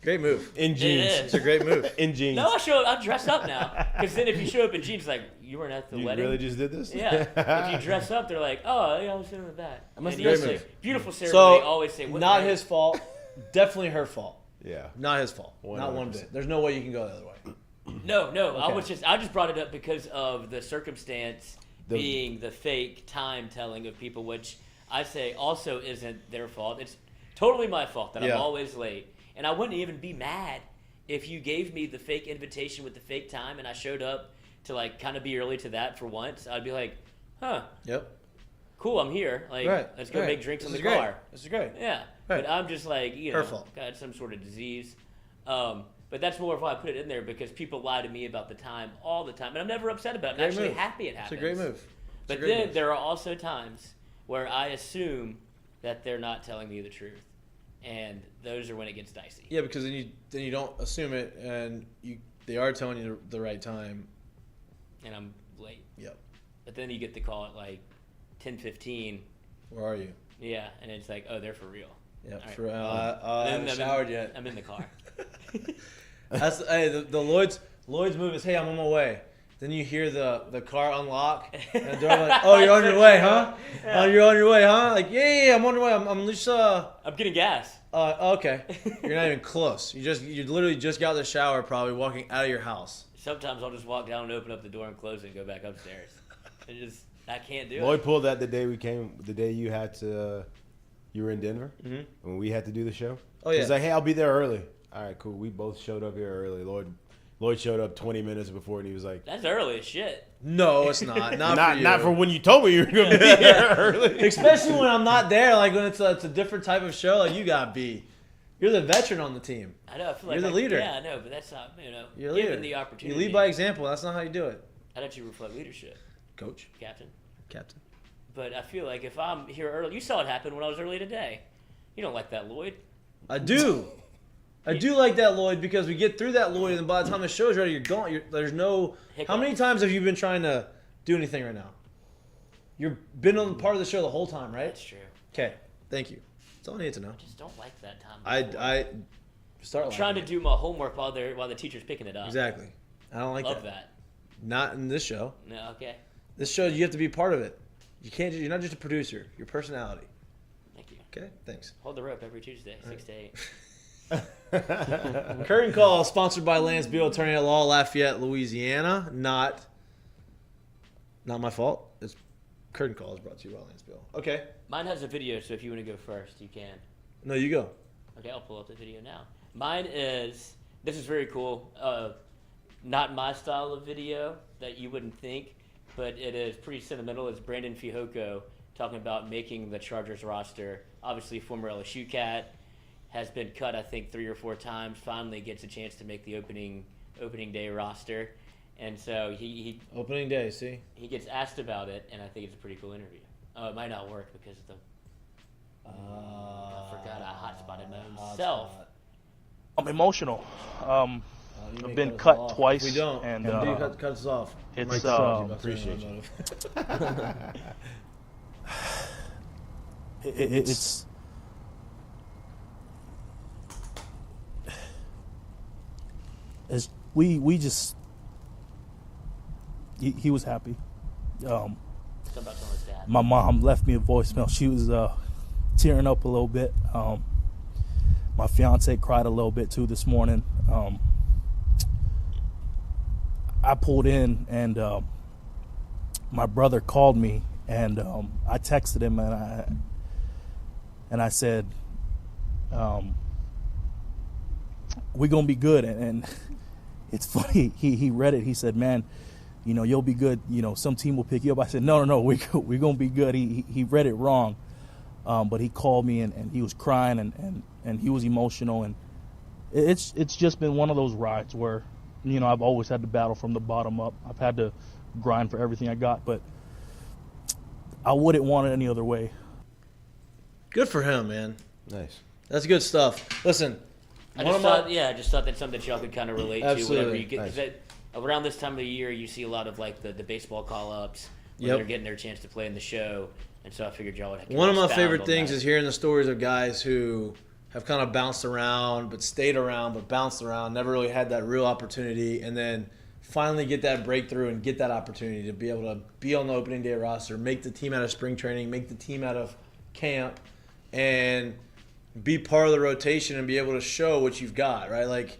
[SPEAKER 1] Great move.
[SPEAKER 3] In jeans.
[SPEAKER 2] is.
[SPEAKER 1] It's a great move.
[SPEAKER 3] In jeans.
[SPEAKER 2] No, I dress up now. Because then if you show up in jeans, it's like, you weren't at the
[SPEAKER 3] You
[SPEAKER 2] wedding?
[SPEAKER 3] really just did this?
[SPEAKER 2] Yeah. If you dress up, they're like, oh, yeah, I was sitting in the back.
[SPEAKER 3] must
[SPEAKER 2] And
[SPEAKER 3] have
[SPEAKER 2] you'll
[SPEAKER 1] been
[SPEAKER 2] say,
[SPEAKER 1] great
[SPEAKER 2] beautiful ceremony,
[SPEAKER 1] So,
[SPEAKER 2] always say, what
[SPEAKER 1] not
[SPEAKER 2] night?
[SPEAKER 1] his fault. Definitely her fault.
[SPEAKER 3] Yeah.
[SPEAKER 1] Not his fault. Not one
[SPEAKER 3] 100%.
[SPEAKER 1] bit. There's no way you can go the other way.
[SPEAKER 2] No,
[SPEAKER 1] Okay.
[SPEAKER 2] I just brought it up because of the circumstance
[SPEAKER 3] The-
[SPEAKER 2] being the fake time telling of people, which I say also isn't their fault. It's totally my fault that
[SPEAKER 1] Yeah.
[SPEAKER 2] I'm always late. And I wouldn't even be mad if you gave me the fake invitation with the fake time and I showed up to like kind of be early to that for once. I'd be like, huh,
[SPEAKER 1] Yep.
[SPEAKER 2] cool, I'm here. Like,
[SPEAKER 1] Right.
[SPEAKER 2] let's go
[SPEAKER 1] right.
[SPEAKER 2] make drinks
[SPEAKER 1] This
[SPEAKER 2] in the
[SPEAKER 1] is great.
[SPEAKER 2] car.
[SPEAKER 1] This is great.
[SPEAKER 2] Yeah.
[SPEAKER 1] Right.
[SPEAKER 2] But I'm just like,
[SPEAKER 1] Her fault.
[SPEAKER 2] got some sort of disease. But that's more of why I put it in there, because people lie to me about the time all the time. And I'm never upset about it. I'm
[SPEAKER 1] Great
[SPEAKER 2] actually
[SPEAKER 1] move.
[SPEAKER 2] happy it
[SPEAKER 1] It's
[SPEAKER 2] happens.
[SPEAKER 1] a great move. It's a
[SPEAKER 2] But
[SPEAKER 1] great
[SPEAKER 2] then
[SPEAKER 1] move.
[SPEAKER 2] there are also times where I assume that they're not telling me the truth. And those are when it gets dicey.
[SPEAKER 1] Yeah, because then you don't assume it, and they are telling you the right time.
[SPEAKER 2] And I'm late.
[SPEAKER 1] Yep.
[SPEAKER 2] But then you get the call at like 10:15.
[SPEAKER 1] Where are you?
[SPEAKER 2] Yeah. And it's like, oh, they're for real.
[SPEAKER 1] Yep.
[SPEAKER 2] All right.
[SPEAKER 1] For,
[SPEAKER 2] And
[SPEAKER 1] I haven't
[SPEAKER 2] I'm
[SPEAKER 1] showered yet.
[SPEAKER 2] I'm in the car.
[SPEAKER 1] That's hey, the Lloyd's move is, hey, I'm on my way. Then you hear the car unlock and the door like, oh, you're on your way, huh?
[SPEAKER 2] Yeah.
[SPEAKER 1] Oh, you're on your way, huh? Like, yeah, I'm on your way. I'm just
[SPEAKER 2] I'm getting gas.
[SPEAKER 1] okay. You're not even close. You literally just got out of the shower, probably walking out of your house.
[SPEAKER 2] Sometimes I'll just walk down and open up the door and close it and go back upstairs. I can't do
[SPEAKER 3] Lloyd
[SPEAKER 2] it.
[SPEAKER 3] pulled that the day you had to You were in Denver when we had to do the show.
[SPEAKER 1] Oh yeah.
[SPEAKER 3] He's like, hey, I'll be there early. All right, cool. We both showed up here early. Lloyd showed up 20 minutes before, and he was like,
[SPEAKER 2] That's early as shit.
[SPEAKER 1] No, it's not.
[SPEAKER 3] not for when you told me you were going to be here early.
[SPEAKER 1] Especially when I'm not there. Like when it's a different type of show. Like you gotta be. You're the veteran on the team.
[SPEAKER 2] I know. I feel
[SPEAKER 1] You're
[SPEAKER 2] like
[SPEAKER 1] the leader.
[SPEAKER 2] Yeah, I know, but that's not,
[SPEAKER 1] You're the
[SPEAKER 2] given
[SPEAKER 1] leader.
[SPEAKER 2] the opportunity.
[SPEAKER 1] You lead by example. That's not how you do it.
[SPEAKER 2] How don't you reflect leadership,
[SPEAKER 1] Coach,
[SPEAKER 2] Captain?
[SPEAKER 1] Captain.
[SPEAKER 2] But I feel like if I'm here early, you saw it happen when I was early today. You don't like that, Lloyd.
[SPEAKER 1] I do. I do like that, Lloyd, because we get through that, Lloyd, and by the time the show's ready, you're gone. There's no.
[SPEAKER 2] Hiccup.
[SPEAKER 1] How many times have you been trying to do anything right now? You've been on part of the show the whole time, right?
[SPEAKER 2] That's true.
[SPEAKER 1] Okay. Thank you. That's all I need to know.
[SPEAKER 2] I just don't like that time.
[SPEAKER 1] I start
[SPEAKER 2] I'm trying to do my homework while the teacher's picking it up.
[SPEAKER 1] Exactly. I don't like
[SPEAKER 2] Love
[SPEAKER 1] that.
[SPEAKER 2] that.
[SPEAKER 1] Not in this show.
[SPEAKER 2] No, okay.
[SPEAKER 1] This show, you have to be part of it. You can't. You're not just a producer. Your personality.
[SPEAKER 2] Thank you.
[SPEAKER 1] Okay. Thanks.
[SPEAKER 2] Hold the rope every Tuesday, 6 to 8.
[SPEAKER 1] Curtain Call, sponsored by Lance Beal, attorney at law, Lafayette, Louisiana. Not my fault. It's Curtain Call is brought to you by Lance Beal. Okay.
[SPEAKER 2] Mine has a video, so if you want to go first, you can.
[SPEAKER 1] No, you go.
[SPEAKER 2] Okay, I'll pull up the video now. Mine is, this is very cool. Not my style of video that you wouldn't think, but it is pretty sentimental. It's Brandon Fihoko talking about making the Chargers roster. Obviously, former LSU cat, has been cut, I think, 3 or 4 times. Finally gets a chance to make the opening day roster. And so he
[SPEAKER 1] Opening day, see?
[SPEAKER 2] he gets asked about it, and I think it's a pretty cool interview. Oh, it might not work because of the I forgot I hot-spotted my own self.
[SPEAKER 7] I'm emotional.
[SPEAKER 1] You may
[SPEAKER 7] I've been
[SPEAKER 1] us
[SPEAKER 7] cut
[SPEAKER 1] off.
[SPEAKER 7] twice,
[SPEAKER 1] If we don't.
[SPEAKER 7] and,
[SPEAKER 1] When do you cut us off?
[SPEAKER 7] it's,
[SPEAKER 1] Mike Trout,
[SPEAKER 3] appreciate you.
[SPEAKER 7] it's we just he was happy.
[SPEAKER 2] Something about telling his dad.
[SPEAKER 7] My mom left me a voicemail. She was tearing up a little bit. My fiance cried a little bit too this morning. I pulled in, and my brother called me, and I texted him, and I said, "We're gonna be good." And it's funny. He read it. He said, "Man, you'll be good. Some team will pick you up." I said, "No, we're gonna be good." He read it wrong, but he called me, and he was crying, and he was emotional, and it's just been one of those rides where, I've always had to battle from the bottom up. I've had to grind for everything I got, but I wouldn't want it any other way.
[SPEAKER 1] Good for him, man.
[SPEAKER 3] Nice.
[SPEAKER 1] That's good stuff. Listen,
[SPEAKER 2] I just thought that's something that y'all could kind of relate to
[SPEAKER 1] Absolutely.
[SPEAKER 2] whenever you get.
[SPEAKER 3] Nice.
[SPEAKER 2] 'Cause around this time of the year, you see a lot of like the baseball call-ups when
[SPEAKER 1] Yep.
[SPEAKER 2] they're getting their chance to play in the show, and so I figured y'all would.
[SPEAKER 1] one of my
[SPEAKER 2] expound
[SPEAKER 1] favorite
[SPEAKER 2] on
[SPEAKER 1] things
[SPEAKER 2] that.
[SPEAKER 1] is hearing the stories of guys who have kind of bounced around, but stayed around, but bounced around, never really had that real opportunity, and then finally get that breakthrough and get that opportunity to be able to be on the opening day roster, make the team out of spring training, make the team out of camp, and be part of the rotation and be able to show what you've got, right? Like,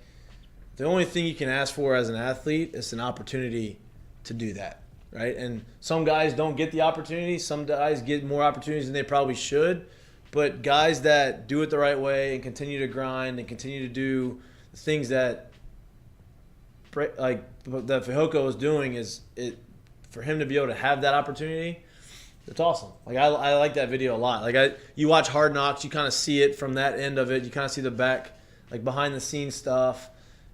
[SPEAKER 1] the only thing you can ask for as an athlete is an opportunity to do that, right? And some guys don't get the opportunity. Some guys get more opportunities than they probably should. But guys that do it the right way and continue to grind and continue to do the things that Fihoko is doing, is it for him to be able to have that opportunity. It's awesome. Like I like that video a lot. Like you watch Hard Knocks, you kind of see it from that end of it. You kind of see the back, like behind the scenes stuff,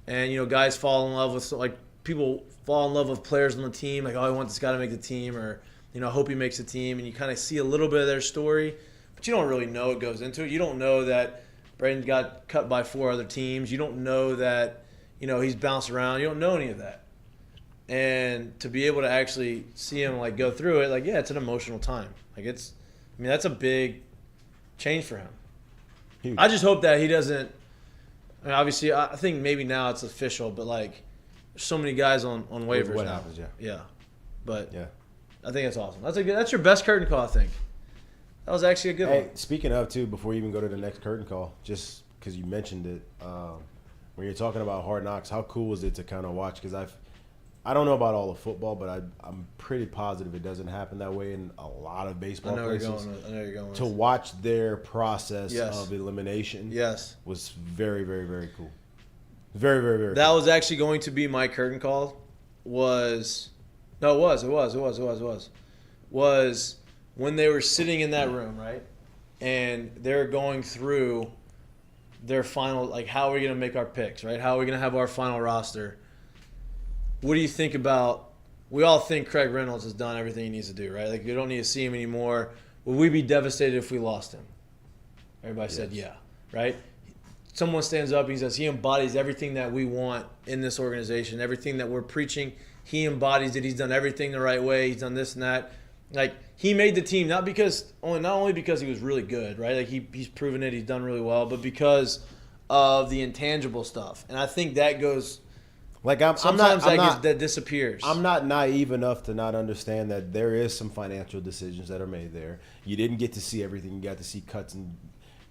[SPEAKER 1] and guys fall in love with, like, people fall in love with players on the team. Like, oh, I want this guy to make the team, or I hope he makes the team. And you kind of see a little bit of their story, but you don't really know what goes into it. You don't know that Braden got cut by 4 other teams. You don't know that he's bounced around. You don't know any of that. And to be able to actually see him like go through it, like, yeah, it's an emotional time. Like that's a big change for him.
[SPEAKER 3] Huge.
[SPEAKER 1] I just hope that he doesn't. I mean, obviously, I think maybe now it's official, but like, there's so many guys on waivers
[SPEAKER 3] What
[SPEAKER 1] now.
[SPEAKER 3] happens, yeah.
[SPEAKER 1] Yeah, but
[SPEAKER 3] Yeah.
[SPEAKER 1] I think it's awesome. That's your best curtain call, I think. That was actually a good
[SPEAKER 3] Hey,
[SPEAKER 1] one.
[SPEAKER 3] speaking of, too, before you even go to the next curtain call, just because you mentioned it, when you're talking about Hard Knocks, how cool was it to kind of watch? Because I don't know about all of football, but I'm pretty positive it doesn't happen that way in a lot of baseball places.
[SPEAKER 1] I know you're going with.
[SPEAKER 3] To watch their process
[SPEAKER 1] Yes.
[SPEAKER 3] of elimination
[SPEAKER 1] Yes.
[SPEAKER 3] was very, very, very cool. Very, very, very
[SPEAKER 1] That
[SPEAKER 3] cool.
[SPEAKER 1] was actually going to be my curtain call. Was when they were sitting in that room, right? And they're going through their final, like, how are we going to make our picks, right? How are we going to have our final roster? What do you think about, we all think Craig Reynolds has done everything he needs to do, right? Like, we don't need to see him anymore. Would we be devastated if we lost him? Everybody said yeah, right? Someone stands up, he says he embodies everything that we want in this organization, everything that we're preaching. He embodies it. He's done everything the right way. He's done this and that. Like, he made the team not only because he was really good, right? Like, he's proven it. He's done really well, but because of the intangible stuff. And I think that goes.
[SPEAKER 3] Like
[SPEAKER 1] Sometimes that disappears.
[SPEAKER 3] I'm not naive enough to not understand that there is some financial decisions that are made there. You didn't get to see everything. You got to see cuts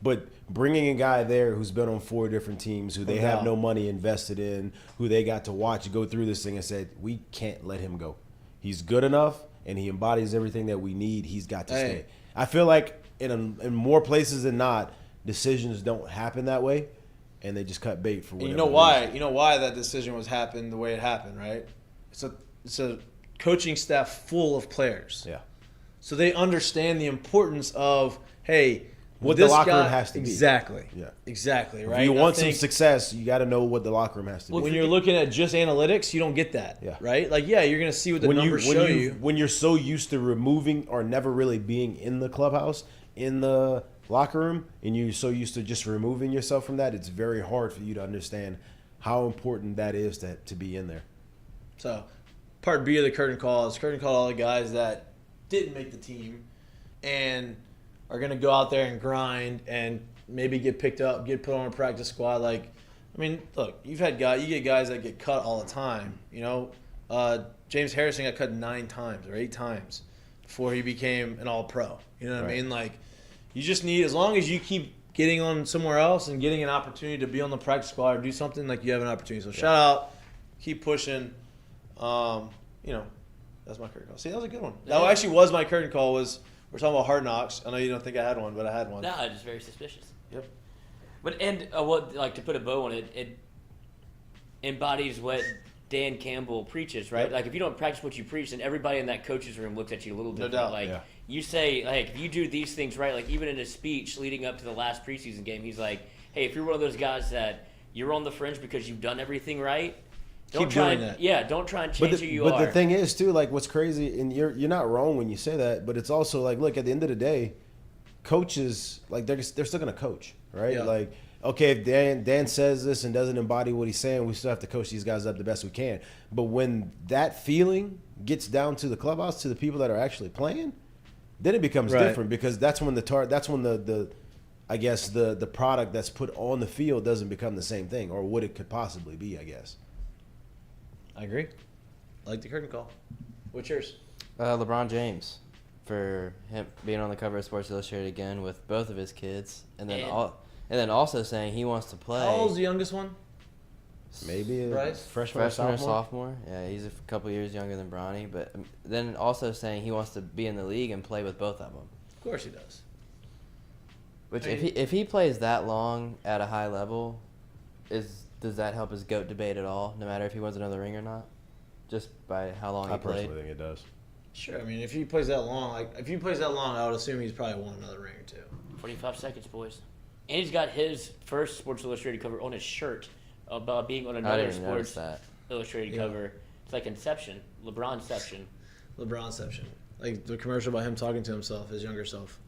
[SPEAKER 3] but bringing a guy there who's been on 4 different teams, who they have no money invested in, who they got to watch go through this thing and said, we can't let him go. He's good enough and he embodies everything that we need. He's got to stay. I feel like in more places than not, decisions don't happen that way. And they just cut bait for whatever.
[SPEAKER 1] You know why? You know why that decision was happened the way it happened, right? It's a coaching staff full of players.
[SPEAKER 3] Yeah.
[SPEAKER 1] So they understand the importance of, hey,
[SPEAKER 3] what the locker room has to be.
[SPEAKER 1] Exactly.
[SPEAKER 3] Yeah.
[SPEAKER 1] Exactly, right?
[SPEAKER 3] If you want some success, you got to know what the locker room has to be.
[SPEAKER 1] When you're looking at just analytics, you don't get that.
[SPEAKER 3] Yeah.
[SPEAKER 1] Right? Like, yeah, you're going to see what the numbers show you.
[SPEAKER 3] When you're so used to removing or never really being in the clubhouse, in the locker room, and you're so used to just removing yourself from that, it's very hard for you to understand how important that is to be in there.
[SPEAKER 1] So, part B of the curtain call is all the guys that didn't make the team and are going to go out there and grind and maybe get picked up, get put on a practice squad. Like, I mean, look, you get guys that get cut all the time. You know, James Harrison got cut 9 times or 8 times before he became an All-Pro. You know what I mean? Like, you just need, as long as you keep getting on somewhere else and getting an opportunity to be on the practice squad or do something, like, you have an opportunity. So shout out, keep pushing. You know, that's my curtain call. See, that was a good one. That actually was my curtain call. We're talking about Hard Knocks. I know you don't think I had one, but I had one.
[SPEAKER 2] No, it's very suspicious.
[SPEAKER 1] Yep.
[SPEAKER 2] But to put a bow on it, it embodies what Dan Campbell preaches, right?
[SPEAKER 1] Yep.
[SPEAKER 2] Like, if you don't practice what you preach, then everybody in that coach's room looks at you a little different.
[SPEAKER 1] doubt.
[SPEAKER 2] Like,
[SPEAKER 3] Yeah.
[SPEAKER 2] you say, like, if you do these things right, like, even in his speech leading up to the last preseason game, he's like, hey, if you're one of those guys that you're on the fringe because you've done everything right,
[SPEAKER 1] Keep doing that.
[SPEAKER 2] Yeah, don't try and change who you are.
[SPEAKER 3] But the thing is, too, like, what's crazy, and you're not wrong when you say that, but it's also like, look, at the end of the day, coaches, like, they're still going to coach, right?
[SPEAKER 1] Yeah.
[SPEAKER 3] Like, okay, if Dan says this and doesn't embody what he's saying, we still have to coach these guys up the best we can. But when that feeling gets down to the clubhouse, to the people that are actually playing, then it becomes different, because that's when the I guess the product that's put on the field doesn't become the same thing, or what it could possibly be, I guess.
[SPEAKER 1] I agree. I like the curtain call. What's yours?
[SPEAKER 4] LeBron James, for him being on the cover of Sports Illustrated again with both of his kids, and then also saying he wants to play.
[SPEAKER 1] How old's the youngest one?
[SPEAKER 3] Maybe a
[SPEAKER 1] Bryce?
[SPEAKER 3] freshman or
[SPEAKER 4] sophomore. Yeah, he's a couple years younger than Bronny, but then also saying he wants to be in the league and play with both of them.
[SPEAKER 1] Of course he does.
[SPEAKER 4] Which, if he plays that long at a high level, does that help his GOAT debate at all? No matter if he wins another ring or not, just by how long
[SPEAKER 3] I
[SPEAKER 4] he played.
[SPEAKER 3] personally think it does.
[SPEAKER 1] Sure. I mean, if he plays that long, I would assume he's probably won another ring or two.
[SPEAKER 2] 45 seconds, boys. And he's got his first Sports Illustrated cover on his shirt about being on another Sports Illustrated cover. It's like Inception, LeBronception.
[SPEAKER 1] LeBronception. Like the commercial about him talking to himself, his younger self.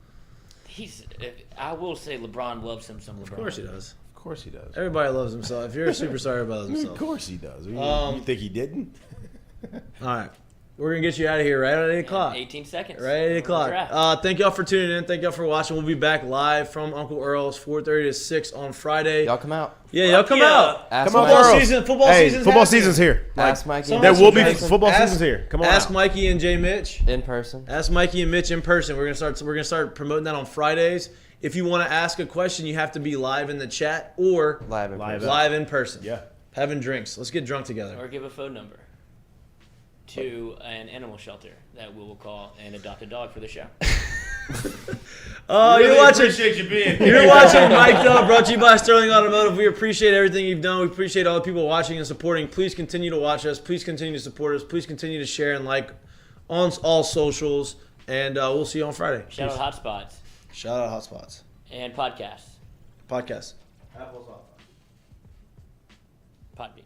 [SPEAKER 2] I will say LeBron loves him some LeBron.
[SPEAKER 1] Of course he does.
[SPEAKER 3] Of course he does.
[SPEAKER 1] Everybody loves himself. If you're a superstar, everybody loves himself.
[SPEAKER 3] Of course he does. You think he didn't?
[SPEAKER 1] All right. We're going to get you out of here right at 8 o'clock.
[SPEAKER 2] 18 seconds.
[SPEAKER 1] Right at 8 o'clock. Thank y'all for tuning in. Thank y'all for watching. We'll be back live from Uncle Earl's 4:30 to 6 on Friday.
[SPEAKER 4] Y'all come out.
[SPEAKER 1] Yeah, y'all come out.
[SPEAKER 4] Ask
[SPEAKER 3] Come on,
[SPEAKER 4] Mike.
[SPEAKER 3] Earls.
[SPEAKER 1] Football
[SPEAKER 3] season's here.
[SPEAKER 4] Ask Mikey.
[SPEAKER 1] There
[SPEAKER 3] There will be
[SPEAKER 1] Jason.
[SPEAKER 3] football season's here. Come on
[SPEAKER 1] Ask
[SPEAKER 3] out.
[SPEAKER 1] Mikey and Jay Mitch.
[SPEAKER 4] in person.
[SPEAKER 1] Ask Mikey and Mitch in person. We're gonna start promoting that on Fridays. If you want to ask a question, you have to be live in the chat or
[SPEAKER 4] Live in person.
[SPEAKER 1] live in person.
[SPEAKER 3] Yeah.
[SPEAKER 1] Having drinks. Let's get drunk together.
[SPEAKER 2] Or give a phone number. to an animal shelter that we will call and adopt a dog for the show.
[SPEAKER 1] Oh,
[SPEAKER 3] Really
[SPEAKER 1] you're watching.
[SPEAKER 3] appreciate you being here.
[SPEAKER 1] You're watching Mik'd Up, brought to you by Sterling Automotive. We appreciate everything you've done. We appreciate all the people watching and supporting. Please continue to watch us. Please continue to support us. Please continue to share and like on all socials. And we'll see you on Friday.
[SPEAKER 2] Shout out Hotspots
[SPEAKER 1] Shout out Hotspots.
[SPEAKER 2] and podcasts.
[SPEAKER 1] Podcast.
[SPEAKER 2] Podbean.